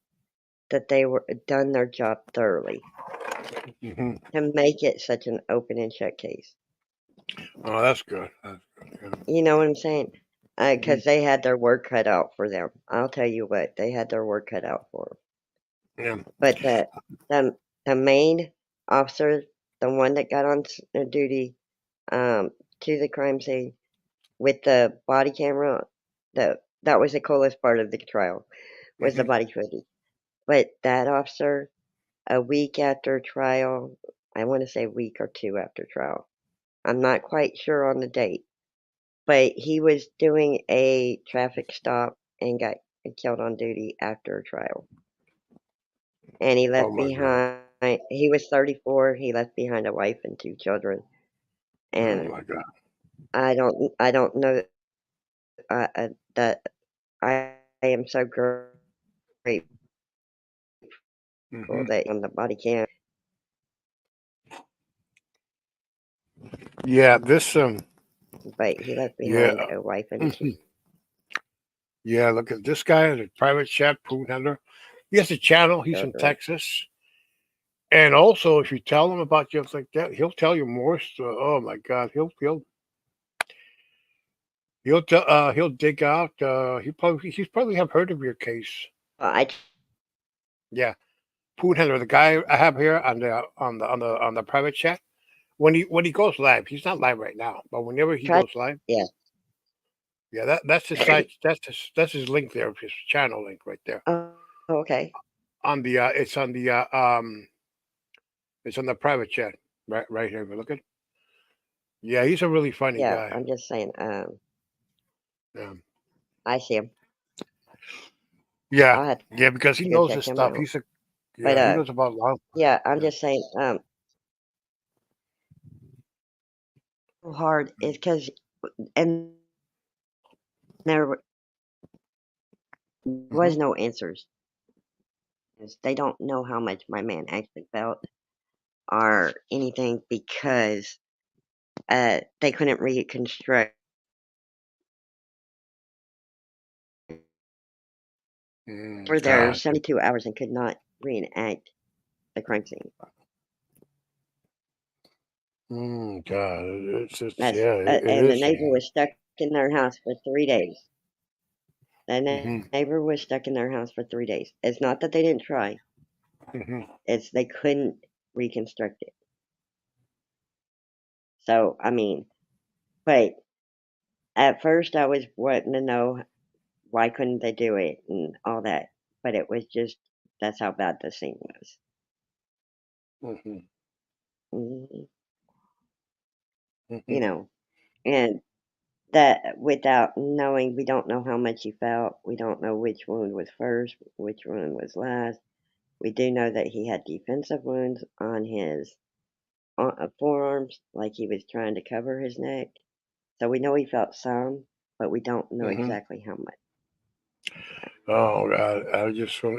Speaker 2: that they were done their job thoroughly
Speaker 1: hmm
Speaker 2: to make it such an open and shut case.
Speaker 1: Oh, that's good. That's good.
Speaker 2: You know what I'm saying? Because they had their work cut out for them. I'll tell you what, they had their work cut out for them.
Speaker 1: Yeah.
Speaker 2: But the the main officer, the one that got on duty to the crime scene with the body camera, that was the coolest part of the trial was the
Speaker 1: hmm
Speaker 2: body footage. But that officer, a week after trial, I want to say a week or two after trial. I'm not quite sure on the date, but he was doing a traffic stop and got killed on duty after a trial. And he
Speaker 1: Oh
Speaker 2: left
Speaker 1: my God.
Speaker 2: behind, he was 34, he left behind a wife and 2 children.
Speaker 1: Oh
Speaker 2: And
Speaker 1: my God.
Speaker 2: I don't know that I am so grateful
Speaker 1: hmm
Speaker 2: that on the body cam,
Speaker 1: Yeah. This
Speaker 2: but he left
Speaker 1: Yeah.
Speaker 2: behind a wife and 2.
Speaker 1: Yeah. Look at this guy, the private chat food handler. He has a channel. He's in
Speaker 2: Children.
Speaker 1: Texas. And also, if you tell him about just like that, he'll tell you more. Oh my God, he'll dig out. He's probably have heard of your case.
Speaker 2: I
Speaker 1: Yeah, food handler, the guy I have here on the private chat. When he goes live, he's not live right now, but whenever he
Speaker 2: tried,
Speaker 1: goes live,
Speaker 2: yeah.
Speaker 1: yeah, that's his site. That's his link there, his channel link right there.
Speaker 2: Oh, okay.
Speaker 1: On the it's on the private chat right here. If you look at, yeah, he's a really funny
Speaker 2: Yeah,
Speaker 1: guy.
Speaker 2: I'm just saying,
Speaker 1: Yeah.
Speaker 2: I see him.
Speaker 1: Yeah,
Speaker 2: I'll have
Speaker 1: yeah, because he
Speaker 2: to go
Speaker 1: knows his
Speaker 2: check him
Speaker 1: stuff.
Speaker 2: out. But,
Speaker 1: He knows about law.
Speaker 2: yeah, I'm
Speaker 1: Yeah.
Speaker 2: just saying, hard is because and there
Speaker 1: hmm
Speaker 2: was no answers. They don't know how much my man actually felt or anything because they couldn't reconstruct for their
Speaker 1: God.
Speaker 2: 72 hours and could not reenact the crime scene.
Speaker 1: God. It's
Speaker 2: That's
Speaker 1: yeah. It
Speaker 2: and the
Speaker 1: is.
Speaker 2: neighbor was stuck in their house for 3 days. The
Speaker 1: hmm
Speaker 2: neighbor was stuck in their house for 3 days. It's not that they didn't try;
Speaker 1: hmm
Speaker 2: it's they couldn't reconstruct it. So I mean, but at first I was wanting to know why couldn't they do it and all that, but it was just that's how bad the scene was.
Speaker 1: hmm
Speaker 2: Mhm.
Speaker 1: hmm
Speaker 2: You know, and that without knowing, we don't know how much he felt. We don't know which wound was first, which wound was last. We do know that he had defensive wounds on his forearms, like he was trying to cover his neck. So we know he felt some, but we don't know
Speaker 1: hmm
Speaker 2: exactly how much.
Speaker 1: Oh God.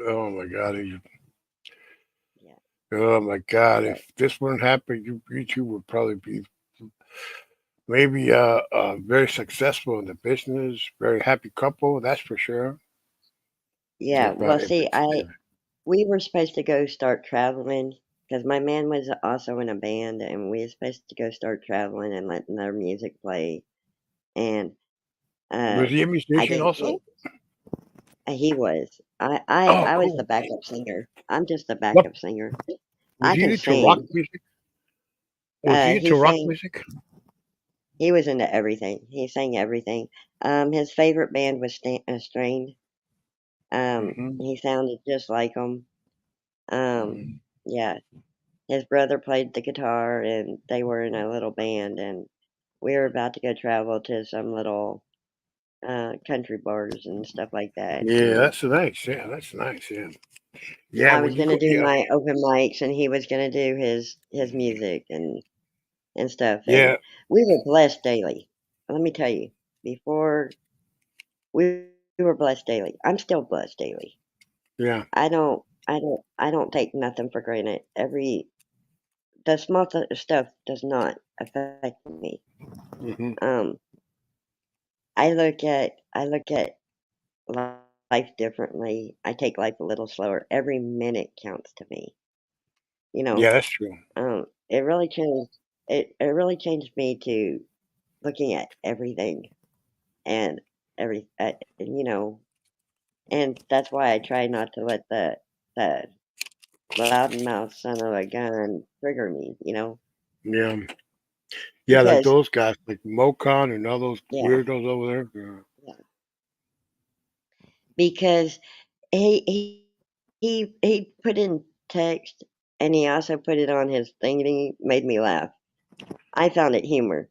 Speaker 1: Oh my God.
Speaker 2: Yeah,
Speaker 1: Oh my God.
Speaker 2: but
Speaker 1: If this wouldn't happen, you two would probably be maybe very successful in the business, very happy couple. That's for sure.
Speaker 2: yeah. Well,
Speaker 1: If
Speaker 2: see,
Speaker 1: it's
Speaker 2: we were supposed to go start traveling because my man was also in a band, and we were supposed to go start traveling and letting their music play. And uh,
Speaker 1: was he a
Speaker 2: I
Speaker 1: musician
Speaker 2: didn't get.
Speaker 1: also?
Speaker 2: He was.
Speaker 1: Oh,
Speaker 2: I was the
Speaker 1: cool.
Speaker 2: backup singer. I'm just a
Speaker 1: What
Speaker 2: backup singer.
Speaker 1: was
Speaker 2: I
Speaker 1: he
Speaker 2: can
Speaker 1: into rock
Speaker 2: sing.
Speaker 1: music? Was he
Speaker 2: He
Speaker 1: into rock
Speaker 2: sang.
Speaker 1: music?
Speaker 2: He was into everything. He sang everything. His favorite band was Strain.
Speaker 1: hmm
Speaker 2: He sounded just like them. Um,
Speaker 1: hmm
Speaker 2: yeah, his brother played the guitar, and they were in a little band. And we were about to go travel to some little country bars and stuff like that.
Speaker 1: Yeah,
Speaker 2: And
Speaker 1: that's nice. Yeah, that's nice. Yeah, yeah.
Speaker 2: I
Speaker 1: When
Speaker 2: was
Speaker 1: you
Speaker 2: gonna
Speaker 1: go,
Speaker 2: do
Speaker 1: yeah,
Speaker 2: my open mics, and he was gonna do his music and stuff. And
Speaker 1: yeah.
Speaker 2: we were blessed daily. Let me tell you, before we were blessed daily. I'm still blessed daily.
Speaker 1: Yeah.
Speaker 2: I don't take nothing for granted. The small stuff does not affect me.
Speaker 1: Hmm.
Speaker 2: Um, I look at life differently. I take life a little slower. Every minute counts to me. You
Speaker 1: Yeah,
Speaker 2: know,
Speaker 1: that's true.
Speaker 2: it really changed. It really changed me to looking at everything and you know, and that's why I try not to let the loudmouth son of a gun trigger me.
Speaker 1: Yeah. Yeah, like
Speaker 2: Because
Speaker 1: those guys, like Mocon and all those
Speaker 2: yeah,
Speaker 1: weirdos over there.
Speaker 2: yeah, because he put in text and he also put it on his thing and he made me laugh. I found it humor.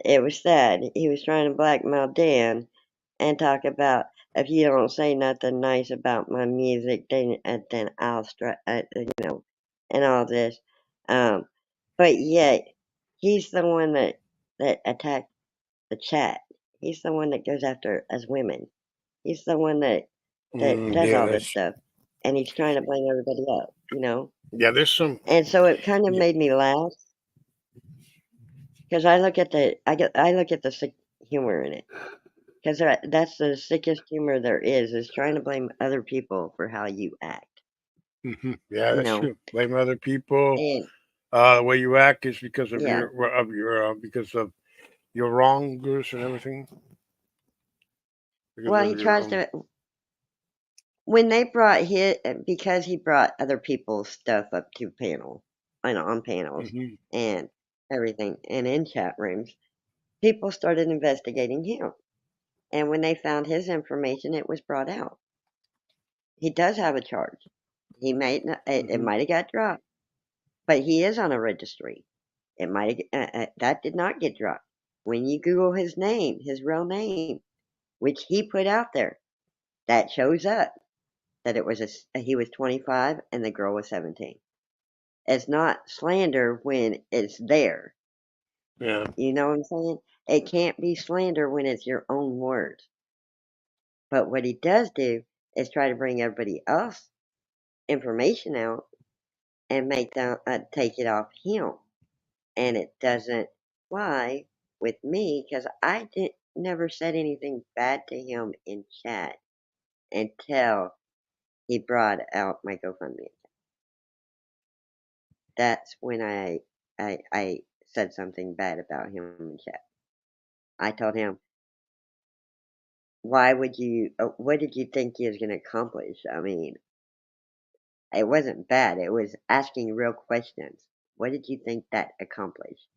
Speaker 2: It was sad. He was trying to blackmail Dan and talk about if you don't say nothing nice about my music, then I'll and all this. Um, but yet he's the one that attacked the chat. He's the one that goes after us women. He's the one that does
Speaker 1: Yeah,
Speaker 2: all this
Speaker 1: that's
Speaker 2: stuff, and he's trying to blame everybody else.
Speaker 1: yeah. There's some.
Speaker 2: And so it kind of
Speaker 1: Yeah.
Speaker 2: made me laugh because I look at the sick humor in it. Because that's the sickest humor there is trying to blame other people for how you act,
Speaker 1: Yeah,
Speaker 2: you
Speaker 1: that's
Speaker 2: know?
Speaker 1: true. Blame other people.
Speaker 2: And
Speaker 1: The way you act is because
Speaker 2: yeah,
Speaker 1: because of your wrongers and everything. Because
Speaker 2: well,
Speaker 1: of
Speaker 2: he
Speaker 1: your
Speaker 2: tries to, when they because he brought other people's stuff up to panel, on panels
Speaker 1: Mhm.
Speaker 2: and everything, and in chat rooms, people started investigating him. And when they found his information, it was brought out. He does have a charge. He might not, it
Speaker 1: Mhm.
Speaker 2: might have got dropped, but he is on a registry. It might that did not get dropped. When you Google his name, his real name, which he put out there, that shows up that he was 25 and the girl was 17. It's not slander when it's there.
Speaker 1: Yeah.
Speaker 2: You know what I'm saying? It can't be slander when it's your own words. But what he does do is try to bring everybody else information out and make them take it off him. And it doesn't fly with me because I didn't never said anything bad to him in chat until he brought out my GoFundMe. That's when I said something bad about him in chat. I told him, "Why would you? What did you think he was going to accomplish? I mean, it wasn't bad. It was asking real questions. What did you think that accomplished?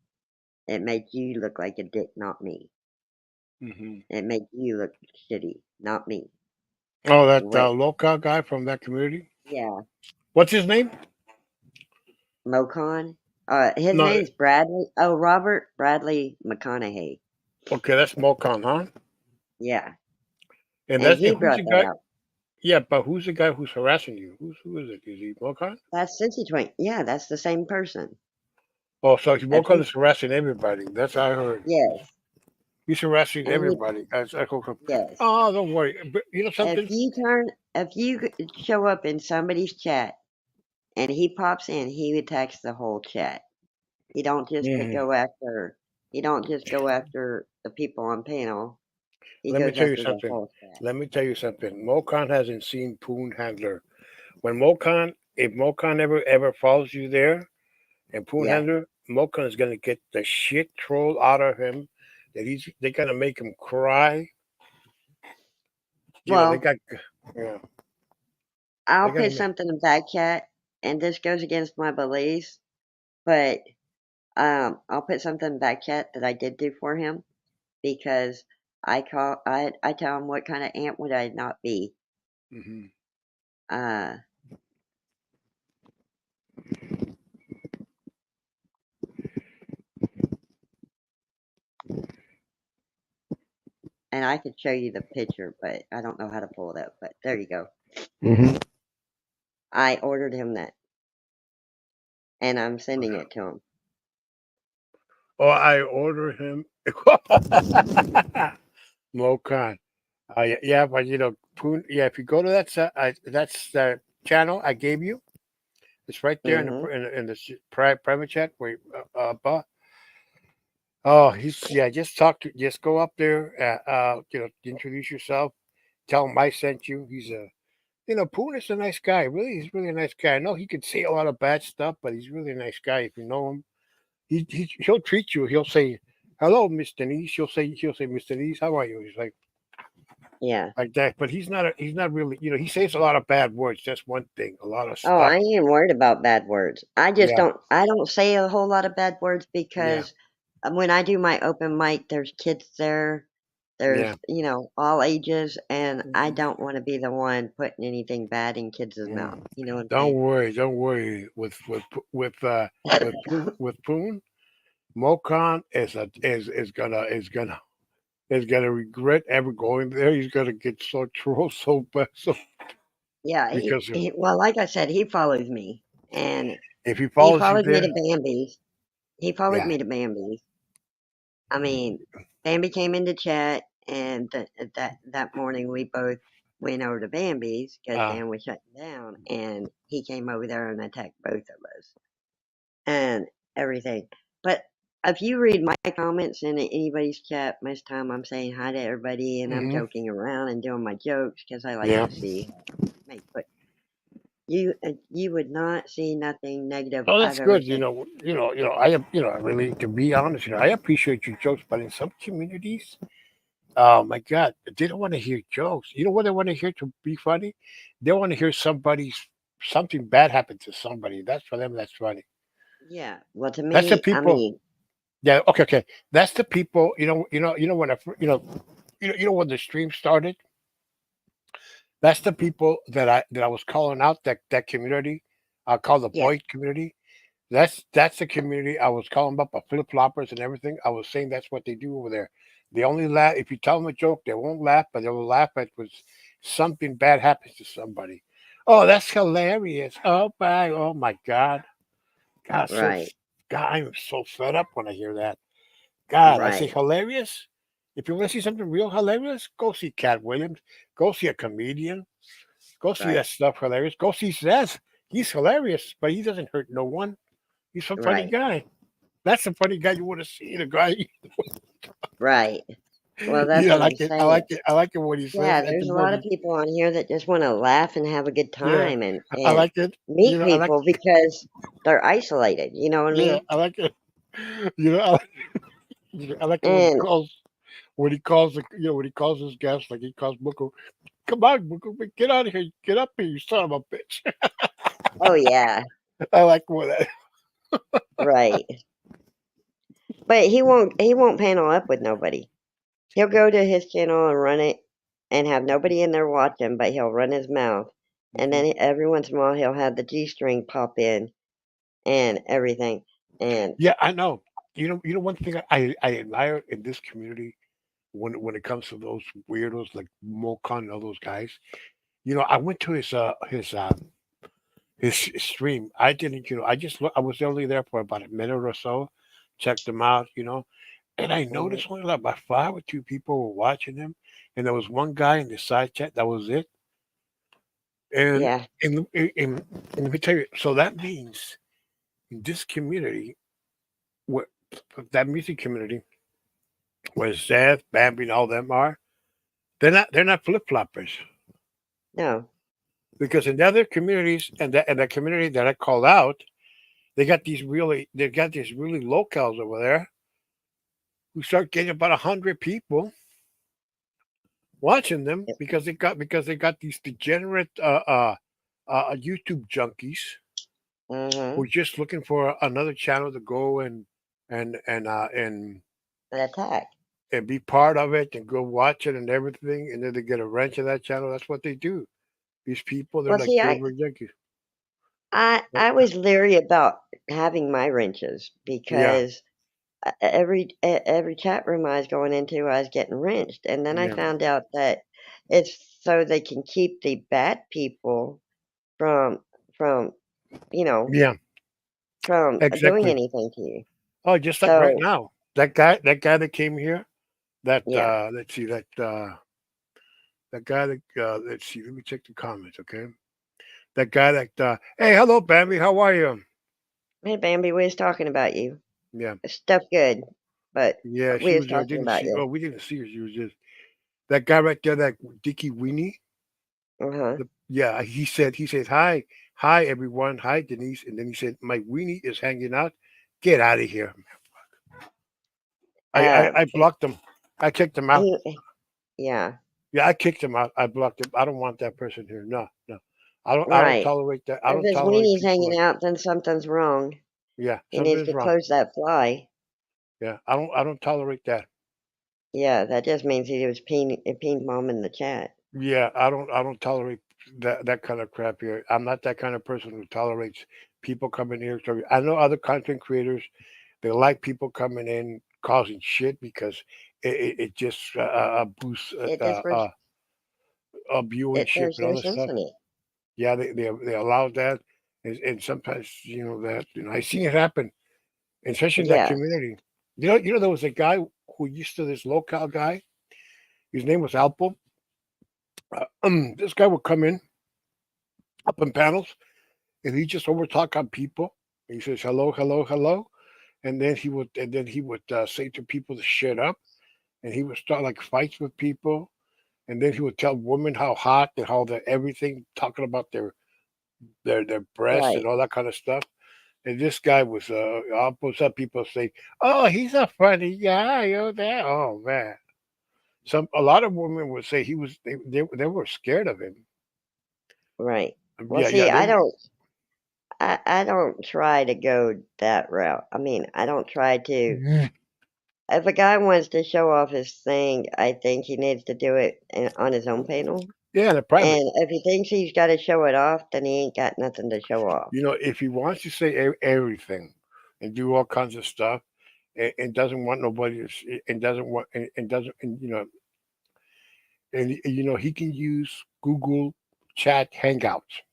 Speaker 2: It made you look like a dick, not me.
Speaker 1: Mhm.
Speaker 2: It made you look shitty, not me.
Speaker 1: Oh, that
Speaker 2: What?
Speaker 1: local guy from that community.
Speaker 2: Yeah,
Speaker 1: What's his name?
Speaker 2: Mocon. His
Speaker 1: No.
Speaker 2: name's Bradley. Oh, Robert Bradley McConaughey.
Speaker 1: Okay, that's Mocon, huh?
Speaker 2: Yeah,
Speaker 1: And
Speaker 2: and
Speaker 1: that's
Speaker 2: he
Speaker 1: and who's
Speaker 2: brought
Speaker 1: the
Speaker 2: that
Speaker 1: guy?
Speaker 2: out.
Speaker 1: Yeah, but who's the guy who's harassing you? Who is it? Is he Mocon?
Speaker 2: That's Cincy Twink. Yeah, that's the same person.
Speaker 1: Oh, so
Speaker 2: If
Speaker 1: Mocon
Speaker 2: you,
Speaker 1: is harassing everybody. That's what I heard.
Speaker 2: yes,
Speaker 1: He's harassing
Speaker 2: and he,
Speaker 1: everybody.
Speaker 2: yes.
Speaker 1: Oh, don't worry. But you know something?
Speaker 2: If you show up in somebody's chat and he pops in, he attacks the whole chat. He don't just
Speaker 1: Hmm.
Speaker 2: go after. He don't just go after the people on panel. He
Speaker 1: Let me
Speaker 2: goes
Speaker 1: tell you
Speaker 2: after the
Speaker 1: something.
Speaker 2: whole chat.
Speaker 1: Let me tell you something. Mocon hasn't seen Poon Handler. When Mocon, if Mocon ever follows you there, and Poon
Speaker 2: Yeah.
Speaker 1: Handler, Mocon is gonna get the shit troll out of him. They're gonna make him cry. You know, they
Speaker 2: Well,
Speaker 1: got yeah,
Speaker 2: I'll
Speaker 1: they're gonna
Speaker 2: put
Speaker 1: make
Speaker 2: something in back chat, and this goes against my beliefs, but I'll put something in back chat that I did do for him because I tell him what kind of ant would I not be.
Speaker 1: hmm.
Speaker 2: Uh, and I could show you the picture, but I don't know how to pull it up. But there you go.
Speaker 1: Hmm.
Speaker 2: I ordered him that, and I'm sending it to him.
Speaker 1: Oh, I order him Mocon. Yeah, but yeah. If you go to that's the channel I gave you. It's right there in
Speaker 2: Mm-hmm.
Speaker 1: the private chat. Wait, oh, yeah. Just go up there. Introduce yourself. Tell him I sent you. Poon is a nice guy. Really, he's really a nice guy. I know he could say a lot of bad stuff, but he's really a nice guy. If you know him, he'll treat you. He'll say, "Hello, Miss Denise." He'll say, "Miss Denise, how are you?" He's
Speaker 2: Yeah.
Speaker 1: like that. But he's not really. He says a lot of bad words. That's one thing. A lot of
Speaker 2: Oh,
Speaker 1: stuff.
Speaker 2: I ain't even worried about bad words.
Speaker 1: Yeah,
Speaker 2: I don't say a whole lot of bad words
Speaker 1: yeah,
Speaker 2: because when I do my open mic, there's kids there. There's,
Speaker 1: yeah.
Speaker 2: all ages, and I
Speaker 1: Mhm.
Speaker 2: don't want to be the one putting anything bad in kids' mouth.
Speaker 1: Mm.
Speaker 2: You know what I'm
Speaker 1: Don't
Speaker 2: saying?
Speaker 1: worry, don't worry. With Poon, Mocon is gonna regret ever going there. He's gonna get so trolled so bad. So
Speaker 2: Yeah,
Speaker 1: because
Speaker 2: well, like I said, he follows me, and
Speaker 1: if he
Speaker 2: he
Speaker 1: follows you
Speaker 2: followed me
Speaker 1: there,
Speaker 2: to Bambi's. He followed
Speaker 1: yeah.
Speaker 2: me to Bambi's. I mean, Bambi came into chat, and that morning we both went over to Bambi's because
Speaker 1: Uh,
Speaker 2: Dan was shutting down, and he came over there and attacked both of us and everything. But if you read my comments in anybody's chat, most time I'm saying hi to everybody and I'm
Speaker 1: hmm
Speaker 2: joking around and doing my jokes because I like
Speaker 1: Yeah.
Speaker 2: to see make. But you would not see nothing negative
Speaker 1: Oh,
Speaker 2: I've
Speaker 1: that's
Speaker 2: ever
Speaker 1: good.
Speaker 2: said.
Speaker 1: I am. Really, to be honest, I appreciate your jokes, but in some communities, oh my God, they don't want to hear jokes. You know what they want to hear to be funny? They want to hear something bad happen to somebody. That's for them. That's funny.
Speaker 2: Yeah, well, to
Speaker 1: That's the
Speaker 2: me, I
Speaker 1: people.
Speaker 2: mean,
Speaker 1: Yeah. Okay. Okay. That's the people. When when the stream started. That's the people that I was calling out. That community. I call the
Speaker 2: yeah,
Speaker 1: Boyd community. That's the community I was calling up, flip floppers and everything. I was saying that's what they do over there. They only laugh if you tell them a joke. They won't laugh, but they will laugh at when something bad happens to somebody. Oh, that's hilarious! Oh my God! God,
Speaker 2: right,
Speaker 1: God, I'm so fed up when I hear that. God, I say
Speaker 2: right,
Speaker 1: hilarious. If you want to see something real hilarious, go see Cat Williams. Go see a comedian. Go see that
Speaker 2: right,
Speaker 1: stuff hilarious. Go see Seth. He's hilarious, but he doesn't hurt no one. He's a funny
Speaker 2: right,
Speaker 1: guy. That's the funny guy you want to see. The guy,
Speaker 2: right. Well, that's
Speaker 1: I
Speaker 2: what I'm
Speaker 1: like it. I like
Speaker 2: saying.
Speaker 1: it. I like it when he says
Speaker 2: Yeah,
Speaker 1: at
Speaker 2: there's
Speaker 1: the
Speaker 2: a lot of
Speaker 1: moment.
Speaker 2: people on here that just want to laugh and have a good
Speaker 1: Yeah,
Speaker 2: time
Speaker 1: I
Speaker 2: and
Speaker 1: like it.
Speaker 2: meet
Speaker 1: I like.
Speaker 2: people because they're isolated. You know what I
Speaker 1: Yeah,
Speaker 2: mean?
Speaker 1: I like it. I like it
Speaker 2: And
Speaker 1: when he calls his guest like he calls Booker. Come on, Booker, get out of here. Get up here, you son of a bitch.
Speaker 2: oh yeah,
Speaker 1: I like when that.
Speaker 2: right. But he won't panel up with nobody. He'll go to his channel and run it and have nobody in there watching, but he'll run his mouth. And
Speaker 1: Mhm.
Speaker 2: then every once in a while he'll have the G string pop in and everything. And
Speaker 1: Yeah, I know. One thing I admire in this community when it comes to those weirdos like Mokan and all those guys. I went to his stream. I didn't, I was only there for about a minute or so, checked him out, and I
Speaker 2: mhm,
Speaker 1: noticed only like about 5 or 2 people were watching him, and there was one guy in the side chat. That was it. And
Speaker 2: yeah,
Speaker 1: and let me tell you, so that means in this community, where that music community, where Zeth, Bambi, and all them are, they're not flip floppers.
Speaker 2: no,
Speaker 1: Because in the other communities and that community that I called out, they got these really locals over there who start getting about 100 people watching them because they got these degenerate YouTube junkies who
Speaker 2: mm-hmm,
Speaker 1: are just looking for another channel to go and
Speaker 2: an attack.
Speaker 1: and be part of it and go watch it and everything, and then they get a wrench of that channel. That's what they do. These people, they're
Speaker 2: Well,
Speaker 1: like
Speaker 2: see,
Speaker 1: jailbird junkies.
Speaker 2: I was leery about having my wrenches
Speaker 1: Yeah,
Speaker 2: because every chat room I was going into, I was getting wrenched, and then I
Speaker 1: yeah,
Speaker 2: found out that it's so they can keep the bad people from from you know
Speaker 1: yeah,
Speaker 2: from doing
Speaker 1: exactly.
Speaker 2: anything to you.
Speaker 1: Oh, just like right
Speaker 2: So
Speaker 1: now, that guy that came here, that
Speaker 2: yeah,
Speaker 1: let's see, that That guy that let's see, let me check the comments, okay? That guy that hey, hello, Bambi, how are you?
Speaker 2: Hey, Bambi, we was talking about you.
Speaker 1: Yeah,
Speaker 2: Stuff good, but
Speaker 1: yeah,
Speaker 2: we
Speaker 1: she
Speaker 2: was
Speaker 1: was there.
Speaker 2: talking
Speaker 1: Didn't
Speaker 2: about
Speaker 1: see.
Speaker 2: you.
Speaker 1: Oh, we didn't see her. She was just that guy right there, that Dickie Weenie.
Speaker 2: Uh-huh.
Speaker 1: Yeah, he said hi, hi everyone, hi Denise, and then he said my weenie is hanging out. Get out of here. I, I
Speaker 2: Um,
Speaker 1: I blocked him. I kicked him out.
Speaker 2: yeah,
Speaker 1: Yeah, I kicked him out. I blocked him. I don't want that person here. No, no. I don't
Speaker 2: right.
Speaker 1: tolerate that. I
Speaker 2: If
Speaker 1: don't
Speaker 2: his
Speaker 1: tolerate
Speaker 2: weenie's
Speaker 1: people like
Speaker 2: hanging out, then something's wrong.
Speaker 1: yeah,
Speaker 2: He needs
Speaker 1: something's
Speaker 2: to
Speaker 1: wrong.
Speaker 2: close that fly.
Speaker 1: Yeah, I don't tolerate that.
Speaker 2: Yeah, that just means he was ping mom in the chat.
Speaker 1: Yeah, I don't tolerate that kind of crap here. I'm not that kind of person who tolerates people coming here. So I know other content creators, they like people coming in causing shit because it just boosts
Speaker 2: It just was,
Speaker 1: viewership
Speaker 2: there's
Speaker 1: and
Speaker 2: no
Speaker 1: all this
Speaker 2: sense
Speaker 1: stuff.
Speaker 2: in it.
Speaker 1: Yeah, they allow that, and sometimes that I seen it happen, especially in that
Speaker 2: Yeah,
Speaker 1: community. You know there was a guy who used to this local guy. His name was Alpo. This guy would come in up in panels, and he just overtalk on people. He says hello, hello, hello, and then he would say to people to shut up, and he would start like fights with people, and then he would tell women how hot and how the everything, talking about their breasts
Speaker 2: right.
Speaker 1: and all that kind of stuff. And this guy was some people say, "Oh, he's a funny guy." Oh, that. Oh man, a lot of women would say they were scared of him.
Speaker 2: Right. Well,
Speaker 1: Yeah, yeah,
Speaker 2: see,
Speaker 1: they were.
Speaker 2: I don't try to go that route. I mean, I don't try to. If a guy wants to show off his thing, I think he needs to do it on his own panel.
Speaker 1: Yeah, they're private.
Speaker 2: And if he thinks he's got to show it off, then he ain't got nothing to show off.
Speaker 1: If he wants to say everything and do all kinds of stuff and doesn't want nobody and doesn't want and doesn't and he can use Google Chat Hangouts.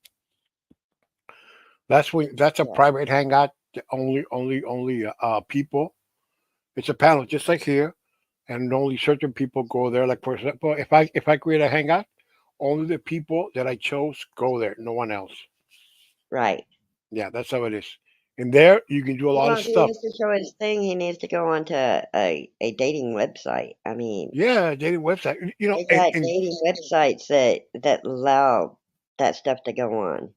Speaker 1: That's a
Speaker 2: Yeah.
Speaker 1: private hangout. Only people. It's a panel just like here, and only certain people go there. Like for example, if I create a hangout, only the people that I chose go there. No one else.
Speaker 2: Right.
Speaker 1: Yeah, that's how it is. And there you can do a lot
Speaker 2: Well,
Speaker 1: of
Speaker 2: if he
Speaker 1: stuff.
Speaker 2: wants to show his thing, he needs to go onto a dating website. I mean,
Speaker 1: Yeah, dating website.
Speaker 2: they
Speaker 1: And,
Speaker 2: got
Speaker 1: and
Speaker 2: dating websites that allow that stuff to go on.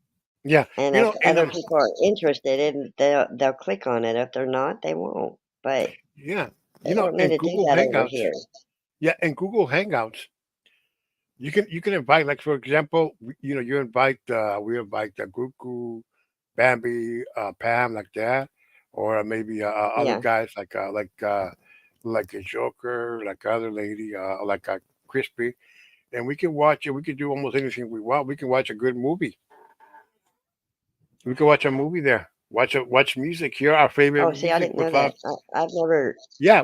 Speaker 1: yeah,
Speaker 2: And if other people are interested in, they'll click on it. If they're not, they won't. But
Speaker 1: yeah,
Speaker 2: they don't need
Speaker 1: and
Speaker 2: to do
Speaker 1: Google
Speaker 2: that over
Speaker 1: Hangouts.
Speaker 2: here.
Speaker 1: Yeah, and Google Hangouts. You can invite, like for example, you invite we invite Gugu, Bambi, Pam, like that, or maybe other
Speaker 2: Yeah.
Speaker 1: guys like a Joker, like other lady, like a Crispy, and we can watch it. We can do almost anything we want. We can watch a good movie. We can watch a movie there. Watch music. Hear our favorite
Speaker 2: Oh, see, I
Speaker 1: music
Speaker 2: didn't know
Speaker 1: without
Speaker 2: that. I've never.
Speaker 1: yeah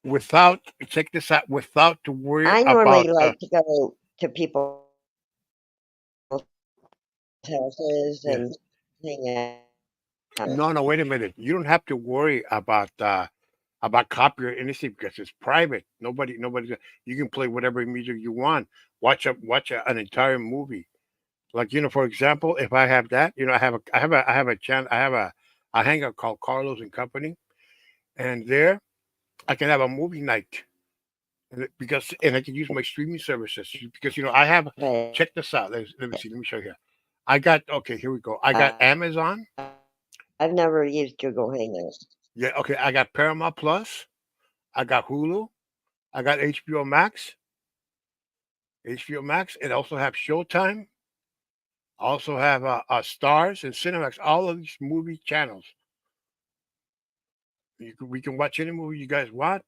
Speaker 1: without check this out without to worry
Speaker 2: I
Speaker 1: about
Speaker 2: normally like to go to people's houses
Speaker 1: yeah.
Speaker 2: and hang out.
Speaker 1: No, wait a minute. You don't have to worry about copyright anything because it's private. Nobody. You can play whatever music you want. An entire movie. Like for example, if I have that, I have a hangout called Carlos and Company, and there I can have a movie night and I can use my streaming services because I have.
Speaker 2: But
Speaker 1: Check this out. Let me see. Let me show you here. I got okay. Here we go. I got Amazon.
Speaker 2: I've never used Google Hangouts.
Speaker 1: Yeah. Okay. I got Paramount Plus. I got Hulu. I got HBO Max. HBO Max. It also have Showtime. I also have Stars and Cinemax. All of these movie channels. We can watch any movie you guys want.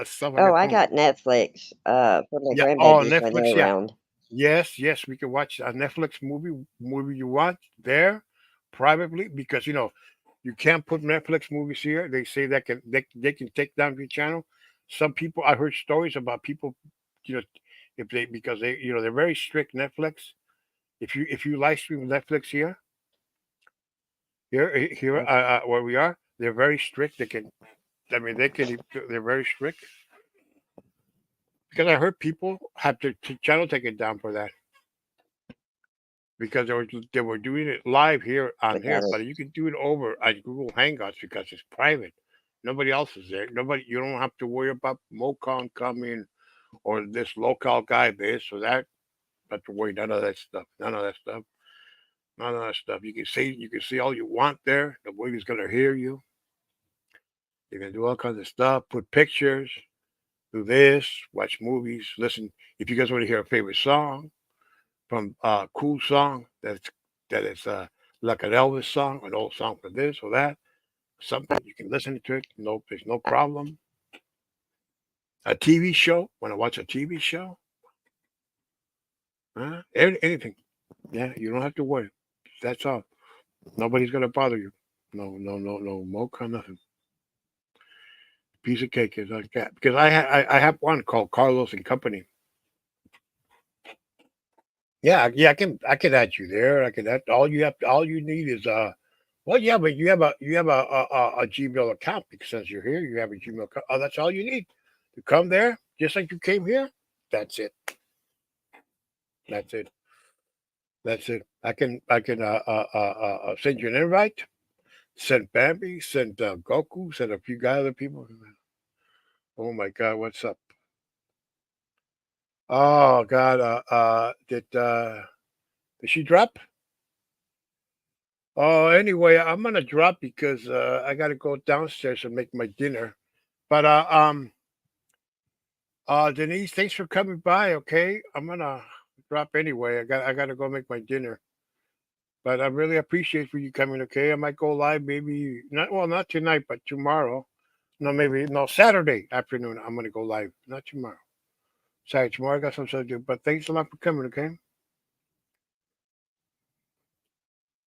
Speaker 1: Stuff like
Speaker 2: Oh,
Speaker 1: that.
Speaker 2: I
Speaker 1: Boom.
Speaker 2: got Netflix for my
Speaker 1: Yeah. Oh,
Speaker 2: grandbabies when
Speaker 1: Netflix.
Speaker 2: they're
Speaker 1: Yeah.
Speaker 2: around.
Speaker 1: Yes. We can watch a Netflix movie you want there privately because you can't put Netflix movies here. They say that they can take down your channel. Some people I heard stories about people, you know, if they because they're very strict Netflix. If you live stream Netflix here where we are, they're very strict. They can, I mean, they're very strict because I heard people have their channel taken down for that because they were doing it live here on here,
Speaker 2: Got
Speaker 1: but you can do it over at Google Hangouts because it's private. Nobody else is there. Nobody. You don't have to worry about Mocon coming or this local guy this or that. Not to worry. None of that stuff. None of that stuff. None of that stuff. You can see all you want there. Nobody's gonna hear you. You can do all kinds of stuff. Put pictures. Do this. Watch movies. Listen. If you guys want to hear a favorite song from cool song that is like an Elvis song, an old song for this or that, something you can listen to it. No, there's no problem. A TV show. Want to watch a TV show? Anything. Yeah, you don't have to worry. That's all. Nobody's gonna bother you. No mocha, nothing. Piece of cake is like that. Because I have one called Carlos and Company. Yeah, I can add you there. I can add all you need is well yeah, but you have a Gmail account because since you're here, you have a Gmail account. Oh, that's all you need to come there, just like you came here. That's it. That's it. That's it. I can send you an invite. Send Bambi. Send Goku. Send a few other people. Oh my God, what's up? Oh God, did she drop? Oh, anyway, I'm gonna drop because I gotta go downstairs and make my dinner. But Denise, thanks for coming by. Okay, I'm gonna drop anyway. I gotta go make my dinner. But I really appreciate for you coming. Okay, I might go live maybe not tonight, but tomorrow. No, maybe no Saturday afternoon. I'm gonna go live. Not tomorrow. Sorry, tomorrow I got some stuff to do. But thanks a lot for coming. Okay.